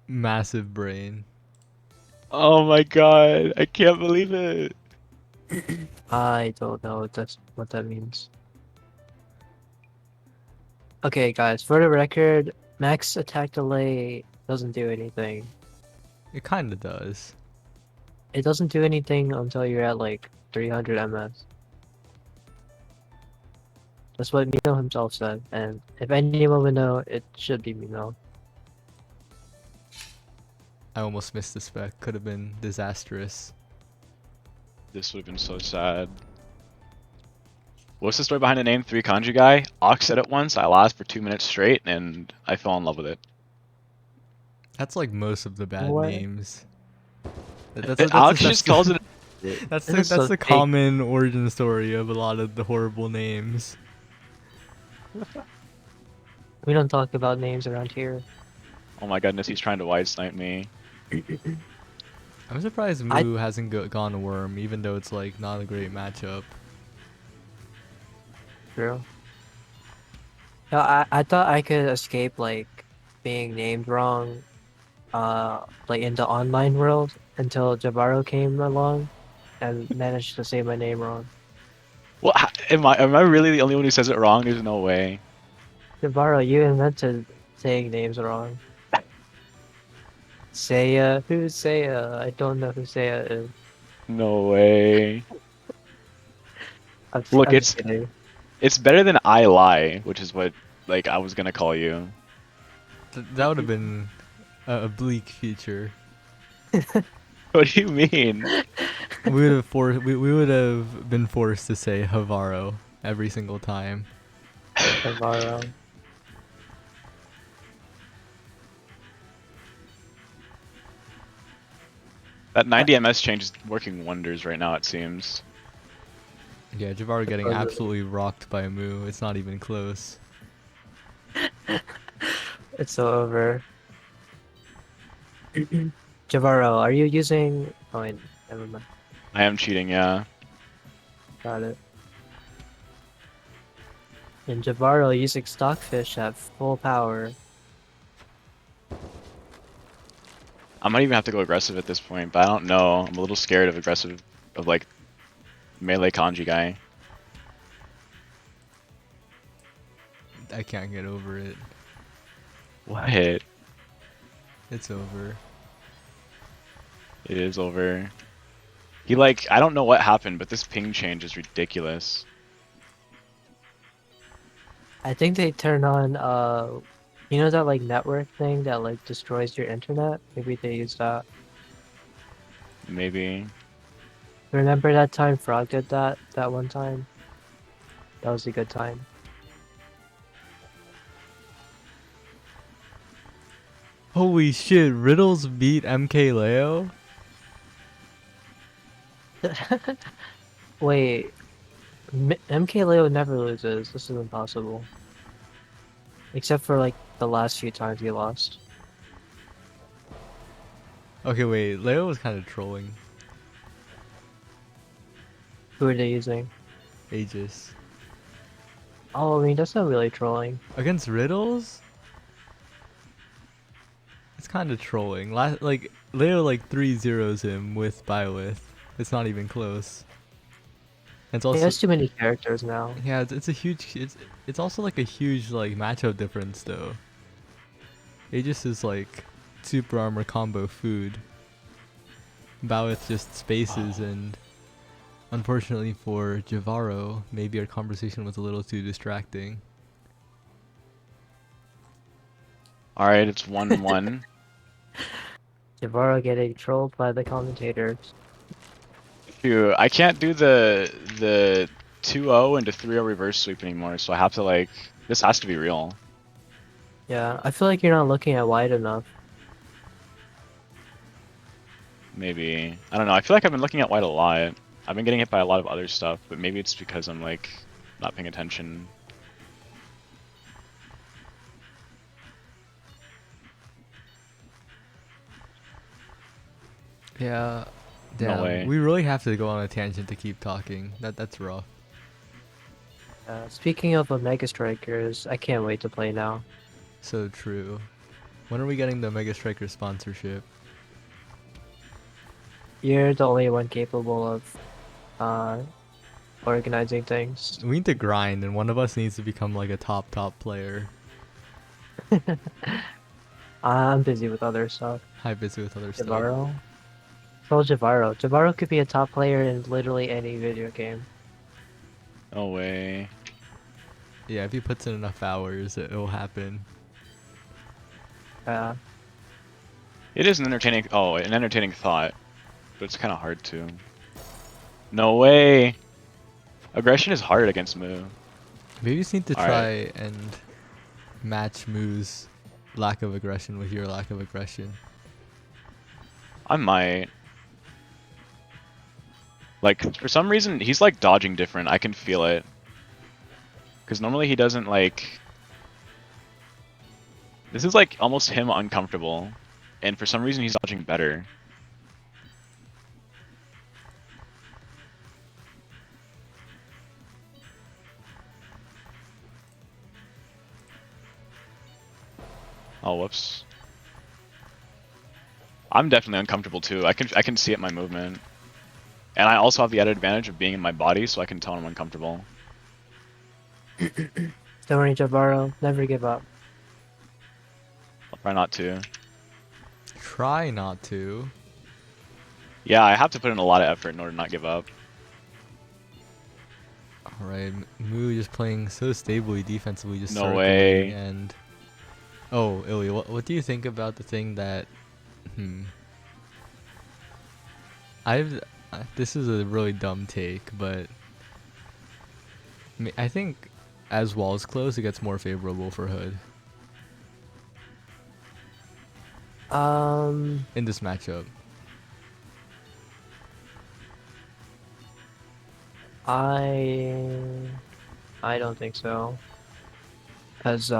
[SPEAKER 1] massive brain.
[SPEAKER 2] Oh my god. I can't believe it.
[SPEAKER 3] I don't know what that means. Okay, guys, for the record, max attack delay doesn't do anything.
[SPEAKER 1] It kind of does.
[SPEAKER 3] It doesn't do anything until you're at like 300 ms. That's what Mino himself said, and if anyone would know, it should be Mino.
[SPEAKER 1] I almost missed the spec. Could have been disastrous.
[SPEAKER 2] This would have been so sad. What's the story behind the name 3 Kanji guy? Ox said it once. I laughed for 2 minutes straight, and I fell in love with it.
[SPEAKER 1] That's like most of the bad
[SPEAKER 3] What?
[SPEAKER 1] names. That's
[SPEAKER 2] Ox just calls it.
[SPEAKER 3] This is
[SPEAKER 1] that's
[SPEAKER 3] so
[SPEAKER 1] the
[SPEAKER 3] fake.
[SPEAKER 1] common origin story of a lot of the horrible names.
[SPEAKER 3] We don't talk about names around here.
[SPEAKER 2] Oh my goodness, he's trying to wide snipe me.
[SPEAKER 1] I'm surprised
[SPEAKER 3] I
[SPEAKER 1] Moo hasn't gone Worm, even though it's like not a great matchup.
[SPEAKER 3] True. No, I thought I could escape like being named wrong, like in the online world until Jabaro came along and managed to say my name wrong.
[SPEAKER 2] Well, am I really the only one who says it wrong? There's no way.
[SPEAKER 3] Jabaro, you invented saying names wrong. Seiya, who's Seiya? I don't know who Seiya is.
[SPEAKER 2] No way.
[SPEAKER 3] I'm,
[SPEAKER 2] Look,
[SPEAKER 3] I'm kidding.
[SPEAKER 2] it's better than I lie, which is what like I was gonna call you.
[SPEAKER 1] That would have been a bleak future.
[SPEAKER 2] What do you mean?
[SPEAKER 1] We would have been forced to say Havaro every single time.
[SPEAKER 3] Jabaro.
[SPEAKER 2] That 90 ms change is working wonders right now. It seems.
[SPEAKER 1] Yeah, Javaro getting absolutely rocked by Moo. It's not even close.
[SPEAKER 3] It's so over. Javaro, are you using? Oh, wait, never mind.
[SPEAKER 2] I am cheating, yeah.
[SPEAKER 3] Got it. And Javaro using Stockfish at full power.
[SPEAKER 2] I might even have to go aggressive at this point, but I don't know. I'm a little scared of aggressive, of like melee kanji guy.
[SPEAKER 1] I can't get over it.
[SPEAKER 2] What?
[SPEAKER 1] It's over.
[SPEAKER 2] It is over. He like, I don't know what happened, but this ping change is ridiculous.
[SPEAKER 3] I think they turn on you know that like network thing that like destroys your internet? Maybe they use that.
[SPEAKER 2] Maybe.
[SPEAKER 3] Remember that time Frog did that one time? That was a good time.
[SPEAKER 1] Holy shit, Riddles beat MK Leo?
[SPEAKER 3] Wait, MK Leo never loses. This is impossible. Except for like the last few times he lost.
[SPEAKER 1] Okay, wait, Leo was kind of trolling.
[SPEAKER 3] Who are they using?
[SPEAKER 1] Aegis.
[SPEAKER 3] Oh, I mean that's not really trolling.
[SPEAKER 1] Against Riddles? It's kind of trolling. Like, Leo like 3-0s him with Byleth. It's not even close. It's
[SPEAKER 3] He
[SPEAKER 1] also
[SPEAKER 3] has too many characters now.
[SPEAKER 1] yeah, it's a huge it's also like a huge like matchup difference though. Aegis is like super armor combo food. Bowith just spaces and unfortunately for Javaro, maybe our conversation was a little too distracting.
[SPEAKER 2] Alright, it's 1-1.
[SPEAKER 3] Javaro getting trolled by the commentators.
[SPEAKER 2] Phew, I can't do the 2-0 into 3-0 reverse sweep anymore, so I have to like this has to be real.
[SPEAKER 3] Yeah, I feel like you're not looking at wide enough.
[SPEAKER 2] Maybe. I don't know. I feel like I've been looking at white a lot. I've been getting hit by a lot of other stuff, but maybe it's because I'm like not paying attention.
[SPEAKER 1] Yeah.
[SPEAKER 2] No
[SPEAKER 1] Damn.
[SPEAKER 2] way.
[SPEAKER 1] We really have to go on a tangent to keep talking. That's rough.
[SPEAKER 3] Speaking of Omega Strikers, I can't wait to play now.
[SPEAKER 1] So true. When are we getting the Mega Striker sponsorship?
[SPEAKER 3] You're the only one capable of uh, organizing things.
[SPEAKER 1] We need to grind, and one of us needs to become like a top player.
[SPEAKER 3] I'm busy with other stuff.
[SPEAKER 1] High busy with other stuff.
[SPEAKER 3] Javaro? So Javaro. Javaro could be a top player in literally any video game.
[SPEAKER 2] No way.
[SPEAKER 1] Yeah, if he puts in enough hours, it'll happen.
[SPEAKER 3] Uh,
[SPEAKER 2] It is an entertaining thought, but it's kind of hard to. No way. Aggression is hard against Moo.
[SPEAKER 1] Maybe you just need to
[SPEAKER 2] All
[SPEAKER 1] try
[SPEAKER 2] right.
[SPEAKER 1] and match Moo's lack of aggression with your lack of aggression.
[SPEAKER 2] I might. Like, for some reason, he's like dodging different. I can feel it. Because normally he doesn't like... This is like almost him uncomfortable. And for some reason he's dodging better. Oh, whoops. I'm definitely uncomfortable too. I can see it in my movement. And I also have the added advantage of being in my body, so I can tell when I'm uncomfortable.
[SPEAKER 3] don't worry, Javaro. Never give up.
[SPEAKER 2] I'll try not to.
[SPEAKER 1] Try not to.
[SPEAKER 2] Yeah, I have to put in a lot of effort in order to not give up.
[SPEAKER 1] Alright, Moo just playing so stably defensively, just
[SPEAKER 2] No
[SPEAKER 1] circling
[SPEAKER 2] way.
[SPEAKER 1] and... Oh, Illy, what do you think about the thing that... This is a really dumb take, but... I think as walls close, it gets more favorable for Hood in this matchup.
[SPEAKER 3] I don't think so. Cause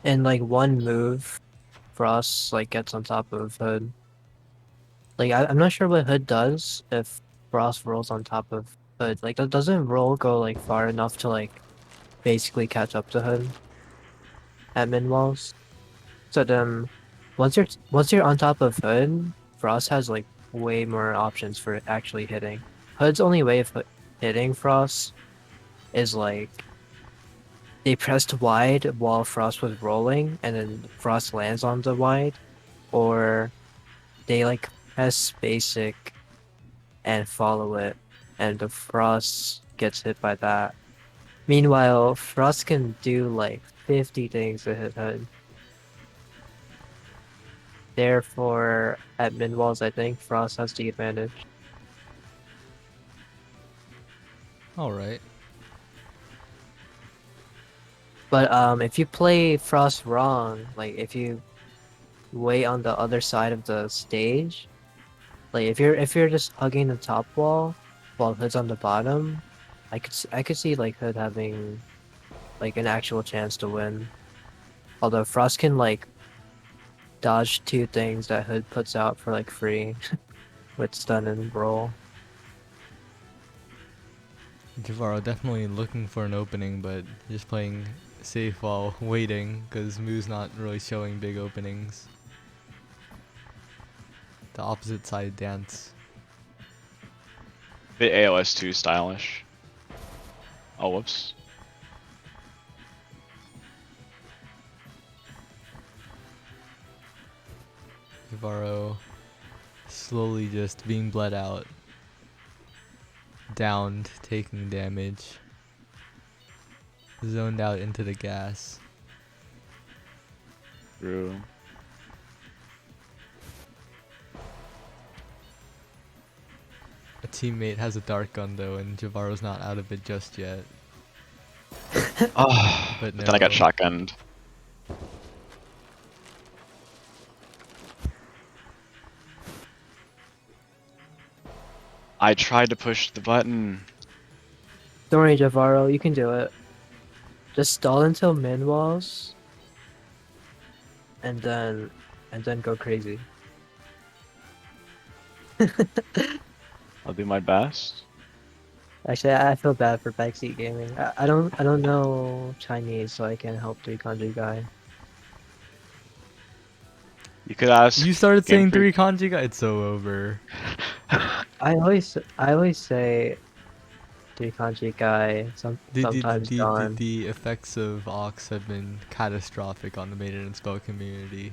[SPEAKER 3] in like one move, Frost like gets on top of Hood. Like I'm not sure what Hood does if Frost rolls on top of Hood. Like doesn't roll go like far enough to like basically catch up to Hood at mid walls? So then once you're on top of Hood, Frost has like way more options for actually hitting. Hood's only way of hitting Frost is like they pressed wide while Frost was rolling, and then Frost lands on the wide, or they like press basic and follow it, and the Frost gets hit by that. Meanwhile, Frost can do like 50 things to hit Hood. Therefore, at mid walls, I think Frost has the advantage.
[SPEAKER 1] Alright.
[SPEAKER 3] But if you play Frost wrong, like if you wait on the other side of the stage, like if you're just hugging the top wall while Hood's on the bottom, I could see like Hood having like an actual chance to win. Although Frost can like dodge two things that Hood puts out for like free with stun and roll.
[SPEAKER 1] Javaro definitely looking for an opening, but just playing safe while waiting, because Moo's not really showing big openings. The opposite side dance.
[SPEAKER 2] Bit AOS 2 stylish. Oh, whoops.
[SPEAKER 1] Javaro slowly just being bled out. Downed, taking damage. Zoned out into the gas.
[SPEAKER 2] True.
[SPEAKER 1] A teammate has a dart gun though, and Javaro's not out of it just yet.
[SPEAKER 2] Oh,
[SPEAKER 1] But
[SPEAKER 2] then I got
[SPEAKER 1] no.
[SPEAKER 2] shotgunned. I tried to push the button.
[SPEAKER 3] Don't worry, Javaro, you can do it. Just stall until min walls, and then go crazy.
[SPEAKER 2] I'll do my best.
[SPEAKER 3] Actually, I feel bad for backseat gaming. I don't know Chinese, so I can't help the kanji guy.
[SPEAKER 2] You could ask
[SPEAKER 1] You started
[SPEAKER 2] Game
[SPEAKER 1] saying
[SPEAKER 2] Freak.
[SPEAKER 1] 3 kanji guy. It's so over.
[SPEAKER 3] I always say the kanji guy. Sometimes gone.
[SPEAKER 1] The effects of Ox have been catastrophic on the Maiden and Spell community.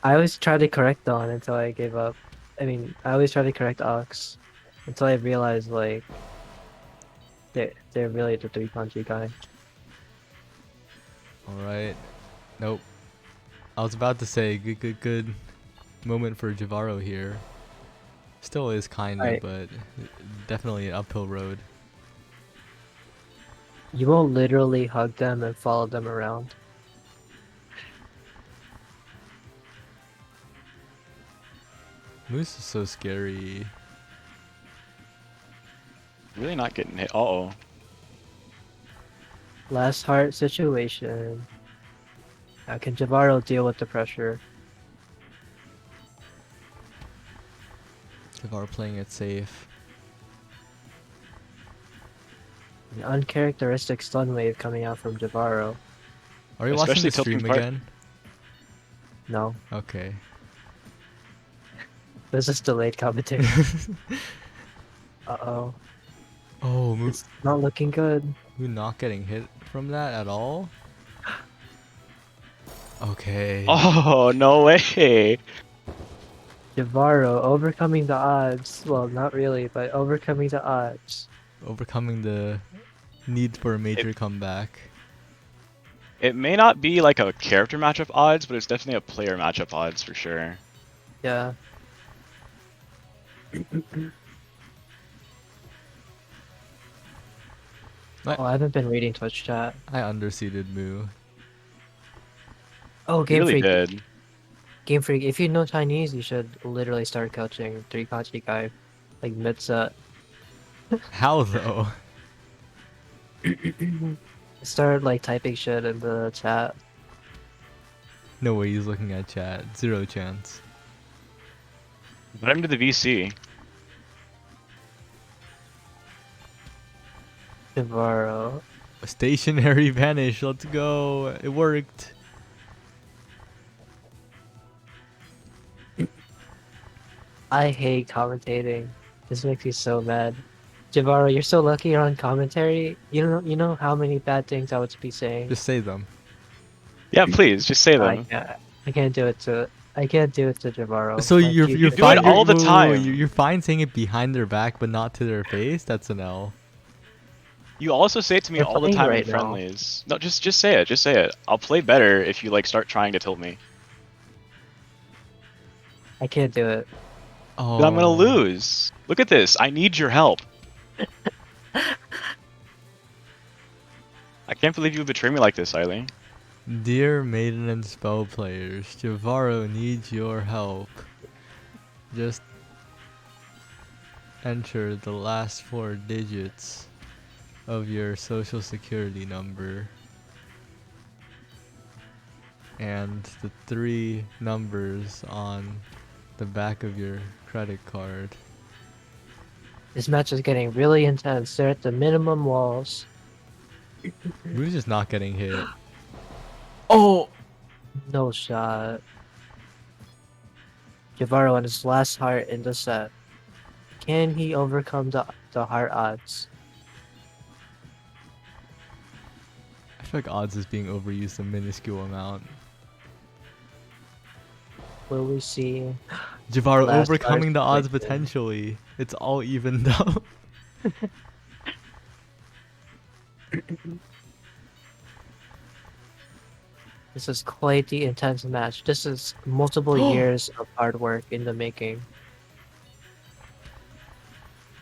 [SPEAKER 3] I always try to correct Dawn until I gave up. I mean, I always try to correct Ox until I realize like they're really the three kanji guy.
[SPEAKER 1] Alright. Nope. I was about to say good moment for Javaro here. Still is kinda,
[SPEAKER 3] Alright,
[SPEAKER 1] but definitely an uphill road.
[SPEAKER 3] you will literally hug them and follow them around.
[SPEAKER 1] Moose is so scary.
[SPEAKER 2] Really not getting hit. Uh-oh.
[SPEAKER 3] Last heart situation. How can Javaro deal with the pressure?
[SPEAKER 1] Javaro playing it safe.
[SPEAKER 3] An uncharacteristic stun wave coming out from Javaro.
[SPEAKER 1] Are you watching
[SPEAKER 2] Especially
[SPEAKER 1] the
[SPEAKER 2] tilting
[SPEAKER 1] stream
[SPEAKER 2] part.
[SPEAKER 1] again?
[SPEAKER 3] No,
[SPEAKER 1] Okay.
[SPEAKER 3] this is delayed commentary. Uh-oh.
[SPEAKER 1] Oh,
[SPEAKER 3] It's not looking good.
[SPEAKER 1] Moo not getting hit from that at all? Okay.
[SPEAKER 2] Oh, no way.
[SPEAKER 3] Javaro overcoming the odds. Well, not really, but overcoming the odds.
[SPEAKER 1] Overcoming the need for a major comeback.
[SPEAKER 2] It may not be like a character matchup odds, but it's definitely a player matchup odds for sure.
[SPEAKER 3] Yeah. Oh, I haven't been reading Twitch chat.
[SPEAKER 1] I underseeded Moo.
[SPEAKER 3] Oh,
[SPEAKER 2] You
[SPEAKER 3] Game
[SPEAKER 2] really
[SPEAKER 3] Freak.
[SPEAKER 2] did.
[SPEAKER 3] Game Freak, if you know Chinese, you should literally start coaching 3 kanji guy. Like mid-set.
[SPEAKER 1] How though?
[SPEAKER 3] Start like typing shit in the chat.
[SPEAKER 1] No way he's looking at chat. Zero chance.
[SPEAKER 2] Put him to the VC.
[SPEAKER 3] Javaro.
[SPEAKER 1] A stationary vanish. Let's go. It worked.
[SPEAKER 3] I hate commentating. This makes me so mad. Javaro, you're so lucky you're on commentary. You know how many bad things I would be saying.
[SPEAKER 1] Just say them.
[SPEAKER 2] Yeah, please, just say them.
[SPEAKER 3] I can't do it to Javaro.
[SPEAKER 1] So
[SPEAKER 3] Like,
[SPEAKER 1] you're
[SPEAKER 3] you
[SPEAKER 2] do
[SPEAKER 1] fine.
[SPEAKER 2] it all the
[SPEAKER 1] wait,
[SPEAKER 2] time.
[SPEAKER 1] you're fine saying it behind their back, but not to their face. That's an L.
[SPEAKER 2] You also say it to me
[SPEAKER 3] We're
[SPEAKER 2] all the
[SPEAKER 3] playing
[SPEAKER 2] time
[SPEAKER 3] right
[SPEAKER 2] in
[SPEAKER 3] now.
[SPEAKER 2] friendlies. No, just say it. Just say it. I'll play better if you like start trying to tilt me.
[SPEAKER 3] I can't do it.
[SPEAKER 1] Oh.
[SPEAKER 2] Then I'm gonna lose. Look at this. I need your help. I can't believe you would betray me like this, Eileen.
[SPEAKER 1] Dear Maiden and Spell players, Javaro needs your help. Just enter the last 4 digits of your social security number and the 3 numbers on the back of your credit card.
[SPEAKER 3] This match is getting really intense. They're at the minimum walls.
[SPEAKER 1] Moo's just not getting hit. Oh!
[SPEAKER 3] No shot. Javaro on his last heart in the set. Can he overcome the heart odds?
[SPEAKER 1] I feel like odds is being overused a minuscule amount.
[SPEAKER 3] Will we see?
[SPEAKER 1] Javaro
[SPEAKER 3] Last
[SPEAKER 1] overcoming the odds
[SPEAKER 3] prediction.
[SPEAKER 1] potentially. It's all evened up.
[SPEAKER 3] This is quite the intense match. This is multiple years of hard work in the making.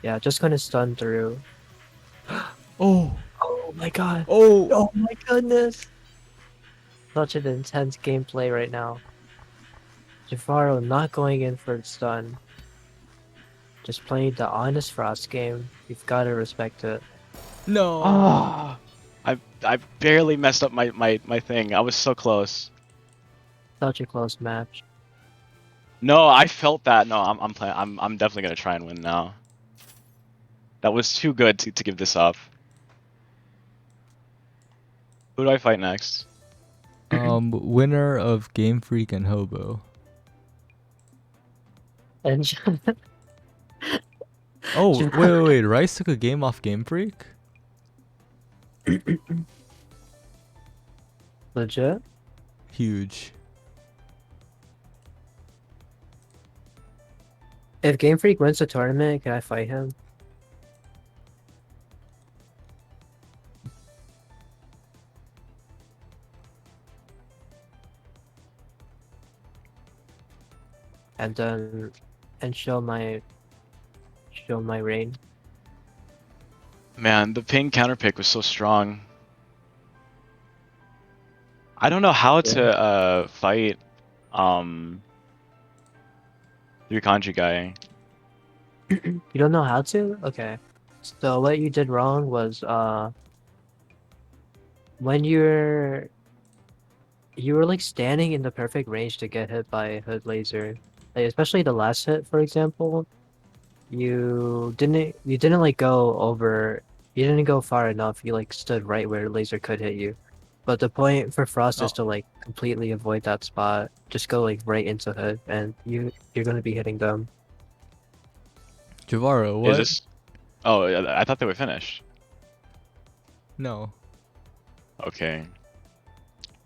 [SPEAKER 3] Yeah, just gonna stun through.
[SPEAKER 1] Oh,
[SPEAKER 3] Oh my god.
[SPEAKER 1] oh.
[SPEAKER 3] Oh my goodness. Such an intense gameplay right now. Javaro not going in for stun. Just playing the honest Frost game. You've gotta respect it.
[SPEAKER 1] No.
[SPEAKER 2] Ah, I barely messed up my thing. I was so close.
[SPEAKER 3] Such a close match.
[SPEAKER 2] No, I felt that. No, I'm playing. I'm definitely gonna try and win now. That was too good to give this up. Who do I fight next?
[SPEAKER 1] Winner of Game Freak and Hobo.
[SPEAKER 3] And
[SPEAKER 1] Oh, wait. Rice took a game off Game Freak?
[SPEAKER 3] legit?
[SPEAKER 1] Huge.
[SPEAKER 3] If Game Freak wins the tournament, can I fight him? And then show my reign.
[SPEAKER 2] Man, the ping counter pick was so strong. I don't know how to fight the kanji guy.
[SPEAKER 3] You don't know how to? Okay. So what you did wrong was when you were like standing in the perfect range to get hit by a hood laser. Like, especially the last hit, for example. You didn't like go over, you didn't go far enough. You like stood right where the laser could hit you. But the point for Frost is
[SPEAKER 1] Oh,
[SPEAKER 3] to like completely avoid that spot. Just go like right into hood and you're gonna be hitting them.
[SPEAKER 1] Javaro,
[SPEAKER 2] Is
[SPEAKER 1] what?
[SPEAKER 2] this? Oh, I thought they were finished.
[SPEAKER 1] No.
[SPEAKER 2] Okay.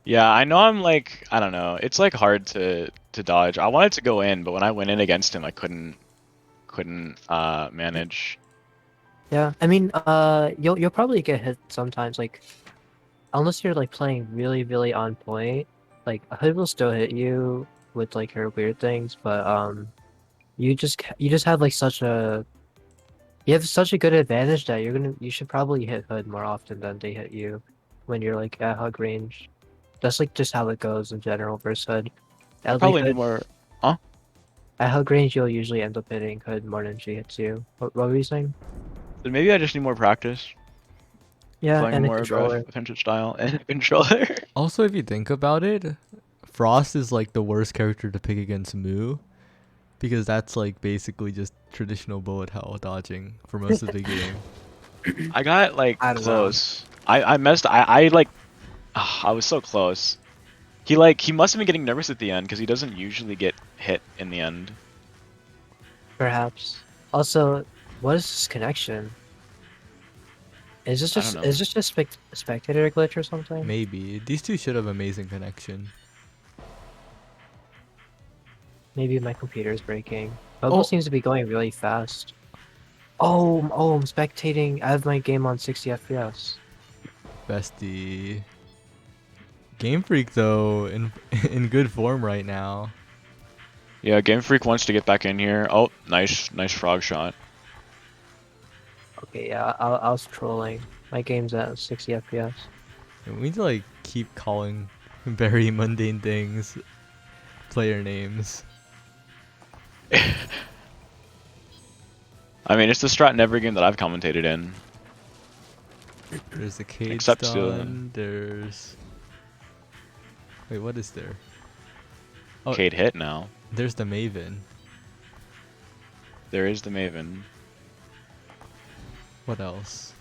[SPEAKER 2] Yeah, I know I'm like, I don't know. It's like hard to dodge. I wanted to go in, but when I went in against him, I couldn't manage.
[SPEAKER 3] Yeah, I mean, you'll probably get hit sometimes, like unless you're like playing really, really on point. Like a hood will still hit you with like her weird things, but you just have like you have such a good advantage that you should probably hit hood more often than they hit you when you're like at hug range. That's like just how it goes in general versus hood.
[SPEAKER 2] I
[SPEAKER 3] At like
[SPEAKER 2] probably need
[SPEAKER 3] hood
[SPEAKER 2] more. Huh?
[SPEAKER 3] at hug range, you'll usually end up hitting hood more than she hits you. What were you saying?
[SPEAKER 2] Then maybe I just need more practice
[SPEAKER 3] Yeah,
[SPEAKER 2] playing a
[SPEAKER 3] and a
[SPEAKER 2] more aggressive
[SPEAKER 3] controller.
[SPEAKER 2] offensive style and a controller.
[SPEAKER 1] Also, if you think about it, Frost is like the worst character to pick against Moo because that's like basically just traditional bullet hell dodging for most of the game.
[SPEAKER 2] I got like
[SPEAKER 3] I don't know.
[SPEAKER 2] close. I messed. I like. I was so close. He must have been getting nervous at the end because he doesn't usually get hit in the end.
[SPEAKER 3] Perhaps. Also, what is this connection?
[SPEAKER 2] I don't know.
[SPEAKER 3] Is this just spectator glitch or something?
[SPEAKER 1] Maybe these two should have amazing connection.
[SPEAKER 3] Maybe my computer is breaking. Bubble
[SPEAKER 1] Oh,
[SPEAKER 3] seems to be going really fast. Oh, I'm spectating. I have my game on 60 FPS.
[SPEAKER 1] bestie. Game Freak though in in good form right now.
[SPEAKER 2] Yeah, Game Freak wants to get back in here. Oh, nice frog shot.
[SPEAKER 3] Okay, yeah, I was trolling. My game's at 60 FPS.
[SPEAKER 1] And we need to like keep calling very mundane things player names.
[SPEAKER 2] I mean, it's the strat in every game that I've commentated in,
[SPEAKER 1] There's the Cade
[SPEAKER 2] except
[SPEAKER 1] stun. There's wait, what is there? Oh,
[SPEAKER 2] Cade hit now.
[SPEAKER 1] there's the Maven.
[SPEAKER 2] There is the Maven.
[SPEAKER 1] What else?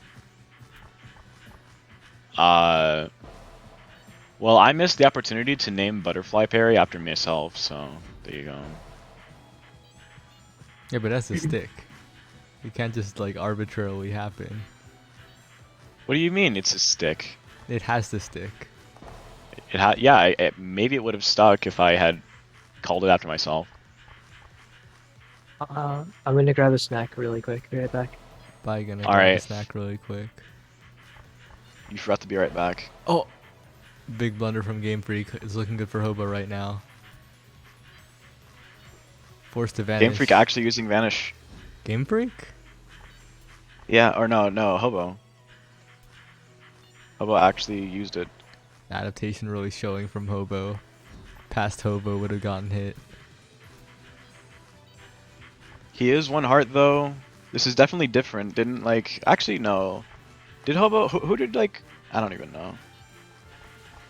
[SPEAKER 2] Well, I missed the opportunity to name Butterfly Parry after myself, so there you go.
[SPEAKER 1] Yeah, but that's a stick. It can't just like arbitrarily happen.
[SPEAKER 2] What do you mean it's a stick?
[SPEAKER 1] It has to stick.
[SPEAKER 2] Yeah, maybe it would have stuck if I had called it after myself.
[SPEAKER 3] I'm gonna grab a snack really quick. Be right back.
[SPEAKER 1] Bye, gonna
[SPEAKER 2] All
[SPEAKER 1] grab a
[SPEAKER 2] right.
[SPEAKER 1] snack really quick.
[SPEAKER 2] You forgot to be right back.
[SPEAKER 1] Oh, Big blunder from Game Freak. It's looking good for Hobo right now. Forced to vanish.
[SPEAKER 2] Game Freak actually using Vanish.
[SPEAKER 1] Game Freak?
[SPEAKER 2] Yeah, or no, Hobo. Hobo actually used it.
[SPEAKER 1] Adaptation really showing from Hobo. Past Hobo would have gotten hit.
[SPEAKER 2] He is 1 heart though. This is definitely different. Didn't like actually no. Did Hobo who did like I don't even know.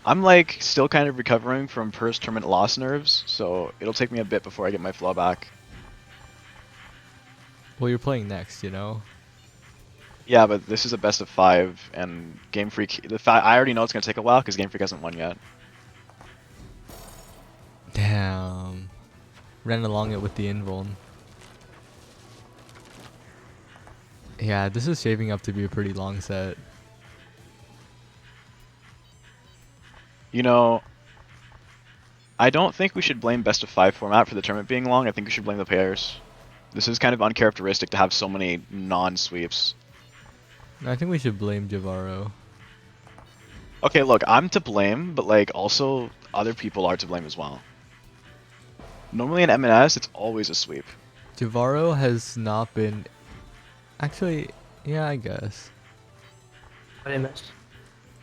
[SPEAKER 2] I'm like still kind of recovering from first tournament loss nerves, so it'll take me a bit before I get my flow back.
[SPEAKER 1] Well, you're playing next, you know?
[SPEAKER 2] Yeah, but this is a best of 5, and Game Freak. I already know it's gonna take a while because Game Freak hasn't won yet.
[SPEAKER 1] Damn. Ran along it with the invuln. Yeah, this is shaping up to be a pretty long set.
[SPEAKER 2] You know, I don't think we should blame best of 5 format for the tournament being long. I think we should blame the players. This is kind of uncharacteristic to have so many non-sweeps.
[SPEAKER 1] I think we should blame Javaro.
[SPEAKER 2] Okay, look, I'm to blame, but like also other people are to blame as well. Normally in M&S, it's always a sweep.
[SPEAKER 1] Javaro has not been... Actually, yeah, I guess.
[SPEAKER 3] What did I miss?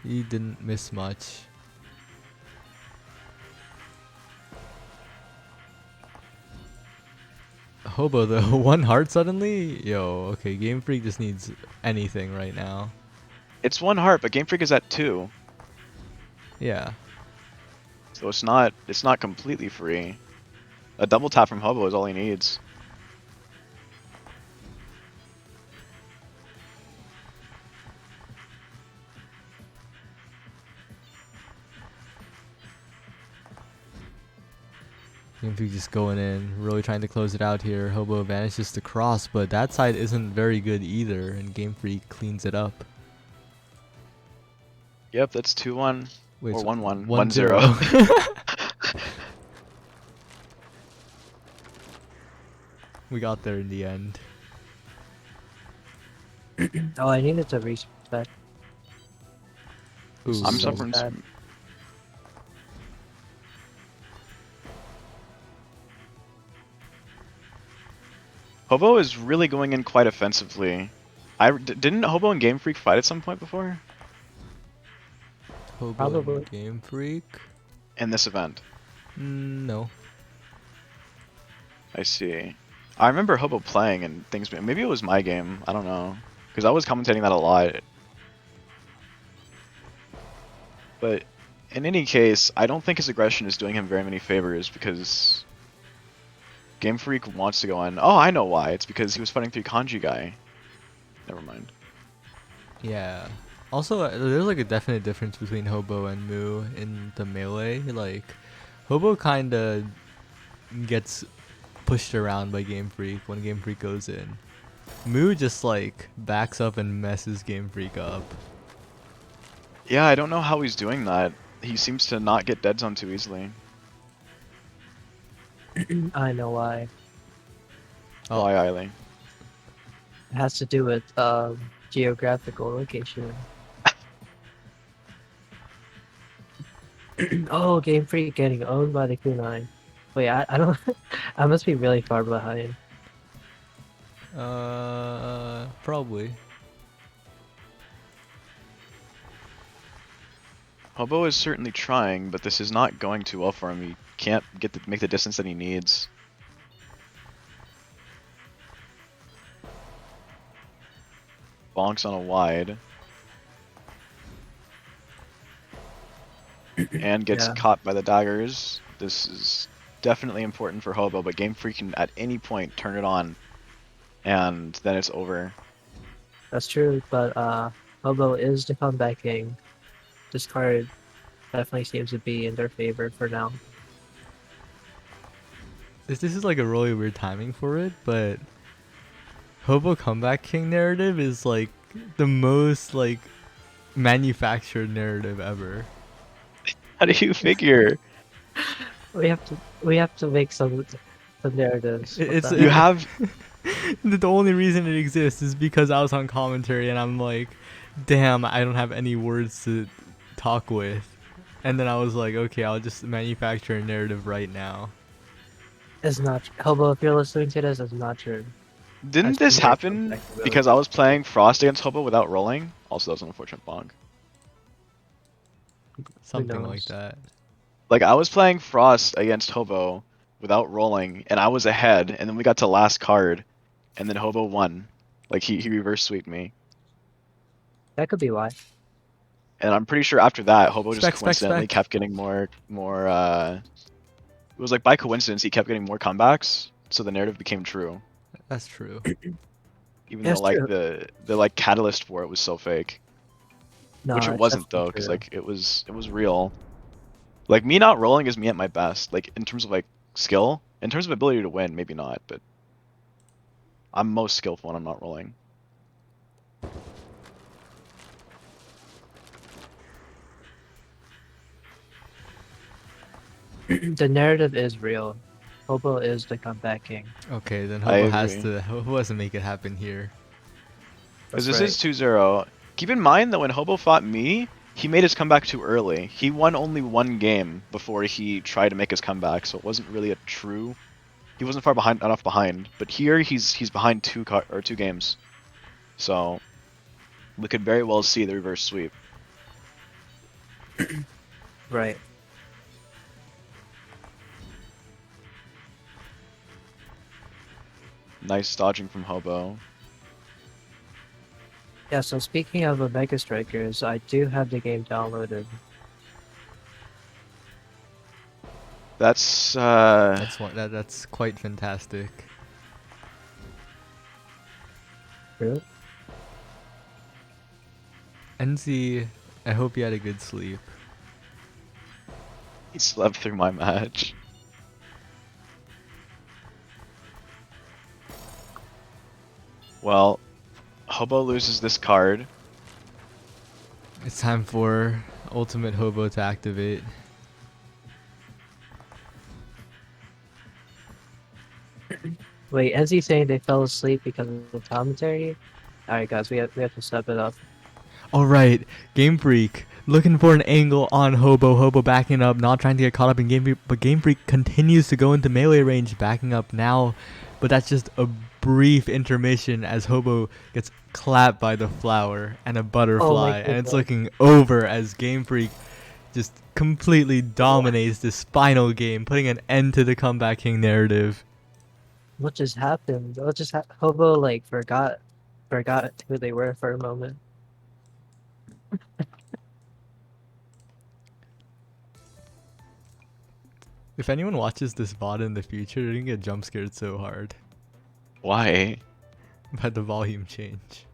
[SPEAKER 1] He didn't miss much. Hobo though, 1 heart suddenly? Yo, okay, Game Freak just needs anything right now.
[SPEAKER 2] It's 1 heart, but Game Freak is at 2,
[SPEAKER 1] Yeah.
[SPEAKER 2] so it's not completely free. A double tap from Hobo is all he needs.
[SPEAKER 1] Game Freak just going in, really trying to close it out here. Hobo vanishes to cross, but that side isn't very good either, and Game Freak cleans it up.
[SPEAKER 2] Yep, that's 2-1.
[SPEAKER 1] Wait,
[SPEAKER 2] Or
[SPEAKER 1] so
[SPEAKER 2] 1-1.
[SPEAKER 1] 1-0. We got there in the end.
[SPEAKER 3] Oh, I needed to respect.
[SPEAKER 1] Ooh.
[SPEAKER 2] I'm
[SPEAKER 3] So
[SPEAKER 2] suffering
[SPEAKER 3] bad.
[SPEAKER 2] some... Hobo is really going in quite offensively. Didn't Hobo and Game Freak fight at some point before?
[SPEAKER 1] Hobo
[SPEAKER 3] Probably.
[SPEAKER 1] and Game Freak?
[SPEAKER 2] In this event.
[SPEAKER 1] No.
[SPEAKER 2] I see. I remember Hobo playing and things... Maybe it was my game. I don't know. Because I was commentating that a lot. But in any case, I don't think his aggression is doing him very many favors because Game Freak wants to go in. Oh, I know why. It's because he was fighting through Kanji guy. Never mind.
[SPEAKER 1] Yeah. Also, there's like a definite difference between Hobo and Moo in the melee. Like, Hobo kind of gets pushed around by Game Freak when Game Freak goes in. Moo just like backs up and messes Game Freak up.
[SPEAKER 2] Yeah, I don't know how he's doing that. He seems to not get dead zone too easily.
[SPEAKER 3] I know why.
[SPEAKER 1] Oh.
[SPEAKER 2] Why, Eiley?
[SPEAKER 3] It has to do with geographical location. Oh, Game Freak getting owned by the Q9. Wait, I don't. I must be really far behind.
[SPEAKER 1] Probably.
[SPEAKER 2] Hobo is certainly trying, but this is not going too well for him. He can't make the distance that he needs. Bonks on a wide. And gets
[SPEAKER 3] Yeah.
[SPEAKER 2] caught by the daggers. This is definitely important for Hobo, but Game Freak can at any point turn it on, and then it's over.
[SPEAKER 3] That's true, but Hobo is the comeback king. This card definitely seems to be in their favor for now.
[SPEAKER 1] This is like a really weird timing for it, but Hobo Comeback King narrative is like the most like manufactured narrative ever.
[SPEAKER 2] How do you figure?
[SPEAKER 3] We have to make some narratives. What
[SPEAKER 1] It's
[SPEAKER 3] the
[SPEAKER 2] You
[SPEAKER 3] heck?
[SPEAKER 2] have
[SPEAKER 1] the only reason it exists is because I was on commentary and I'm like, damn, I don't have any words to talk with. And then I was like, okay, I'll just manufacture a narrative right now.
[SPEAKER 3] It's not Hobo. If you're listening to this, it's not true. I
[SPEAKER 2] Didn't
[SPEAKER 3] see
[SPEAKER 2] this
[SPEAKER 3] your
[SPEAKER 2] happen
[SPEAKER 3] comeback
[SPEAKER 2] because
[SPEAKER 3] ability.
[SPEAKER 2] I was playing Frost against Hobo without rolling? Also, that was an unfortunate bonk.
[SPEAKER 3] Who
[SPEAKER 1] Something like
[SPEAKER 3] knows?
[SPEAKER 1] that.
[SPEAKER 2] Like, I was playing Frost against Hobo without rolling, and I was ahead, and then we got to last card, and then Hobo won. Like, he reverse sweeped me.
[SPEAKER 3] That could be why.
[SPEAKER 2] And I'm pretty sure after that, Hobo just
[SPEAKER 1] Spec, spec,
[SPEAKER 2] coincidentally
[SPEAKER 1] spec.
[SPEAKER 2] kept getting it was like by coincidence he kept getting more comebacks, so the narrative became true.
[SPEAKER 1] That's true.
[SPEAKER 2] Even though
[SPEAKER 3] That's
[SPEAKER 2] like
[SPEAKER 3] true.
[SPEAKER 2] the like catalyst for it was so fake. Which
[SPEAKER 3] No,
[SPEAKER 2] it
[SPEAKER 3] it's
[SPEAKER 2] wasn't
[SPEAKER 3] definitely
[SPEAKER 2] though, because
[SPEAKER 3] true.
[SPEAKER 2] like it was real. Like me not rolling is me at my best. Like in terms of like skill, in terms of ability to win, maybe not, but I'm most skillful when I'm not rolling.
[SPEAKER 3] The narrative is real. Hobo is the comeback king.
[SPEAKER 1] Okay, then
[SPEAKER 2] I
[SPEAKER 1] Hobo
[SPEAKER 2] agree.
[SPEAKER 1] has to make it happen here.
[SPEAKER 2] Because
[SPEAKER 3] That's
[SPEAKER 2] this
[SPEAKER 3] right.
[SPEAKER 2] is 2-0. Keep in mind that when Hobo fought me, he made his comeback too early. He won only one game before he tried to make his comeback, so it wasn't really a true. He wasn't far behind enough behind. But here he's behind two games, so we could very well see the reverse sweep.
[SPEAKER 3] Right.
[SPEAKER 2] Nice dodging from Hobo.
[SPEAKER 3] Yeah, so speaking of Omega Strikers, I do have the game downloaded.
[SPEAKER 2] That's
[SPEAKER 1] That's quite fantastic.
[SPEAKER 3] Really?
[SPEAKER 1] NZ, I hope you had a good sleep.
[SPEAKER 2] he slept through my match. Well, Hobo loses this card.
[SPEAKER 1] It's time for Ultimate Hobo to activate.
[SPEAKER 3] Wait, is he saying they fell asleep because of the commentary? Alright guys, we have to step it up.
[SPEAKER 1] Alright, Game Freak looking for an angle on Hobo. Hobo backing up, not trying to get caught up in Game Freak, but Game Freak continues to go into melee range, backing up now. But that's just a brief intermission as Hobo gets clapped by the flower and a
[SPEAKER 3] Oh my
[SPEAKER 1] butterfly, and it's
[SPEAKER 3] goodness.
[SPEAKER 1] looking over as Game Freak just completely dominates this final game, putting an end to the Comeback King narrative.
[SPEAKER 3] What just happened? What just Hobo like forgot who they were for a moment.
[SPEAKER 1] If anyone watches this VOD in the future, they're gonna get jump scared so hard
[SPEAKER 2] Why?
[SPEAKER 1] by the volume change.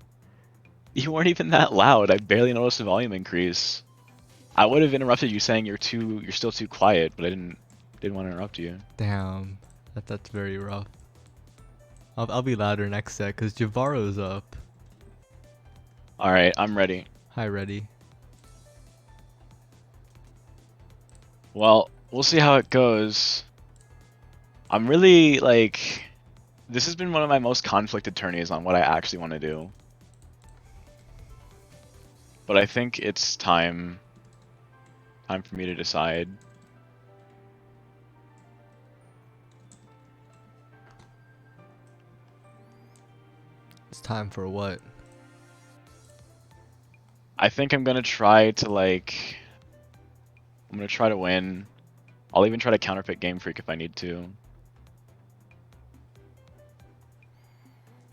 [SPEAKER 2] You weren't even that loud. I barely noticed the volume increase. I would have interrupted you saying you're still too quiet, but I didn't want to interrupt you.
[SPEAKER 1] Damn, that's very rough. I'll be louder next set because Javaro's up.
[SPEAKER 2] All right, I'm ready.
[SPEAKER 1] Hi, ready.
[SPEAKER 2] Well, we'll see how it goes. I'm really like, this has been one of my most conflicted tourneys on what I actually want to do. But I think it's time for me to decide.
[SPEAKER 1] It's time for what?
[SPEAKER 2] I think I'm gonna try to like, I'm gonna try to win. I'll even try to counterpick Game Freak if I need to.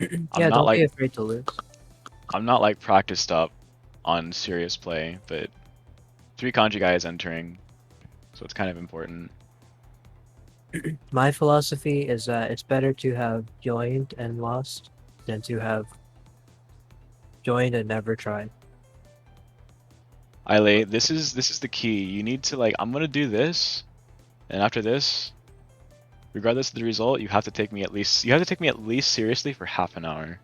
[SPEAKER 2] I'm
[SPEAKER 3] Yeah,
[SPEAKER 2] not
[SPEAKER 3] don't be
[SPEAKER 2] like
[SPEAKER 3] afraid to lose.
[SPEAKER 2] I'm not like practiced up on serious play, but 3 kanji guy is entering, so it's kind of important.
[SPEAKER 3] My philosophy is that it's better to have joined and lost than to have joined and never tried.
[SPEAKER 2] Aile, this is the key. You need to like, I'm gonna do this, and after this, regardless of the result, you have to take me at least seriously for half an hour.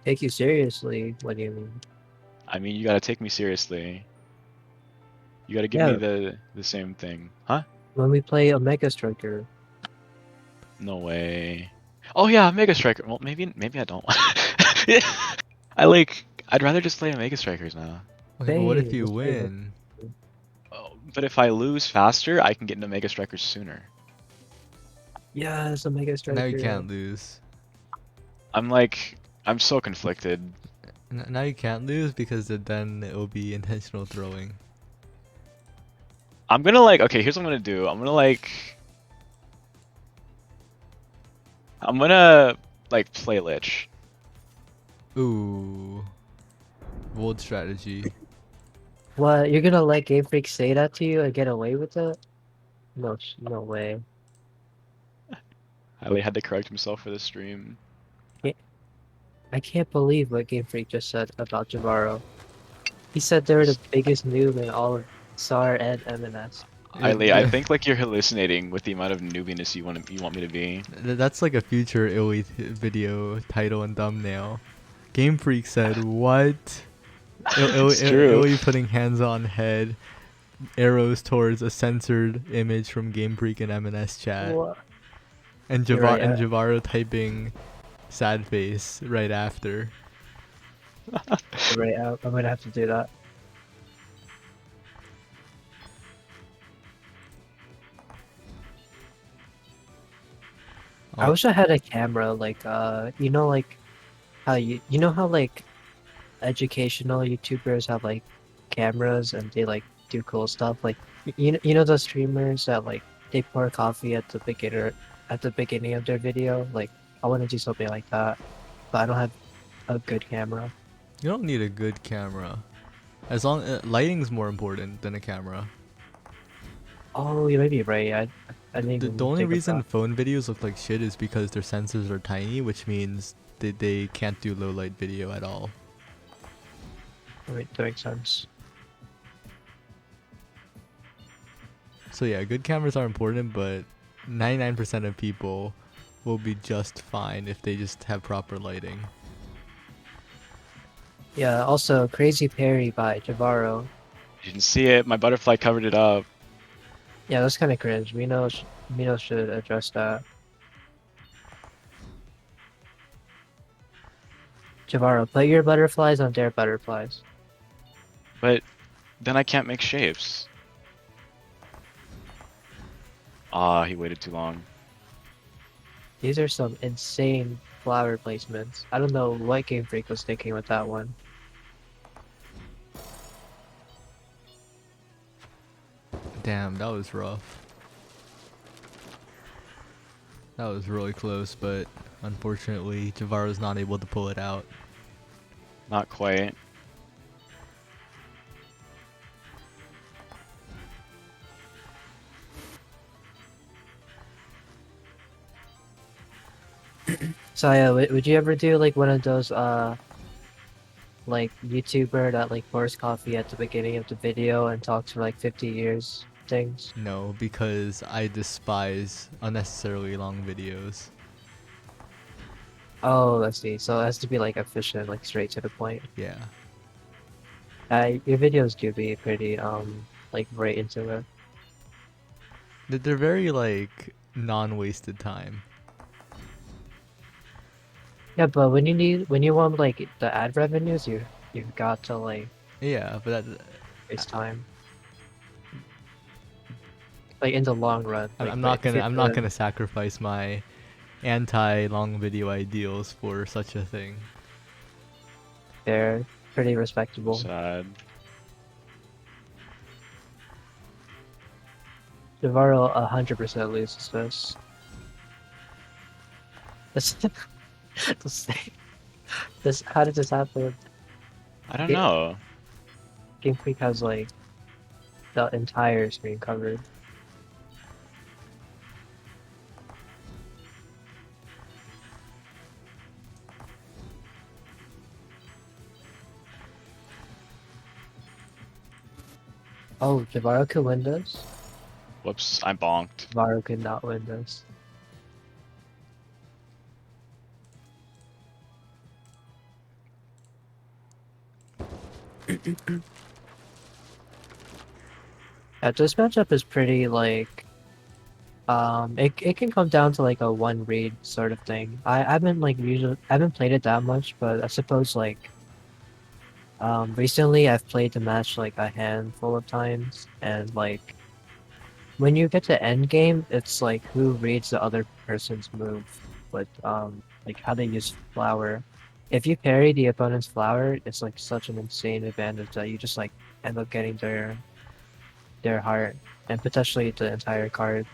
[SPEAKER 3] Take you seriously, what do you mean?
[SPEAKER 2] I mean, you gotta take me seriously. You gotta give me
[SPEAKER 3] Yeah,
[SPEAKER 2] the same thing, huh?
[SPEAKER 3] when we play Omega Striker.
[SPEAKER 2] No way. Oh yeah, Mega Striker. Well, maybe I don't. I'd rather just play Mega Strikers now.
[SPEAKER 1] Okay, but what if
[SPEAKER 3] Hey,
[SPEAKER 1] you
[SPEAKER 3] let's play
[SPEAKER 1] win?
[SPEAKER 2] Oh, But if I lose faster, I can get into Mega Strikers sooner.
[SPEAKER 3] Yes, a Mega
[SPEAKER 1] Now you
[SPEAKER 3] Striker.
[SPEAKER 1] can't lose.
[SPEAKER 2] I'm so conflicted.
[SPEAKER 1] Now you can't lose because then it will be intentional throwing.
[SPEAKER 2] I'm gonna like, okay, here's what I'm gonna do. I'm gonna play Lich.
[SPEAKER 1] Ooh, bold strategy.
[SPEAKER 3] What? You're gonna let Game Freak say that to you and get away with it? No, no way.
[SPEAKER 2] Ali had to correct himself for the stream.
[SPEAKER 3] I can't believe what Game Freak just said about Javaro. He said they were the biggest noob in all of SAR and MNS.
[SPEAKER 2] Ali, I think like you're hallucinating with the amount of noobiness you want me to be.
[SPEAKER 1] That's like a future Illy video title and thumbnail. Game Freak said, "What?"
[SPEAKER 2] It's true.
[SPEAKER 1] Illy putting hands on head, arrows towards a censored image from Game Freak and M&S chat,
[SPEAKER 3] What?
[SPEAKER 1] and
[SPEAKER 3] You're right.
[SPEAKER 1] Javaro typing sad face right after.
[SPEAKER 3] You're right. I'm gonna have to do that. I
[SPEAKER 1] Oh,
[SPEAKER 3] wish I had a camera like like how you know how like educational YouTubers have like cameras and they like do cool stuff like you know those streamers that like they pour coffee at the beginning of their video. Like I want to do something like that, but I don't have a good camera.
[SPEAKER 1] you don't need a good camera. As long lighting's more important than a camera.
[SPEAKER 3] Oh, you may be right. I didn't
[SPEAKER 1] The
[SPEAKER 3] even
[SPEAKER 1] only
[SPEAKER 3] think of
[SPEAKER 1] reason
[SPEAKER 3] that.
[SPEAKER 1] phone videos look like shit is because their sensors are tiny, which means they can't do low light video at all.
[SPEAKER 3] Wait, that makes sense.
[SPEAKER 1] So yeah, good cameras are important, but 99% of people will be just fine if they just have proper lighting.
[SPEAKER 3] Yeah. Also, Crazy Perry by Javaro.
[SPEAKER 2] You didn't see it. My butterfly covered it up.
[SPEAKER 3] Yeah, that's kind of cringe. Mino should address that. Javaro, put your butterflies on their butterflies.
[SPEAKER 2] But then I can't make shapes. Ah, he waited too long.
[SPEAKER 3] These are some insane flower placements. I don't know what Game Freak was thinking with that one.
[SPEAKER 1] Damn, that was rough. That was really close, but unfortunately, Javaro's not able to pull it out.
[SPEAKER 2] Not quite.
[SPEAKER 3] So yeah, would you ever do like one of those like YouTuber that like pours coffee at the beginning of the video and talks for like 50 years things?
[SPEAKER 1] No, because I despise unnecessarily long videos.
[SPEAKER 3] Oh, I see. So it has to be like efficient, like straight to the point.
[SPEAKER 1] Yeah.
[SPEAKER 3] Your videos do be pretty like right into it.
[SPEAKER 1] They're very like non-wasted time.
[SPEAKER 3] Yeah, but when you want like the ad revenues, you've got to like
[SPEAKER 1] Yeah, but
[SPEAKER 3] waste time. Like in the long run. Like
[SPEAKER 1] I'm
[SPEAKER 3] but
[SPEAKER 1] not
[SPEAKER 3] if
[SPEAKER 1] gonna
[SPEAKER 3] you're
[SPEAKER 1] I'm not gonna sacrifice my anti-long video ideals for such a thing.
[SPEAKER 3] they're pretty respectable.
[SPEAKER 2] Sad.
[SPEAKER 3] Navarro 100% loses this. This, this how did this happen?
[SPEAKER 2] I don't
[SPEAKER 3] Ga-
[SPEAKER 2] know.
[SPEAKER 3] Game Freak has like the entire screen covered. Oh, Navarro could win this.
[SPEAKER 2] Whoops, I bonked.
[SPEAKER 3] Navarro could not win this. Yeah, this matchup is pretty like it can come down to like a one read sort of thing. I haven't like usually I haven't played it that much, but I suppose like Recently I've played the match like a handful of times, and like when you get to end game, it's like who reads the other person's move, but like how they use flower. If you parry the opponent's flower, it's like such an insane advantage that you just like end up getting their heart and potentially the entire card.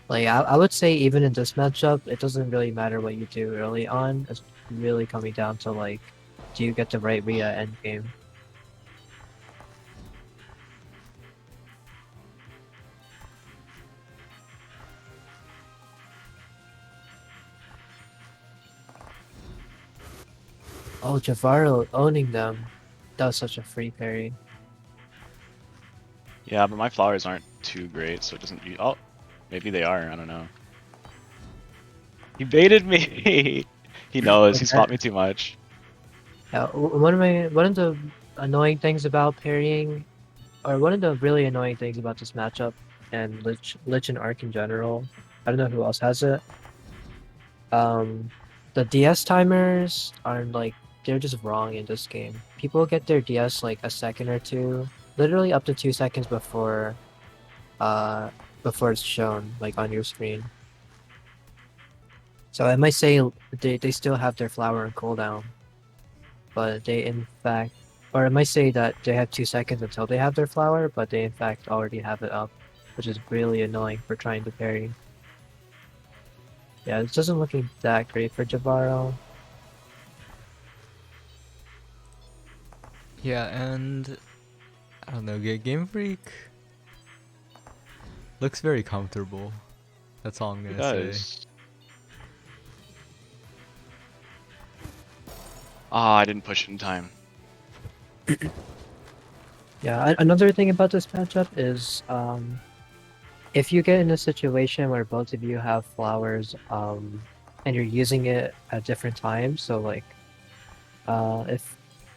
[SPEAKER 3] Like I would say even in this matchup, it doesn't really matter what you do early on. It's really coming down to like, do you get the right read at end game? Oh, Javaro owning them. That was such a free parry.
[SPEAKER 2] Yeah, but my flowers aren't too great, so it doesn't. Oh, maybe they are. I don't know. He baited me. He knows.
[SPEAKER 3] Like
[SPEAKER 2] He
[SPEAKER 3] that.
[SPEAKER 2] spot me too much.
[SPEAKER 3] One of the annoying things about parrying, or one of the really annoying things about this matchup and Lich and Arc in general, I don't know who else has it. Um, the DS timers are like they're just wrong in this game. People get their DS like a second or two, literally up to 2 seconds uh before it's shown like on your screen. So I might say they still have their flower and cooldown, but they in fact, or I might say that they have 2 seconds until they have their flower, but they in fact already have it up, which is really annoying for trying to parry. Yeah, it doesn't looking that great for Jabaro.
[SPEAKER 1] Yeah, and I don't know, Game Freak looks very comfortable. That's all I'm
[SPEAKER 2] He
[SPEAKER 1] gonna say.
[SPEAKER 2] does. Ah, I didn't push it in time.
[SPEAKER 3] Yeah, another thing about this matchup is if you get in a situation where both of you have flowers and you're using it at different times, so like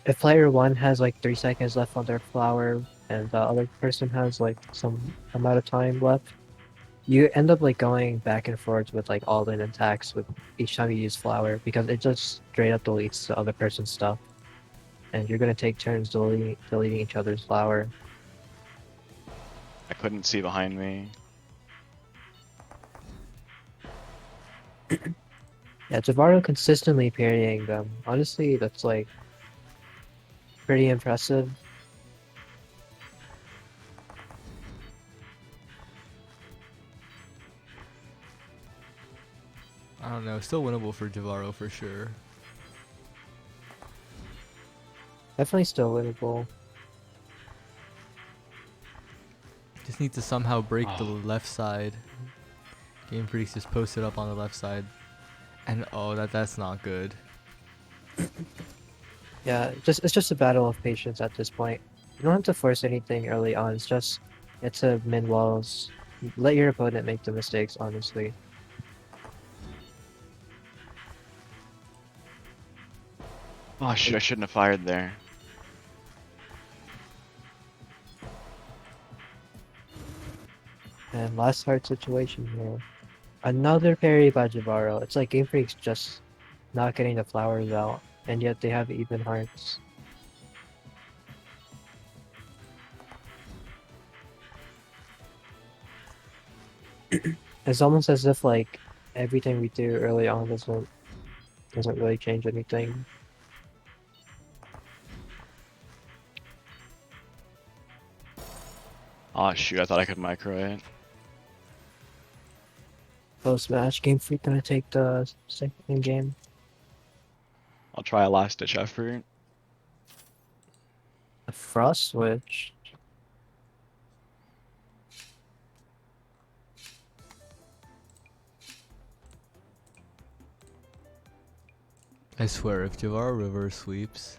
[SPEAKER 3] if player one has like 3 seconds left on their flower and the other person has like some amount of time left, you end up like going back and forth with like all in attacks with each time you use flower because it just straight up deletes the other person's stuff and you're gonna take turns deleting each other's flower.
[SPEAKER 2] I couldn't see behind me.
[SPEAKER 3] Yeah, Javaro consistently parrying them. Honestly, that's like pretty impressive.
[SPEAKER 1] I don't know, still winnable for Javaro for sure.
[SPEAKER 3] Definitely still winnable.
[SPEAKER 1] Just need to somehow break the
[SPEAKER 2] Oh,
[SPEAKER 1] left side. Game Freaks just posted up on the left side. And oh, that's not good.
[SPEAKER 3] Yeah, it's just a battle of patience at this point. You don't have to force anything early on. It's a min walls. Let your opponent make the mistakes, honestly.
[SPEAKER 2] oh shoot! I shouldn't have fired there.
[SPEAKER 3] And last hard situation here. Another parry by Javaro. It's like Game Freak's just not getting the flowers out, and yet they have even hearts. It's almost as if like everything we do early on doesn't really change anything.
[SPEAKER 2] Oh shoot! I thought I could micro it.
[SPEAKER 3] Post match, Game Freak gonna take the second game.
[SPEAKER 2] I'll try a last ditch effort.
[SPEAKER 3] A frost switch.
[SPEAKER 1] I swear, if Javaro reverse sweeps,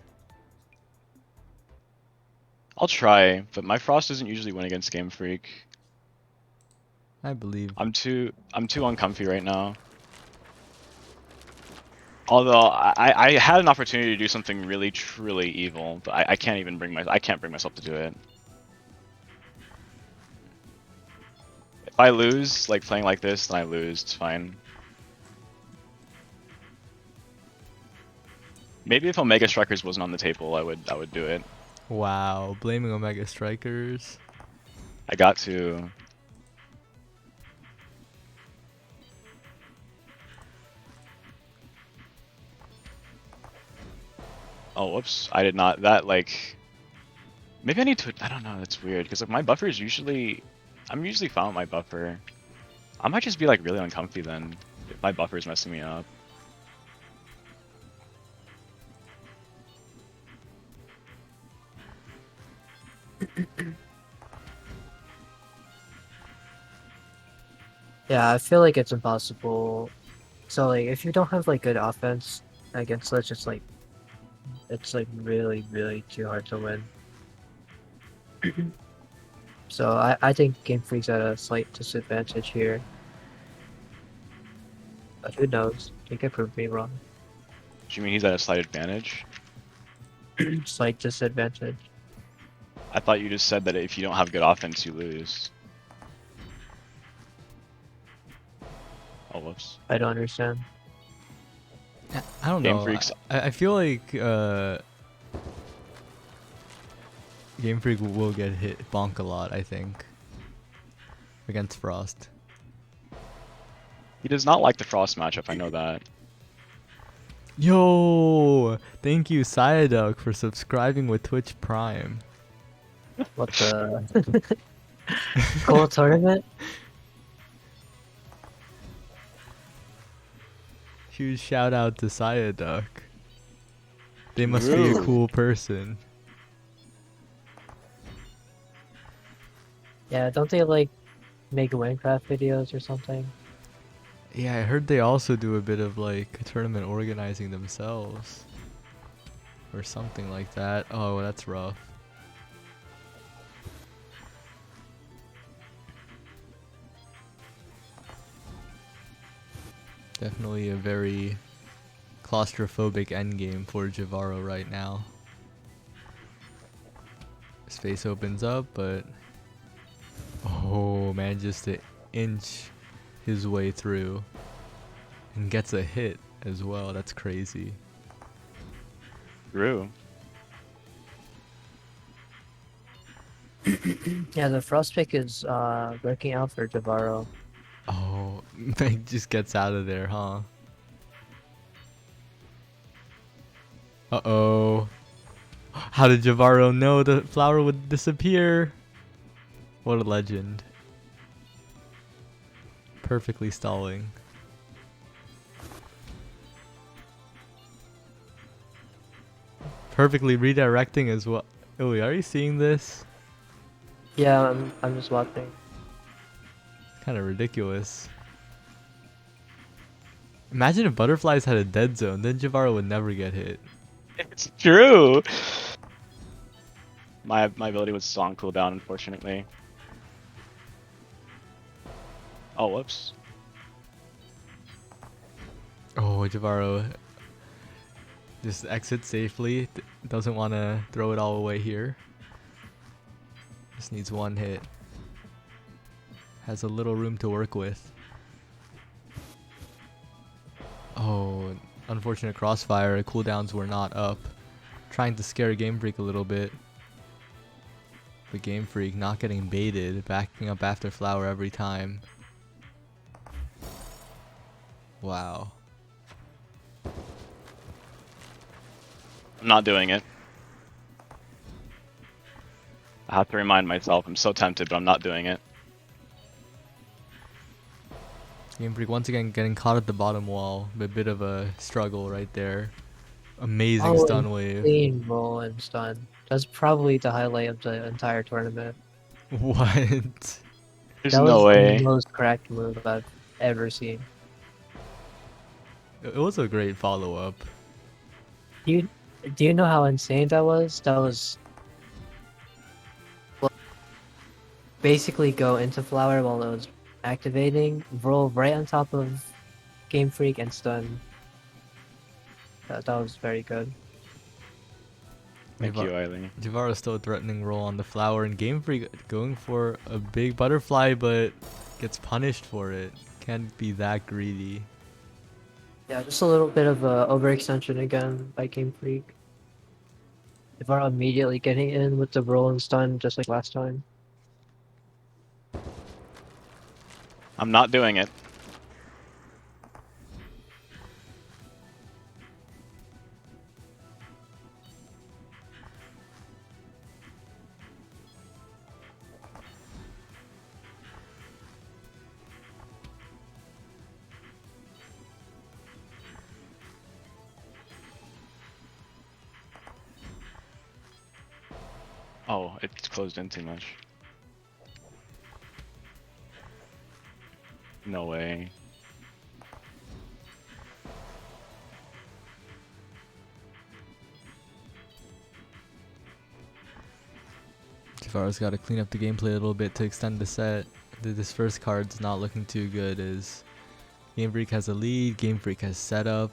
[SPEAKER 2] I'll try, but my frost doesn't usually win against Game Freak.
[SPEAKER 1] I believe.
[SPEAKER 2] I'm too uncomfy right now. Although I had an opportunity to do something really truly evil, but I can't even I can't bring myself to do it. If I lose, like playing like this, then I lose. It's fine. Maybe if Omega Strikers wasn't on the table, I would do it.
[SPEAKER 1] Wow, blaming Omega Strikers.
[SPEAKER 2] I got to. Oh, whoops! I did not. That like. Maybe I need to. I don't know. That's weird because like my buffer is usually. I'm usually fine with my buffer. I might just be like really uncomfy then if my buffer is messing me up.
[SPEAKER 3] Yeah, I feel like it's impossible. So like, if you don't have like good offense against such, it's like really, really too hard to win. So I think Game Freak's at a slight disadvantage here. But who knows? He could prove me wrong.
[SPEAKER 2] Do you mean he's at a slight advantage?
[SPEAKER 3] Slight disadvantage.
[SPEAKER 2] I thought you just said that if you don't have good offense, you lose. Oh, whoops.
[SPEAKER 3] I don't understand.
[SPEAKER 1] I don't
[SPEAKER 2] Game
[SPEAKER 1] know.
[SPEAKER 2] Freak's.
[SPEAKER 1] I feel like Game Freak will get hit bonk a lot, I think. Against Frost.
[SPEAKER 2] He does not like the Frost matchup, I know that.
[SPEAKER 1] Yo! Thank you, Psyduck, for subscribing with Twitch Prime.
[SPEAKER 3] What the? Cool tournament?
[SPEAKER 1] Huge shout out to Psyduck. They must be a
[SPEAKER 2] True.
[SPEAKER 1] cool person.
[SPEAKER 3] Yeah, don't they like make Minecraft videos or something?
[SPEAKER 1] Yeah, I heard they also do a bit of like tournament organizing themselves. Or something like that. Oh, that's rough. Definitely a very claustrophobic endgame for Javaro right now. His face opens up, but oh, manages to inch his way through and gets a hit as well. That's crazy.
[SPEAKER 2] True.
[SPEAKER 3] Yeah, the frost pick is working out for Javaro.
[SPEAKER 1] Oh, Meg just gets out of there, huh? Uh-oh. How did Javaro know the flower would disappear? What a legend. Perfectly stalling. Perfectly redirecting as well. Oh, are you seeing this?
[SPEAKER 3] Yeah, I'm just watching.
[SPEAKER 1] Kind of ridiculous. Imagine if butterflies had a dead zone, then Javaro would never get hit.
[SPEAKER 2] It's true! My ability was on cooldown, unfortunately. Oh, whoops.
[SPEAKER 1] Oh, Javaro just exits safely. Doesn't want to throw it all away here. Just needs one hit. Has a little room to work with. Oh, unfortunate crossfire. Cooldowns were not up. Trying to scare Game Freak a little bit. But Game Freak not getting baited. Backing up after flower every time. Wow.
[SPEAKER 2] I'm not doing it. I have to remind myself. I'm so tempted, but I'm not doing it.
[SPEAKER 1] Game Freak once again getting caught at the bottom wall. A bit of a struggle right there. Amazing stun wave.
[SPEAKER 3] Insane roll and stun. That's probably the highlight of the entire tournament.
[SPEAKER 1] What?
[SPEAKER 2] There's
[SPEAKER 3] That
[SPEAKER 2] no
[SPEAKER 3] was the
[SPEAKER 2] way.
[SPEAKER 3] most correct move I've ever seen.
[SPEAKER 1] It was a great follow-up.
[SPEAKER 3] Do you know how insane that was? That was basically go into flower while it was activating, roll right on top of Game Freak and stun. That was very good.
[SPEAKER 2] Thank you, Eileen.
[SPEAKER 1] Javaro still threatening roll on the flower, and Game Freak going for a big butterfly, but gets punished for it. Can't be that greedy.
[SPEAKER 3] Yeah, just a little bit of a overextension again by Game Freak. If I'm immediately getting in with the roll and stun just like last time.
[SPEAKER 2] I'm not doing it. Oh, it's closed in too much. No way.
[SPEAKER 1] Javaro's got to clean up the gameplay a little bit to extend the set. This first card's not looking too good. As Game Freak has a lead, Game Freak has setup.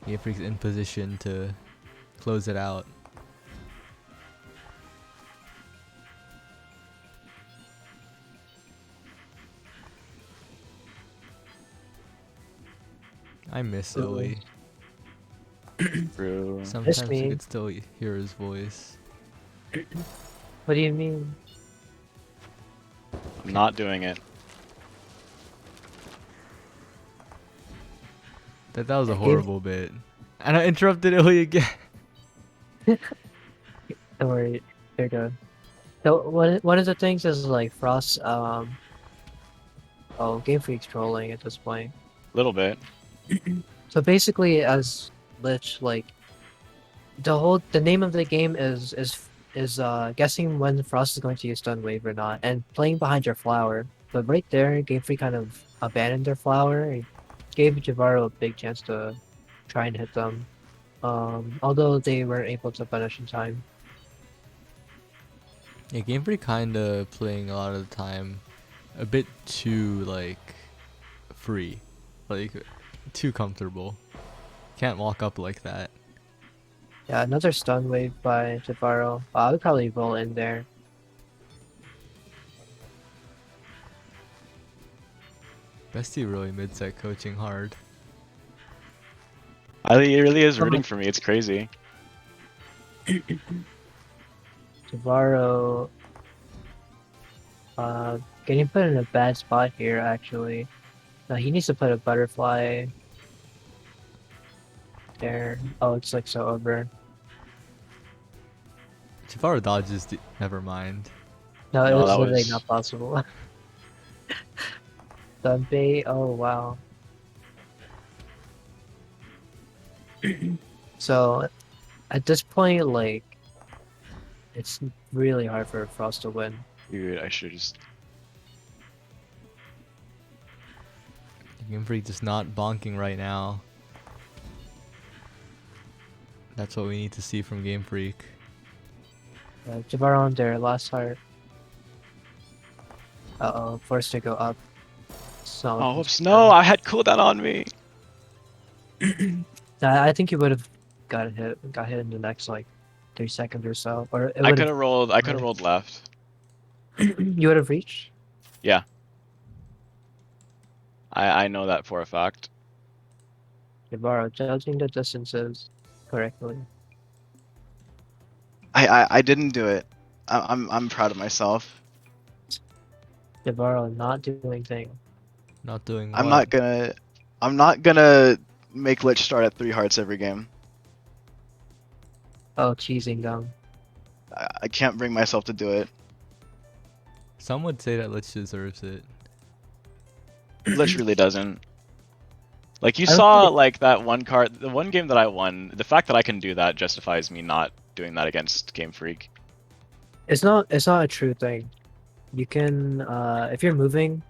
[SPEAKER 1] Game Freak's in position to close it out. I miss
[SPEAKER 3] Ooh.
[SPEAKER 1] Zoe.
[SPEAKER 2] True.
[SPEAKER 1] Sometimes
[SPEAKER 3] me.
[SPEAKER 1] you could still hear his voice.
[SPEAKER 3] What do you mean?
[SPEAKER 2] I'm not doing it.
[SPEAKER 1] That was a horrible bit. And I interrupted Illy again.
[SPEAKER 3] Don't worry, they're good. So one of the things is like Frost. Oh, Game Freak's trolling at this point.
[SPEAKER 2] Little bit.
[SPEAKER 3] So basically, as Lich, like the name of the game is guessing when Frost is going to use Stun Wave or not, and playing behind your flower. But right there, Game Freak kind of abandoned their flower and gave Javaro a big chance to try and hit them. Although they weren't able to punish in time.
[SPEAKER 1] Yeah, Game Freak kinda playing a lot of the time a bit too like free. Like too comfortable. Can't walk up like that.
[SPEAKER 3] Yeah, another Stun Wave by Javaro. I would probably roll in there.
[SPEAKER 1] Bestie really mid-set coaching hard.
[SPEAKER 2] He really is rooting for me. It's crazy.
[SPEAKER 3] Javaro getting put in a bad spot here actually. No, he needs to put a butterfly there. Oh, it's like so over.
[SPEAKER 1] Jafaro dodges, never mind.
[SPEAKER 3] No, it
[SPEAKER 2] No,
[SPEAKER 3] was
[SPEAKER 2] that
[SPEAKER 3] literally
[SPEAKER 2] was-
[SPEAKER 3] not possible. The bait, oh wow. So at this point, like, it's really hard for Frost to win.
[SPEAKER 2] Dude, I should just.
[SPEAKER 1] Game Freak just not bonking right now. That's what we need to see from Game Freak.
[SPEAKER 3] Javaro on their last heart. Uh-oh, forced to go up. So
[SPEAKER 2] Oh, whoops. No, I had cooldown on me.
[SPEAKER 3] I think you would have got hit in the next like 3 seconds or so, or it
[SPEAKER 2] I
[SPEAKER 3] would
[SPEAKER 2] could have rolled. I could have rolled left.
[SPEAKER 3] you would have reached.
[SPEAKER 2] Yeah. I know that for a fact.
[SPEAKER 3] Javaro judging the distances correctly.
[SPEAKER 4] I didn't do it. I'm proud of myself.
[SPEAKER 3] Javaro not doing thing.
[SPEAKER 1] Not doing
[SPEAKER 4] I'm
[SPEAKER 1] what?
[SPEAKER 4] not gonna make Lich start at 3 hearts every game.
[SPEAKER 3] Oh, cheesing gum.
[SPEAKER 4] I can't bring myself to do it.
[SPEAKER 1] Some would say that Lich deserves it.
[SPEAKER 2] Lich really doesn't. Like you
[SPEAKER 3] I don't
[SPEAKER 2] saw,
[SPEAKER 3] think-
[SPEAKER 2] like that one card, the one game that I won. The fact that I can do that justifies me not doing that against Game Freak.
[SPEAKER 3] It's not a true thing. You can if you're moving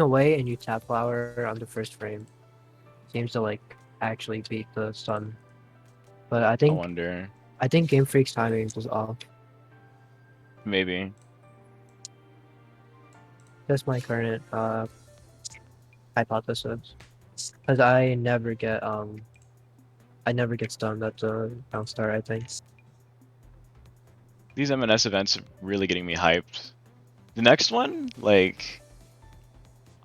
[SPEAKER 3] away and you tap flower on the first frame, seems to like actually beat the stun. But I
[SPEAKER 2] I wonder.
[SPEAKER 3] think Game Freak's timing was off.
[SPEAKER 2] Maybe.
[SPEAKER 3] That's my current hypothesis. Because I never get stunned at the bounce star, I think.
[SPEAKER 2] These M&S events are really getting me hyped. The next one, like,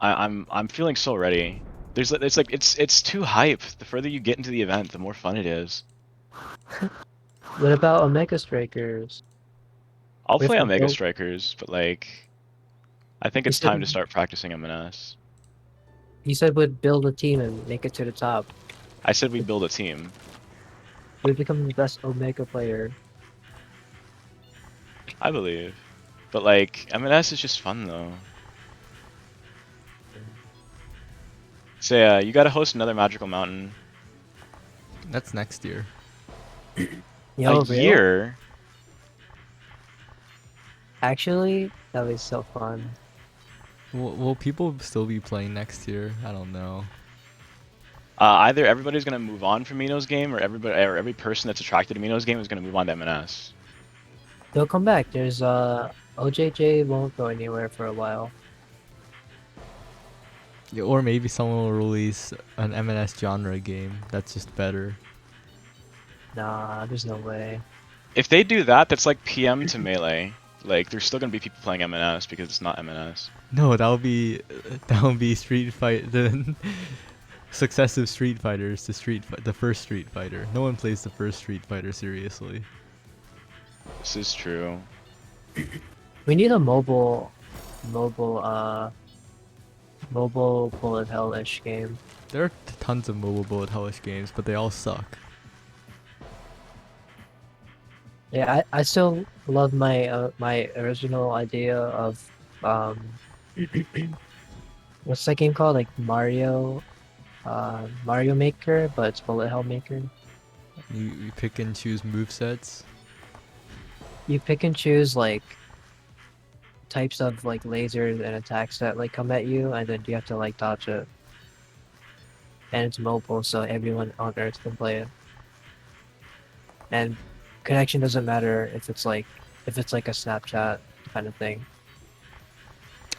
[SPEAKER 2] I'm feeling so ready. It's too hype. The further you get into the event, the more fun it is.
[SPEAKER 3] What about Omega Strikers?
[SPEAKER 2] I'll
[SPEAKER 3] We have
[SPEAKER 2] play
[SPEAKER 3] to
[SPEAKER 2] Omega
[SPEAKER 3] build.
[SPEAKER 2] Strikers, but like, I think
[SPEAKER 3] He
[SPEAKER 2] it's time
[SPEAKER 3] said
[SPEAKER 2] to start practicing M&S.
[SPEAKER 3] he said we'd build a team and make it to the top.
[SPEAKER 2] I said we build a team.
[SPEAKER 3] We'd become the best Omega player.
[SPEAKER 2] I believe. But like, M&S is just fun though. So yeah, you gotta host another Magical Mountain.
[SPEAKER 1] That's next year.
[SPEAKER 2] A
[SPEAKER 3] Yo, real?
[SPEAKER 2] year?
[SPEAKER 3] Actually, that'd be so fun.
[SPEAKER 1] Will people still be playing next year? I don't know.
[SPEAKER 2] Either everybody's gonna move on from Mino's game, or every person that's attracted to Mino's game is gonna move on to M&S.
[SPEAKER 3] They'll come back. There's OJJ won't go anywhere for a while.
[SPEAKER 1] Yeah, or maybe someone will release an M&S genre game that's just better.
[SPEAKER 3] Nah, there's no way.
[SPEAKER 2] If they do that, that's like PM to Melee. Like, there's still gonna be people playing M&S because it's not M&S.
[SPEAKER 1] No, that would be Street Fight the successive Street Fighters to the first Street Fighter. No one plays the first Street Fighter seriously.
[SPEAKER 2] This is true.
[SPEAKER 3] We need a mobile bullet hell-ish game.
[SPEAKER 1] There are tons of mobile bullet hellish games, but they all suck.
[SPEAKER 3] Yeah, I still love my original idea of what's that game called? Like Mario Maker, but it's bullet hell maker.
[SPEAKER 1] You pick and choose movesets.
[SPEAKER 3] You pick and choose like types of like lasers and attacks that like come at you, and then you have to like dodge it. And it's mobile, so everyone on Earth can play it. And connection doesn't matter if it's like a Snapchat kind of thing.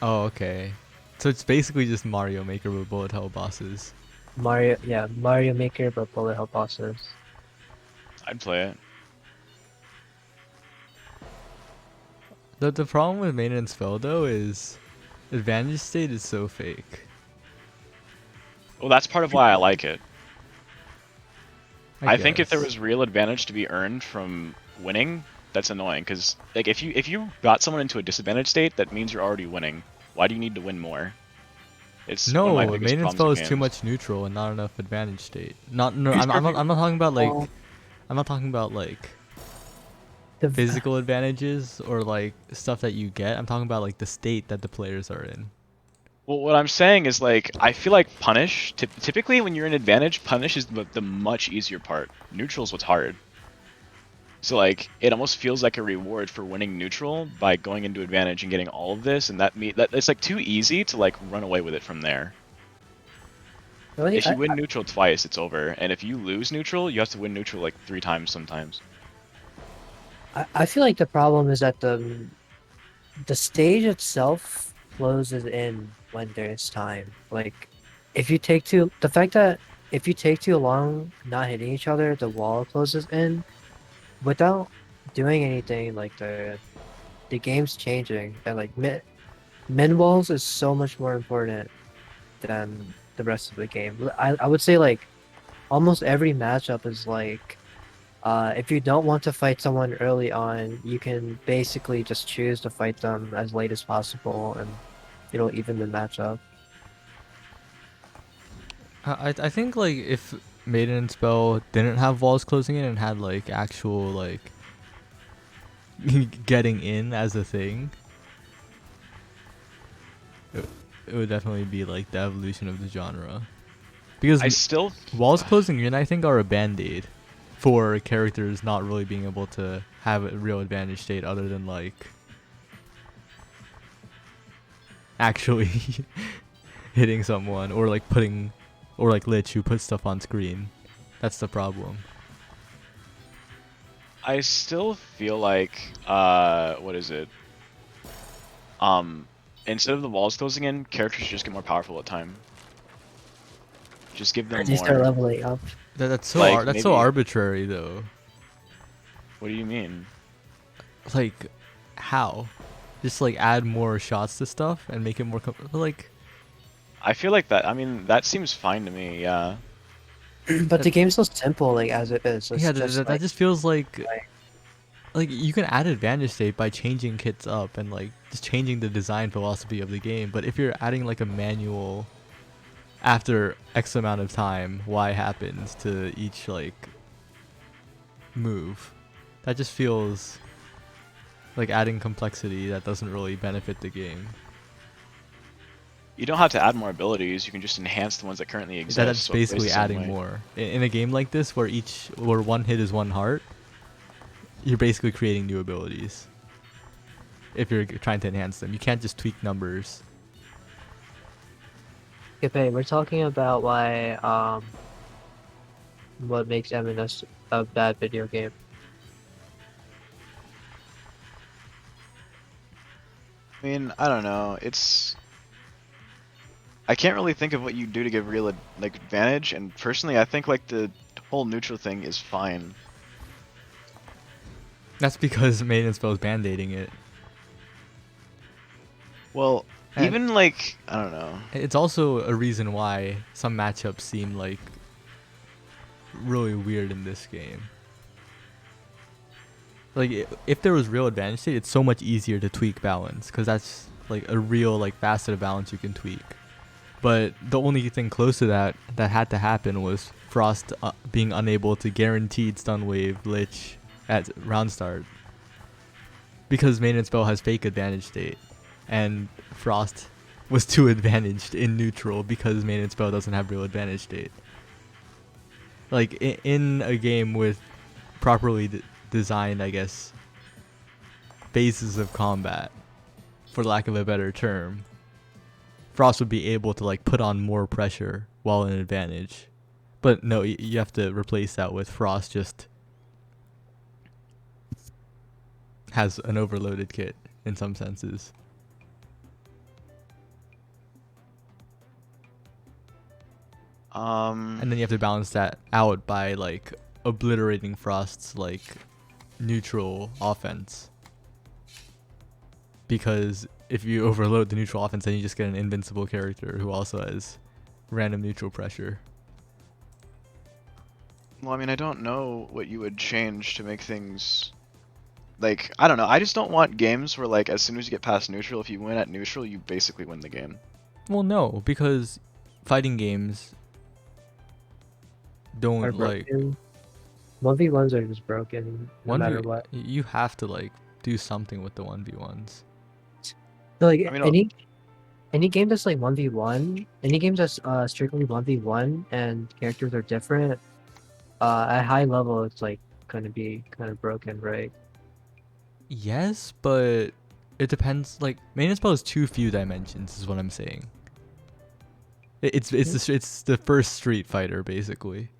[SPEAKER 1] Oh, okay. So it's basically just Mario Maker with bullet hell bosses.
[SPEAKER 3] Mario Maker, but bullet hell bosses.
[SPEAKER 2] I'd play it.
[SPEAKER 1] The problem with Maiden and Spell though is advantage state is so fake.
[SPEAKER 2] Well, that's part of why I like it. I think if there
[SPEAKER 1] guess.
[SPEAKER 2] was real advantage to be earned from winning, that's annoying. Because like if you got someone into a disadvantaged state, that means you're already winning. Why do you need to win more? It's one of my
[SPEAKER 1] No,
[SPEAKER 2] biggest
[SPEAKER 1] Maiden
[SPEAKER 2] problems
[SPEAKER 1] Spell
[SPEAKER 2] with
[SPEAKER 1] is too
[SPEAKER 2] games.
[SPEAKER 1] much neutral and not enough advantage state. Not no,
[SPEAKER 3] It's
[SPEAKER 1] I'm not talking about like
[SPEAKER 3] Well,
[SPEAKER 1] I'm not talking about like
[SPEAKER 3] the
[SPEAKER 1] physical advantages or like stuff that you get. I'm talking about like the state that the players are in.
[SPEAKER 2] Well, what I'm saying is like I feel like punish. Typically, when you're in advantage, punish is the much easier part. Neutral is what's hard. So like it almost feels like a reward for winning neutral by going into advantage and getting all of this, and that it's like too easy to like run away with it from there.
[SPEAKER 3] really,
[SPEAKER 2] If you win neutral twice, it's over, and if you lose neutral, you have to win neutral like 3 times sometimes.
[SPEAKER 3] I feel like the problem is that the stage itself closes in when there's time. Like, if you take too the fact that if you take too long not hitting each other, the wall closes in without doing anything. Like the game's changing, and like min walls is so much more important than the rest of the game. I would say like almost every matchup is like if you don't want to fight someone early on, you can basically just choose to fight them as late as possible, and it'll even the matchup.
[SPEAKER 1] I think like if Maiden and Spell didn't have walls closing in and had like actual like getting in as a thing, it would definitely be like the evolution of the genre. Because
[SPEAKER 2] I still
[SPEAKER 1] walls closing in, I think, are a band-aid for characters not really being able to have a real advantage state other than like actually hitting someone or like putting or like Lich who puts stuff on screen. That's the problem.
[SPEAKER 2] I still feel like what is it? Instead of the walls closing in, characters just get more powerful at time. Just give them
[SPEAKER 3] As you start
[SPEAKER 2] more.
[SPEAKER 3] leveling up.
[SPEAKER 1] That's so
[SPEAKER 2] Like,
[SPEAKER 1] that's so
[SPEAKER 2] maybe-
[SPEAKER 1] arbitrary though.
[SPEAKER 2] What do you mean?
[SPEAKER 1] Like how? Just like add more shots to stuff and make it more like
[SPEAKER 2] I feel like that. I mean, that seems fine to me. Yeah.
[SPEAKER 3] But the game's so simple, like as it is. It's
[SPEAKER 1] Yeah,
[SPEAKER 3] just
[SPEAKER 1] that
[SPEAKER 3] like,
[SPEAKER 1] just feels
[SPEAKER 3] like
[SPEAKER 1] like you can add advantage state by changing kits up and like just changing the design philosophy of the game. But if you're adding like a manual after X amount of time, Y happens to each like move, that just feels like adding complexity that doesn't really benefit the game.
[SPEAKER 2] You don't have to add more abilities. You can just enhance the ones that currently exist.
[SPEAKER 1] That's
[SPEAKER 2] So it plays
[SPEAKER 1] basically
[SPEAKER 2] the same
[SPEAKER 1] adding
[SPEAKER 2] way.
[SPEAKER 1] more. In a game like this where one hit is one heart, you're basically creating new abilities. If you're trying to enhance them, you can't just tweak numbers.
[SPEAKER 3] okay, we're talking about why what makes M&S a bad video game.
[SPEAKER 4] I mean, I don't know. I can't really think of what you do to give real like advantage, and personally, I think like the whole neutral thing is fine.
[SPEAKER 1] That's because Maiden spells band-aiding it.
[SPEAKER 4] Well,
[SPEAKER 1] And
[SPEAKER 4] even like I don't know.
[SPEAKER 1] it's also a reason why some matchups seem like really weird in this game. Like if there was real advantage state, it's so much easier to tweak balance because that's like a real like facet of balance you can tweak. But the only thing close to that had to happen was Frost being unable to guaranteed stun wave Lich at round start because Maiden Spell has fake advantage state, and Frost was too advantaged in neutral because Maiden Spell doesn't have real advantage state. Like in a game with properly designed, I guess, phases of combat, for lack of a better term, Frost would be able to like put on more pressure while in advantage. But no, you have to replace that with Frost just has an overloaded kit in some senses. And then you have to balance that out by like obliterating Frost's like neutral offense. Because if you overload the neutral offense, then you just get an invincible character who also has random neutral pressure.
[SPEAKER 4] Well, I mean, I don't know what you would change to make things like I don't know. I just don't want games where like as soon as you get past neutral, if you win at neutral, you basically win the game.
[SPEAKER 1] Well, no, because fighting games
[SPEAKER 3] Are
[SPEAKER 1] don't like
[SPEAKER 3] broken. 1v1s are just broken no matter what.
[SPEAKER 1] You have to like do something with the 1v1s.
[SPEAKER 3] So, like
[SPEAKER 4] I mean,
[SPEAKER 3] any game that's like 1v1, any game that's strictly 1v1 and characters are different, at high level it's like gonna be kind of broken, right?
[SPEAKER 1] Yes, but it depends. Like Maiden Spell is too few dimensions, is what I'm saying. It's the first Street Fighter basically.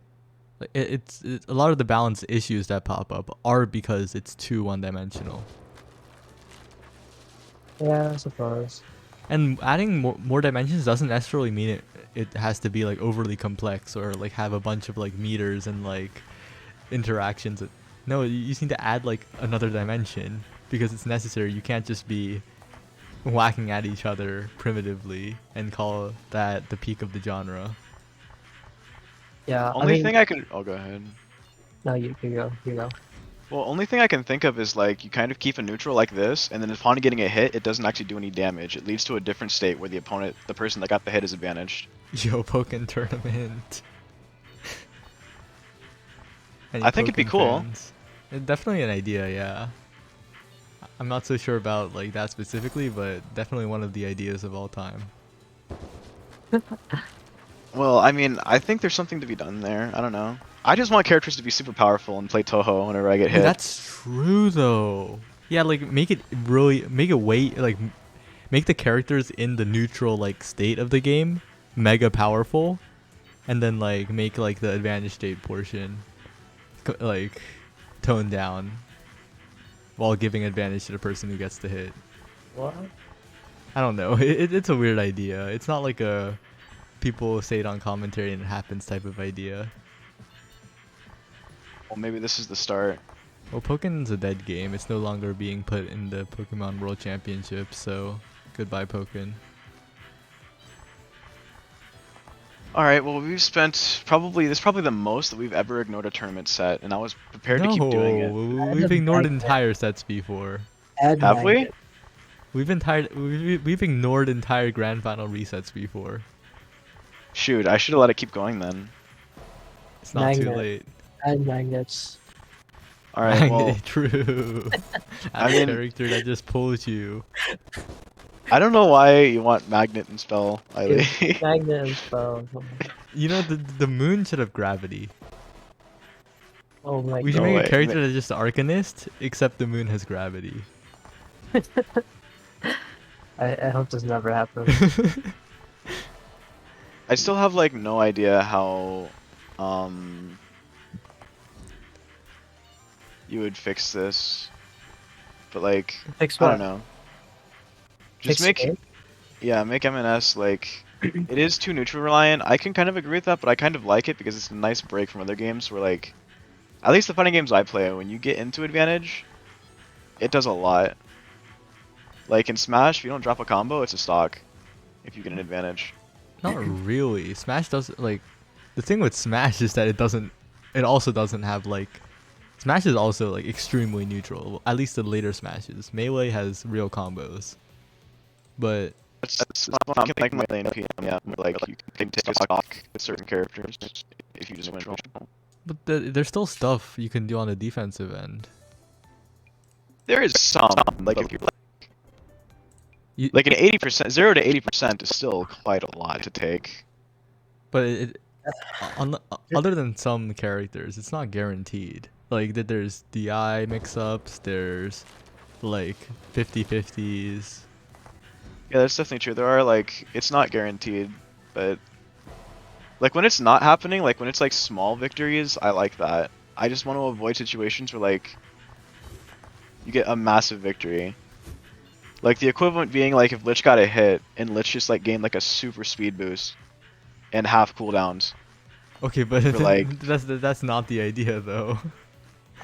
[SPEAKER 1] Like it's a lot of the balance issues that pop up are because it's too one-dimensional.
[SPEAKER 3] Yeah, I suppose.
[SPEAKER 1] And adding more dimensions doesn't necessarily mean it has to be like overly complex or like have a bunch of like meters and like interactions. No, you just need to add like another dimension because it's necessary. You can't just be whacking at each other primitively and call that the peak of the genre.
[SPEAKER 3] Yeah,
[SPEAKER 4] only
[SPEAKER 3] I mean,
[SPEAKER 4] thing I could. Oh, go ahead.
[SPEAKER 3] no, you go, you go.
[SPEAKER 4] Well, only thing I can think of is like you kind of keep a neutral like this, and then upon getting a hit, it doesn't actually do any damage. It leads to a different state where the person that got the hit is advantaged.
[SPEAKER 1] Yo, Pokken tournament. Any
[SPEAKER 4] I think it'd be
[SPEAKER 1] Pokken
[SPEAKER 4] cool.
[SPEAKER 1] fans? Definitely an idea, yeah. I'm not so sure about like that specifically, but definitely one of the ideas of all time.
[SPEAKER 4] Well, I mean, I think there's something to be done there. I don't know. I just want characters to be super powerful and play Toho whenever I get
[SPEAKER 1] Hey,
[SPEAKER 4] hit.
[SPEAKER 1] that's true though. Yeah, like make it weight like make the characters in the neutral like state of the game mega powerful, and then like make like the advantage state portion like toned down while giving advantage to the person who gets the hit.
[SPEAKER 3] What?
[SPEAKER 1] I don't know. It's a weird idea. It's not like a people say it on commentary and it happens type of idea.
[SPEAKER 4] Well, maybe this is the start.
[SPEAKER 1] Well, Pokken's a dead game. It's no longer being put in the Pokemon World Championship, so goodbye, Pokken.
[SPEAKER 4] All right. Well, we've spent probably this is probably the most that we've ever ignored a tournament set, and I was prepared to keep doing it.
[SPEAKER 1] No,
[SPEAKER 3] Add a
[SPEAKER 1] we've ignored
[SPEAKER 3] magnet.
[SPEAKER 1] entire sets before.
[SPEAKER 3] Add
[SPEAKER 4] Have we?
[SPEAKER 3] magnet.
[SPEAKER 1] We've ignored entire grand final resets before.
[SPEAKER 4] Shoot, I should have let it keep going then.
[SPEAKER 1] It's not too
[SPEAKER 3] Magnet.
[SPEAKER 1] late.
[SPEAKER 3] Add magnets.
[SPEAKER 4] All right. Well,
[SPEAKER 1] Magnet, true.
[SPEAKER 4] I
[SPEAKER 1] Add a
[SPEAKER 4] mean-
[SPEAKER 1] character that just pulls you.
[SPEAKER 4] I don't know why you want magnet and spell, Eiley.
[SPEAKER 3] Magnet and spell.
[SPEAKER 1] You know the moon should have gravity.
[SPEAKER 3] Oh my
[SPEAKER 1] We should
[SPEAKER 4] No
[SPEAKER 3] god.
[SPEAKER 1] make
[SPEAKER 4] way.
[SPEAKER 1] a character that's just Arcanist, except the moon has gravity.
[SPEAKER 3] I hope this never happens.
[SPEAKER 4] I still have like no idea how um you would fix this. But like
[SPEAKER 3] Fix
[SPEAKER 4] I
[SPEAKER 3] what?
[SPEAKER 4] don't know. Just
[SPEAKER 3] Fix
[SPEAKER 4] make
[SPEAKER 3] it?
[SPEAKER 4] make MNS like it is too neutral reliant. I can kind of agree with that, but I kind of like it because it's a nice break from other games where like at least the fighting games I play, when you get into advantage, it does a lot. Like in Smash, if you don't drop a combo, it's a stock if you get an advantage.
[SPEAKER 1] Not really. Smash doesn't like. The thing with Smash is that it doesn't. It also doesn't have like. Smash is also like extremely neutral. At least the later Smashes. Melee has real combos, but
[SPEAKER 4] That's not like my lane PM, yeah. Where, like you can take a stock with certain characters if you just win neutral.
[SPEAKER 1] there's still stuff you can do on the defensive end.
[SPEAKER 4] There is some like if you're
[SPEAKER 1] You,
[SPEAKER 4] like an 80%, 0 to 80% is still quite a lot to take.
[SPEAKER 1] but other than some characters, it's not guaranteed. Like there's DI mix-ups. There's like 50-50s.
[SPEAKER 4] Yeah, that's definitely true. There are like it's not guaranteed, but like when it's not happening, like when it's like small victories, I like that. I just want to avoid situations where like you get a massive victory. Like the equivalent being like if Lich got a hit and Lich just like gained like a super speed boost and half cooldowns.
[SPEAKER 1] Okay, but
[SPEAKER 4] For, like-
[SPEAKER 1] that's not the idea though.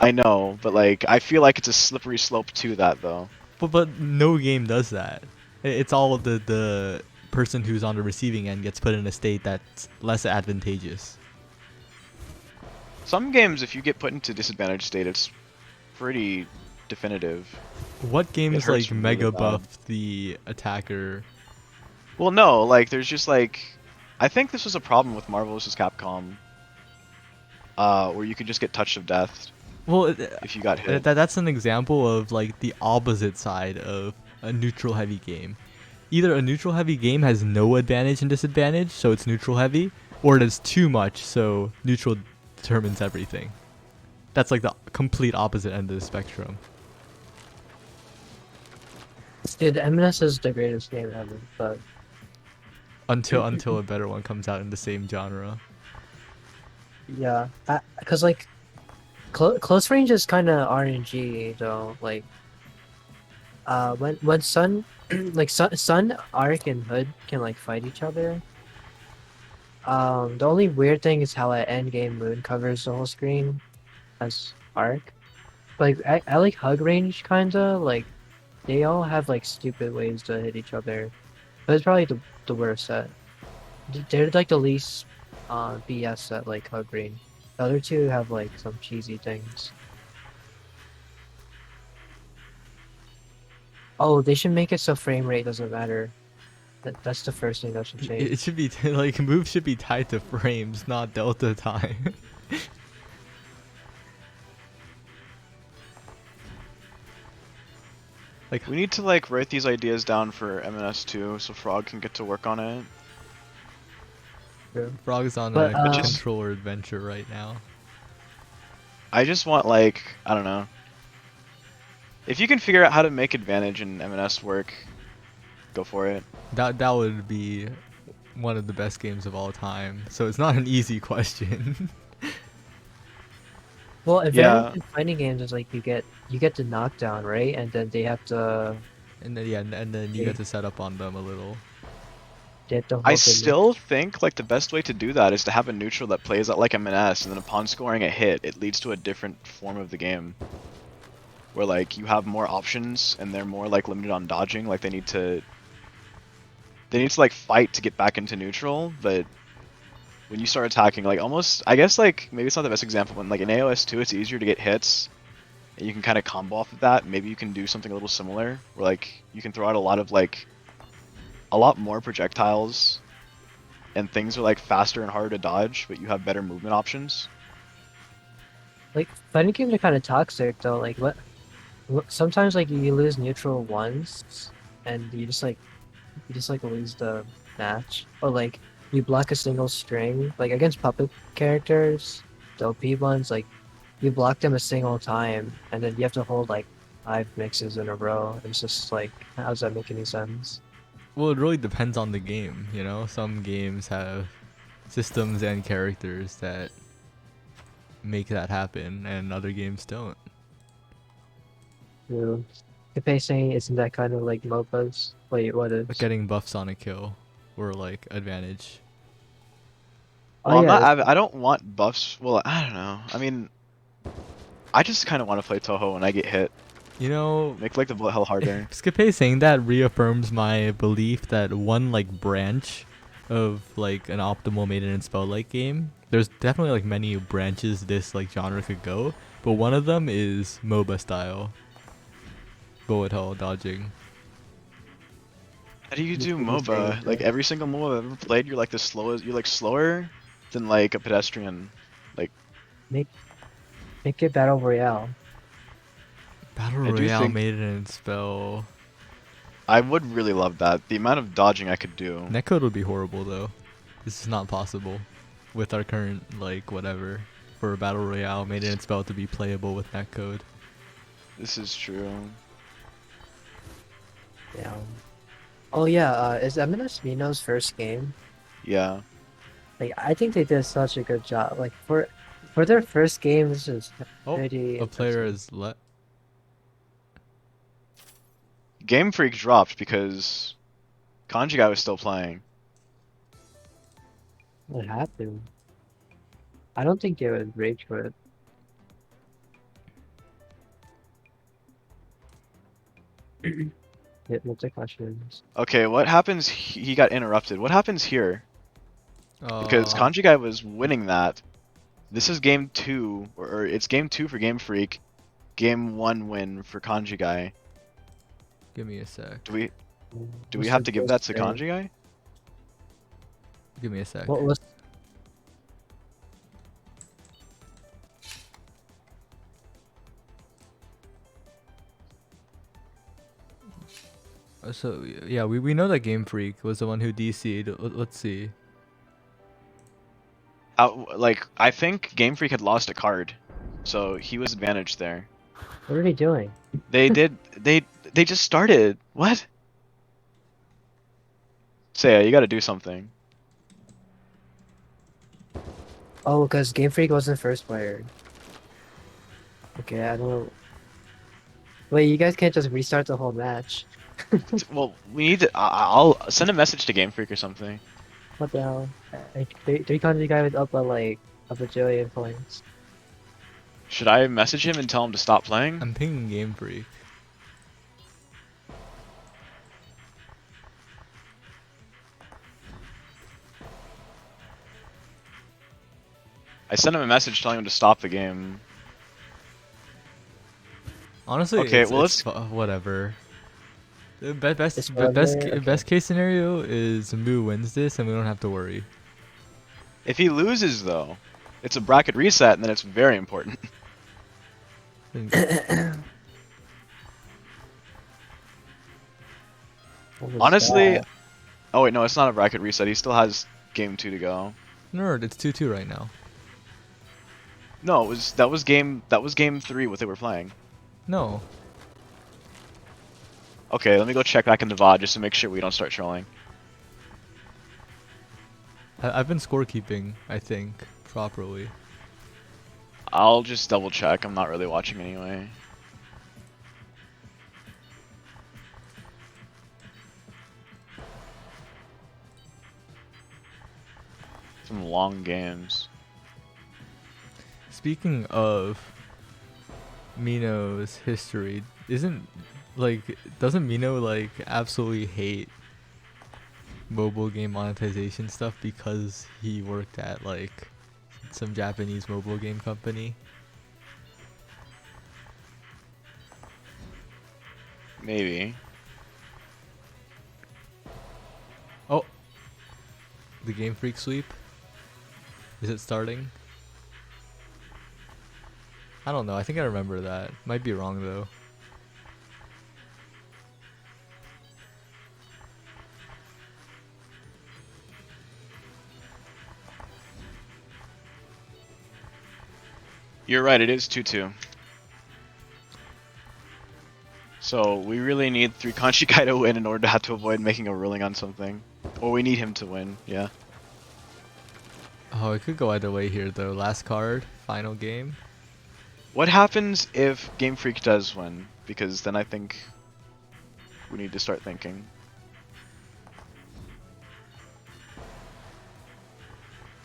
[SPEAKER 4] I know, but like I feel like it's a slippery slope to that though.
[SPEAKER 1] But no game does that. It's all the person who's on the receiving end gets put in a state that's less advantageous.
[SPEAKER 4] Some games, if you get put into disadvantaged state, it's pretty definitive.
[SPEAKER 1] What games
[SPEAKER 4] hurts
[SPEAKER 1] like
[SPEAKER 4] really
[SPEAKER 1] mega
[SPEAKER 4] bad.
[SPEAKER 1] buff the attacker?
[SPEAKER 4] Well, no, like there's just like I think this was a problem with Marvel vs. Capcom, where you could just get touched of death
[SPEAKER 1] Well,
[SPEAKER 4] if you got hit.
[SPEAKER 1] that's an example of like the opposite side of a neutral heavy game. Either a neutral heavy game has no advantage and disadvantage, so it's neutral heavy, or it has too much, so neutral determines everything. That's like the complete opposite end of the spectrum.
[SPEAKER 3] Dude, MNS is the greatest game ever, but
[SPEAKER 1] Until a better one comes out in the same genre.
[SPEAKER 3] yeah, cause like close range is kind of RNG though. Like, when Sun, like Sun, Arc, and Hood can like fight each other. The only weird thing is how at endgame Moon covers the whole screen as Arc. Like I like hug range kinda like they all have like stupid ways to hit each other. But it's probably the worst set. They're like the least BS set like hug range. The other two have like some cheesy things. Oh, they should make it so frame rate doesn't matter. That's the first thing that should change.
[SPEAKER 1] It should be like moves should be tied to frames, not delta time. Like
[SPEAKER 4] We need to like write these ideas down for MNS2 so Frog can get to work on it.
[SPEAKER 1] Frog's on
[SPEAKER 3] But,
[SPEAKER 1] a
[SPEAKER 3] just-
[SPEAKER 1] controller adventure right now.
[SPEAKER 4] I just want like I don't know. If you can figure out how to make advantage in MNS work, go for it.
[SPEAKER 1] That would be one of the best games of all time. So it's not an easy question.
[SPEAKER 3] Well,
[SPEAKER 4] Yeah.
[SPEAKER 3] advantage in fighting games is like you get the knockdown, right? And then they have to
[SPEAKER 1] And then and then you get to set up on them a little.
[SPEAKER 3] hook
[SPEAKER 4] I
[SPEAKER 3] and-
[SPEAKER 4] still think like the best way to do that is to have a neutral that plays out like MNS, and then upon scoring a hit, it leads to a different form of the game. Where like you have more options and they're more like limited on dodging. Like they need to like fight to get back into neutral, but when you start attacking, like almost, I guess like maybe it's not the best example, but like in AOS 2, it's easier to get hits, and you can kind of combo off of that. Maybe you can do something a little similar, where like you can throw out a lot of like a lot more projectiles, and things are like faster and harder to dodge, but you have better movement options.
[SPEAKER 3] Like fighting games are kind of toxic though. Like sometimes like you lose neutral once, and you just like lose the match, or like you block a single string. Like against puppet characters, the OP ones, like you block them a single time, and then you have to hold like 5 mixes in a row. It's just like, how does that make any sense?
[SPEAKER 1] Well, it really depends on the game, you know? Some games have systems and characters that make that happen, and other games don't.
[SPEAKER 3] You know, the pacing isn't that kind of like MOBAs. Wait, what is?
[SPEAKER 1] Like getting buffs on a kill or like advantage.
[SPEAKER 3] Oh
[SPEAKER 4] Well, I'm
[SPEAKER 3] yeah,
[SPEAKER 4] not.
[SPEAKER 3] that's,
[SPEAKER 4] I don't want buffs. Well, I don't know. I mean, I just kind of want to play Toho when I get hit.
[SPEAKER 1] You know,
[SPEAKER 4] Make like the bullet hell harder.
[SPEAKER 1] Skippe saying that reaffirms my belief that one like branch of like an optimal Maiden and Spell like game. There's definitely like many branches this like genre could go, but one of them is MOBA style. Bullet hell dodging.
[SPEAKER 4] How do you
[SPEAKER 3] Which
[SPEAKER 4] do
[SPEAKER 3] is your favorite
[SPEAKER 4] MOBA? Like
[SPEAKER 3] thing?
[SPEAKER 4] every single MOBA I've ever played, you're like the slowest. You're like slower than like a pedestrian. Like
[SPEAKER 3] Make make it battle royale.
[SPEAKER 1] Battle
[SPEAKER 4] I do
[SPEAKER 1] Royale
[SPEAKER 4] think
[SPEAKER 1] Maiden and Spell.
[SPEAKER 4] I would really love that. The amount of dodging I could do.
[SPEAKER 1] Netcode would be horrible though. This is not possible with our current like whatever for a Battle Royale Maiden and Spell to be playable with netcode.
[SPEAKER 4] This is true.
[SPEAKER 3] Yeah. Oh yeah, is MNS Mino's first game?
[SPEAKER 4] Yeah.
[SPEAKER 3] Like I think they did such a good job. Like for their first game, this is
[SPEAKER 1] Oh,
[SPEAKER 3] pretty
[SPEAKER 1] a player
[SPEAKER 3] impressive.
[SPEAKER 1] is let.
[SPEAKER 4] Game Freak dropped because Kanji guy was still playing.
[SPEAKER 3] What happened? I don't think they would rage quit. Yeah, multi questions.
[SPEAKER 4] Okay, what happens? He got interrupted. What happens here? Because
[SPEAKER 1] Uh,
[SPEAKER 4] Kanji guy was winning that. This is game two, or it's game two for Game Freak. Game one win for Kanji guy.
[SPEAKER 1] give me a sec.
[SPEAKER 4] Do we
[SPEAKER 3] What's
[SPEAKER 4] have
[SPEAKER 3] the
[SPEAKER 4] to give
[SPEAKER 3] best
[SPEAKER 4] that to
[SPEAKER 3] thing?
[SPEAKER 4] Kanji guy?
[SPEAKER 1] Give me a sec.
[SPEAKER 3] What was
[SPEAKER 1] So yeah, we know that Game Freak was the one who DC'd. Let's see.
[SPEAKER 4] Like I think Game Freak had lost a card, so he was advantaged there.
[SPEAKER 3] what are they doing?
[SPEAKER 4] They did. They just started. What? Saya, you got to do something.
[SPEAKER 3] Oh, because Game Freak wasn't first player. Okay, I don't know. Wait, you guys can't just restart the whole match.
[SPEAKER 4] Well, we need to. I'll send a message to Game Freak or something.
[SPEAKER 3] What the hell? Three country guy with up at like a bajillion points.
[SPEAKER 4] Should I message him and tell him to stop playing?
[SPEAKER 1] I'm pinging Game Freak.
[SPEAKER 4] I sent him a message telling him to stop the game.
[SPEAKER 1] Honestly,
[SPEAKER 4] Okay, well,
[SPEAKER 1] it's whatever. The
[SPEAKER 3] It's whatever, okay.
[SPEAKER 1] best case scenario is Moo wins this and we don't have to worry.
[SPEAKER 4] If he loses, though, it's a bracket reset, and then it's very important.
[SPEAKER 3] What was
[SPEAKER 4] Honestly,
[SPEAKER 3] that?
[SPEAKER 4] oh wait, no, it's not a bracket reset. He still has game two to go.
[SPEAKER 1] Nerd, it's 2-2 right now.
[SPEAKER 4] No, that was game three. What they were playing.
[SPEAKER 1] No.
[SPEAKER 4] Okay, let me go check back in the VOD just to make sure we don't start trolling.
[SPEAKER 1] I've been scorekeeping, I think, properly.
[SPEAKER 4] I'll just double check. I'm not really watching anyway. Some long games.
[SPEAKER 1] Speaking of Mino's history, doesn't Mino like absolutely hate mobile game monetization stuff because he worked at like some Japanese mobile game company.
[SPEAKER 4] Maybe.
[SPEAKER 1] Oh, the Game Freak sweep. Is it starting? I don't know. I think I remember that. Might be wrong though.
[SPEAKER 4] You're right, it is 2-2. So we really need 3 Kanji Guy to win in order to have to avoid making a ruling on something. Or we need him to win, yeah.
[SPEAKER 1] Oh, it could go either way here though. Last card, final game.
[SPEAKER 4] What happens if Game Freak does win? Because then I think we need to start thinking.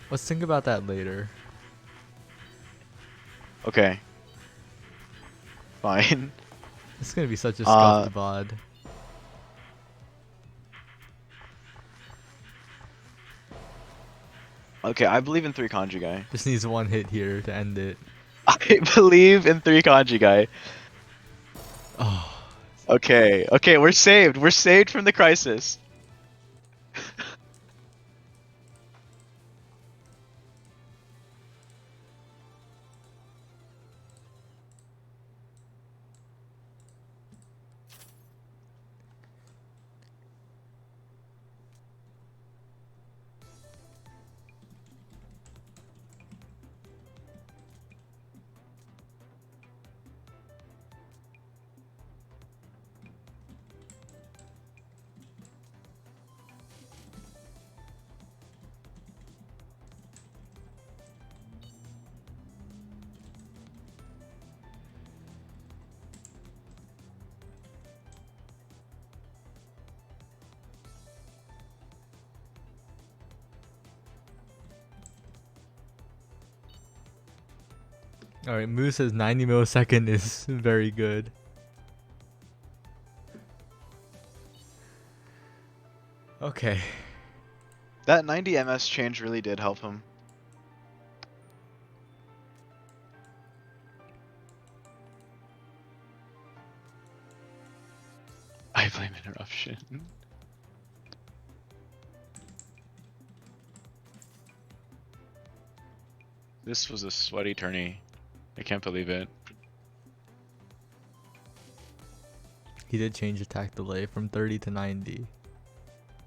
[SPEAKER 1] Let's think about that later.
[SPEAKER 4] Okay. Fine.
[SPEAKER 1] It's gonna be such a
[SPEAKER 4] Uh,
[SPEAKER 1] scuffed VOD.
[SPEAKER 4] Okay, I believe in 3 Kanji Guy.
[SPEAKER 1] Just needs one hit here to end it.
[SPEAKER 4] I believe in 3 Kanji Guy.
[SPEAKER 1] Oh,
[SPEAKER 4] Okay, okay, we're saved. We're saved from the crisis.
[SPEAKER 1] alright. Moose says 90 millisecond is very good. Okay.
[SPEAKER 4] That 90 MS change really did help him.
[SPEAKER 2] I blame interruption. This was a sweaty tourney. I can't believe it.
[SPEAKER 1] He did change attack delay from 30 to 90.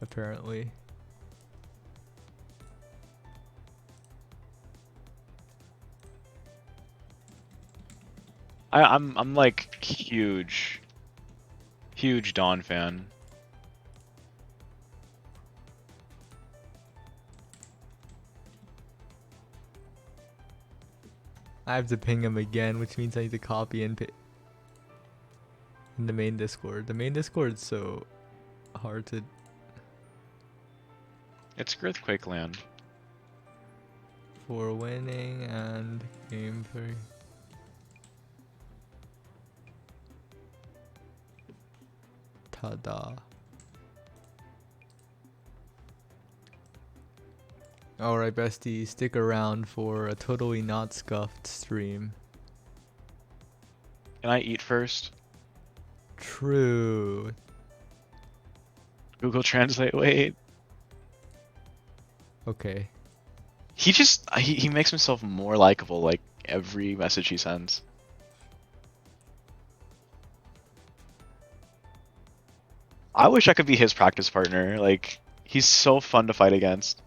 [SPEAKER 1] Apparently.
[SPEAKER 2] I'm like huge Dawn fan.
[SPEAKER 1] I have to ping him again, which means I need to copy and in the main Discord. The main Discord's so hard to.
[SPEAKER 2] It's Earthquake Land.
[SPEAKER 1] For winning and game 3. Ta-da. Alright, bestie, stick around for a totally not scuffed stream.
[SPEAKER 2] Can I eat first?
[SPEAKER 1] True.
[SPEAKER 2] Google Translate, wait.
[SPEAKER 1] Okay.
[SPEAKER 4] He makes himself more likable like every message he sends. I wish I could be his practice partner. Like, he's so fun to fight against.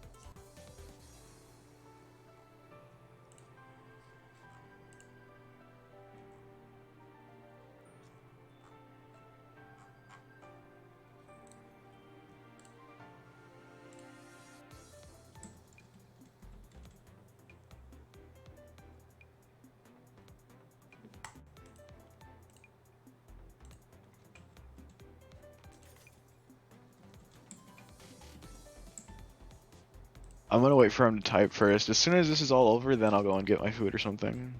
[SPEAKER 4] I'm gonna wait for him to type first. As soon as this is all over, then I'll go and get my food or something.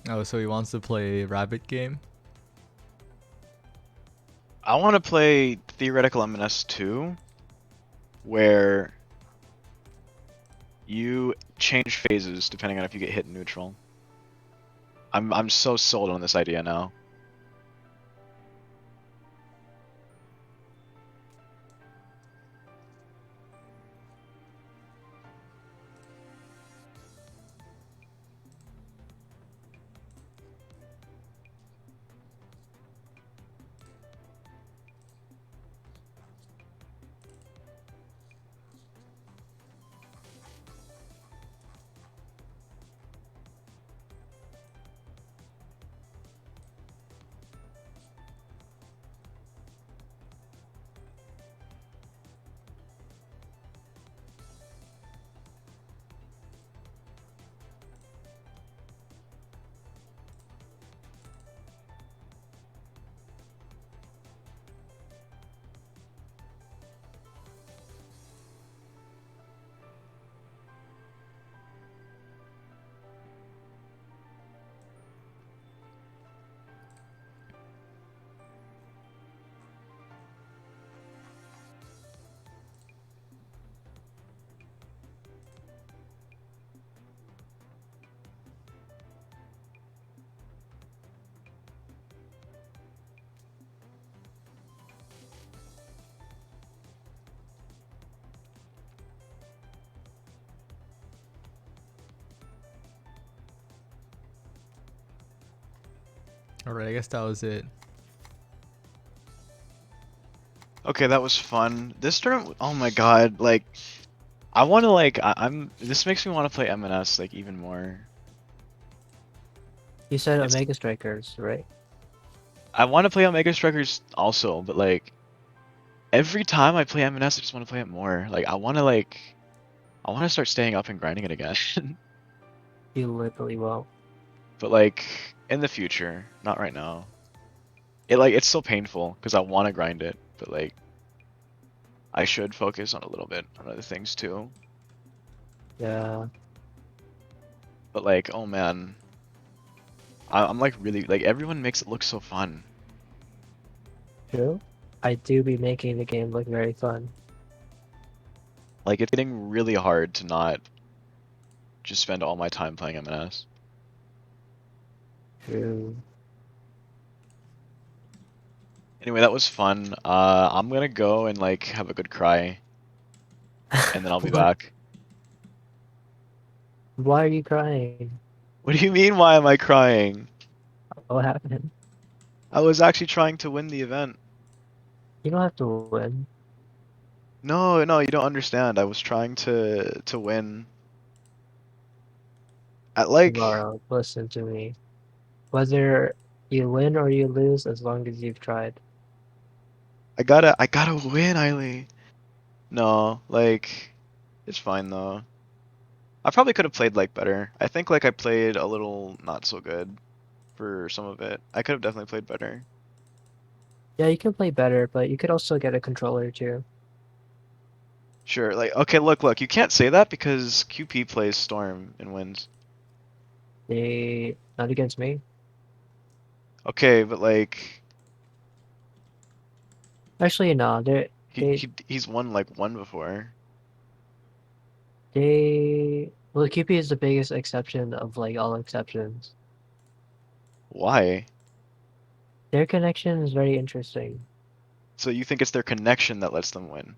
[SPEAKER 1] Oh, so he wants to play rabbit game.
[SPEAKER 4] I want to play theoretical MNS 2, where you change phases depending on if you get hit in neutral. I'm so sold on this idea now.
[SPEAKER 1] Alright, I guess that was it.
[SPEAKER 4] Okay, that was fun. This tournament, oh my god, like, I want to like, this makes me want to play MNS like even more.
[SPEAKER 3] You said
[SPEAKER 4] It's,
[SPEAKER 3] Omega Strikers, right?
[SPEAKER 4] I want to play Omega Strikers also, but like, every time I play MNS, I just want to play it more. Like, I want to start staying up and grinding it again.
[SPEAKER 3] You literally will.
[SPEAKER 4] But like, in the future, not right now. It's so painful because I want to grind it, but like, I should focus on a little bit on other things too.
[SPEAKER 3] Yeah.
[SPEAKER 4] But like, oh man, I'm like really like everyone makes it look so fun.
[SPEAKER 3] True. I do be making the game look very fun.
[SPEAKER 4] Like it's getting really hard to not just spend all my time playing MNS.
[SPEAKER 3] True.
[SPEAKER 4] Anyway, that was fun. I'm gonna go and like have a good cry, and then I'll be
[SPEAKER 3] What?
[SPEAKER 4] back.
[SPEAKER 3] Why are you crying?
[SPEAKER 4] What do you mean? Why am I crying?
[SPEAKER 3] What happened?
[SPEAKER 4] I was actually trying to win the event.
[SPEAKER 3] You don't have to win.
[SPEAKER 4] No, no, you don't understand. I was trying to win at like
[SPEAKER 3] Tomorrow, listen to me. Whether you win or you lose, as long as you've tried.
[SPEAKER 4] I gotta win, Eileen. No, like it's fine though. I probably could have played like better. I think like I played a little not so good for some of it. I could have definitely played better.
[SPEAKER 3] Yeah, you can play better, but you could also get a controller too.
[SPEAKER 4] Sure, like okay, look, you can't say that because QP plays Storm and wins.
[SPEAKER 3] They not against me.
[SPEAKER 4] Okay, but like
[SPEAKER 3] Actually, no.
[SPEAKER 4] he's won like one before.
[SPEAKER 3] They well, QP is the biggest exception of like all exceptions.
[SPEAKER 4] Why?
[SPEAKER 3] Their connection is very interesting.
[SPEAKER 4] So you think it's their connection that lets them win?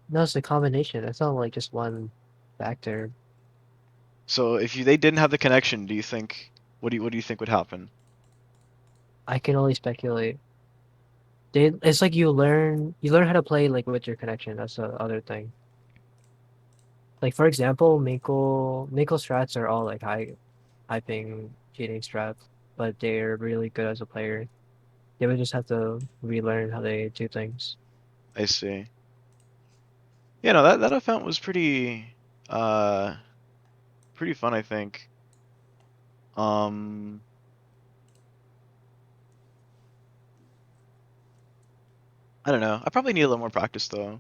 [SPEAKER 3] No, it's a combination. It's not like just one factor.
[SPEAKER 4] So if they didn't have the connection, do you think what do you think would happen?
[SPEAKER 3] I can only speculate. It's like you learn how to play like with your connection. That's the other thing. Like for example, Mako strats are all like hyping cheating strats, but they're really good as a player. They would just have to relearn how they do things.
[SPEAKER 4] I see. Yeah, no, that event was uh pretty fun, I think. Um, I don't know. I probably need a little more practice though.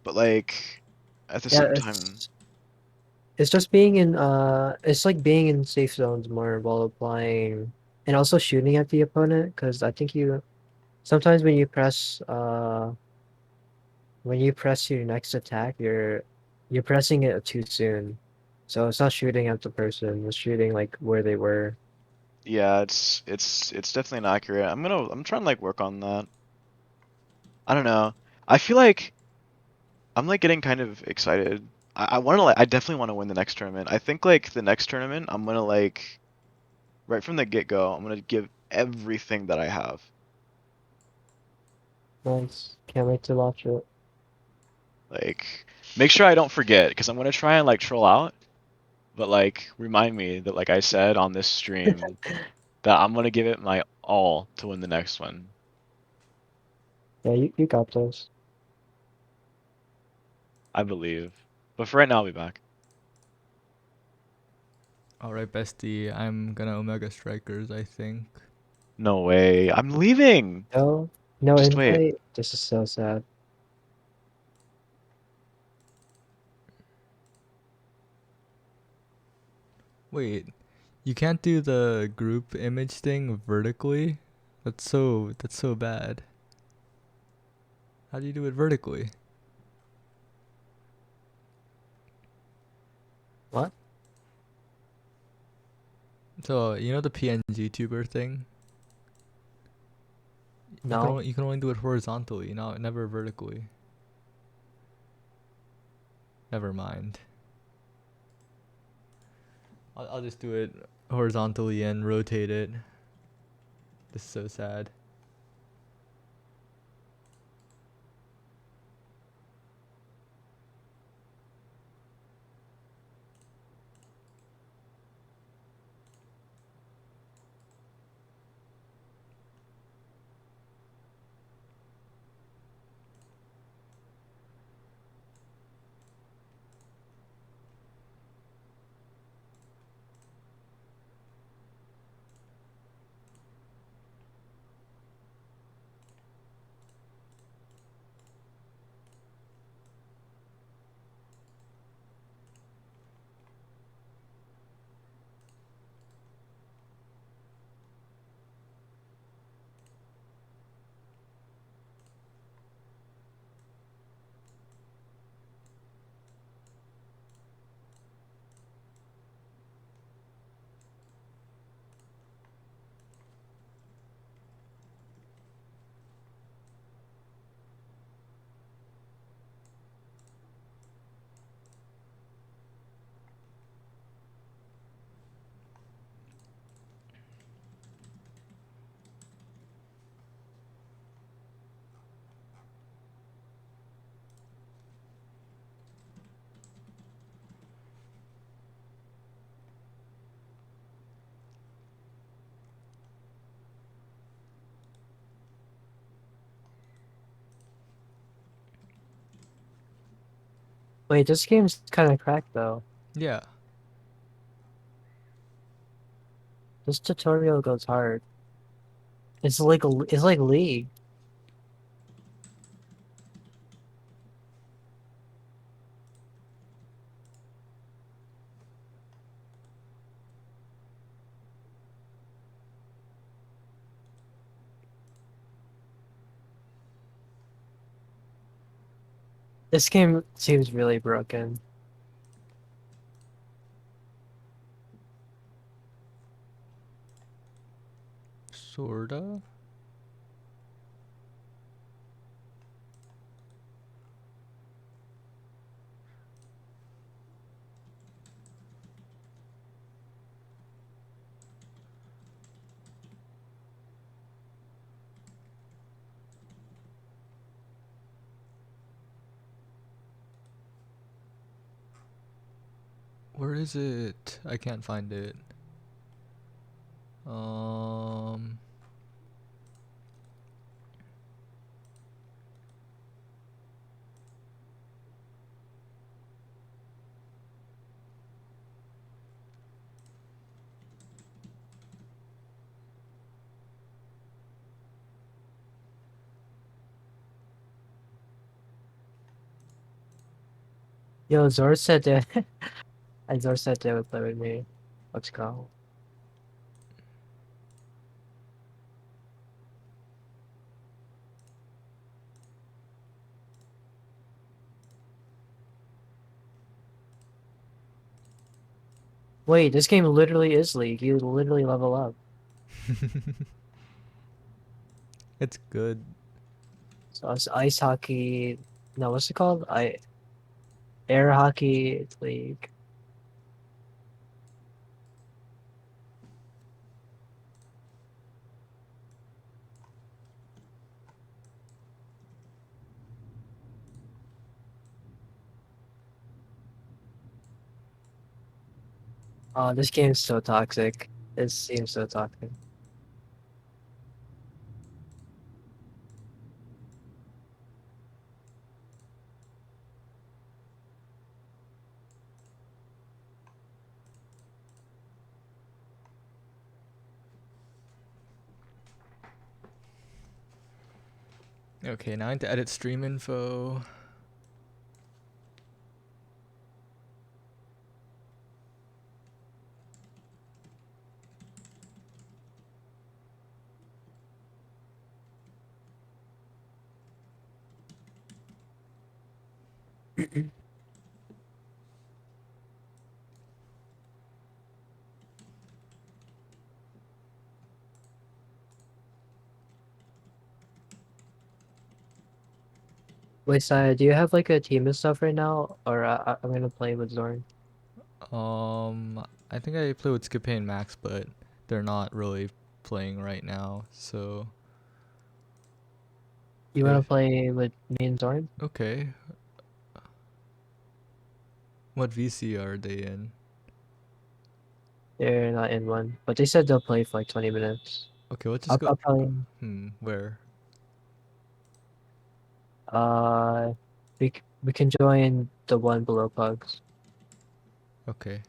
[SPEAKER 4] But like at the
[SPEAKER 3] Yeah,
[SPEAKER 4] same time,
[SPEAKER 3] it's It's just being in it's like being in safe zones more while applying and also shooting at the opponent because I think you sometimes when you press your next attack you're pressing it too soon. So it's not shooting at the person, it's shooting like where they were.
[SPEAKER 4] Yeah, it's definitely inaccurate. I'm trying to like work on that. I don't know. I feel like I'm like getting kind of excited. I want to like I definitely want to win the next tournament. I think like the next tournament I'm gonna like right from the get-go, I'm gonna give everything that I have.
[SPEAKER 3] Nice. Can't wait to watch it.
[SPEAKER 4] Like make sure I don't forget because I'm gonna try and like troll out, but like remind me that like I said on this stream that I'm gonna give it my all to win the next one.
[SPEAKER 3] Yeah, you got this.
[SPEAKER 4] I believe. But for right now, I'll be back.
[SPEAKER 1] Alright, bestie, I'm gonna Omega Strikers, I think.
[SPEAKER 4] No way. I'm leaving.
[SPEAKER 3] No, no
[SPEAKER 4] Just wait.
[SPEAKER 3] invite. This is so sad.
[SPEAKER 1] Wait, you can't do the group image thing vertically? That's so bad. How do you do it vertically?
[SPEAKER 3] What?
[SPEAKER 1] So, you know the PNG tuber thing?
[SPEAKER 3] No.
[SPEAKER 1] You can only do it horizontally, never vertically. Never mind. I'll just do it horizontally and rotate it. This is so sad.
[SPEAKER 3] Wait, this game's kind of cracked though.
[SPEAKER 1] Yeah.
[SPEAKER 3] This tutorial goes hard. It's like League. This game seems really broken.
[SPEAKER 1] Sorta. Where is it? I can't find it. Um
[SPEAKER 3] Yo, Zor said that And Zor said they would play with me. Let's go. Wait, this game literally is League. You literally level up.
[SPEAKER 1] It's good.
[SPEAKER 3] So it's ice hockey. No, what's it called? Air hockey league. Oh, this game's so toxic. It seems so toxic.
[SPEAKER 1] Okay, now I need to edit stream info.
[SPEAKER 3] Wait, Saya, do you have like a team and stuff right now, or I'm gonna play with Zorn?
[SPEAKER 1] I think I play with Skippy and Max, but they're not really playing right now. So
[SPEAKER 3] You wanna
[SPEAKER 1] if
[SPEAKER 3] play with me and Zorn?
[SPEAKER 1] okay, what VC are they in?
[SPEAKER 3] They're not in one, but they said they'll play for like 20 minutes.
[SPEAKER 1] Okay, let's just go.
[SPEAKER 3] I'll probably
[SPEAKER 1] Where?
[SPEAKER 3] we can join the one below Pugs.
[SPEAKER 1] Okay.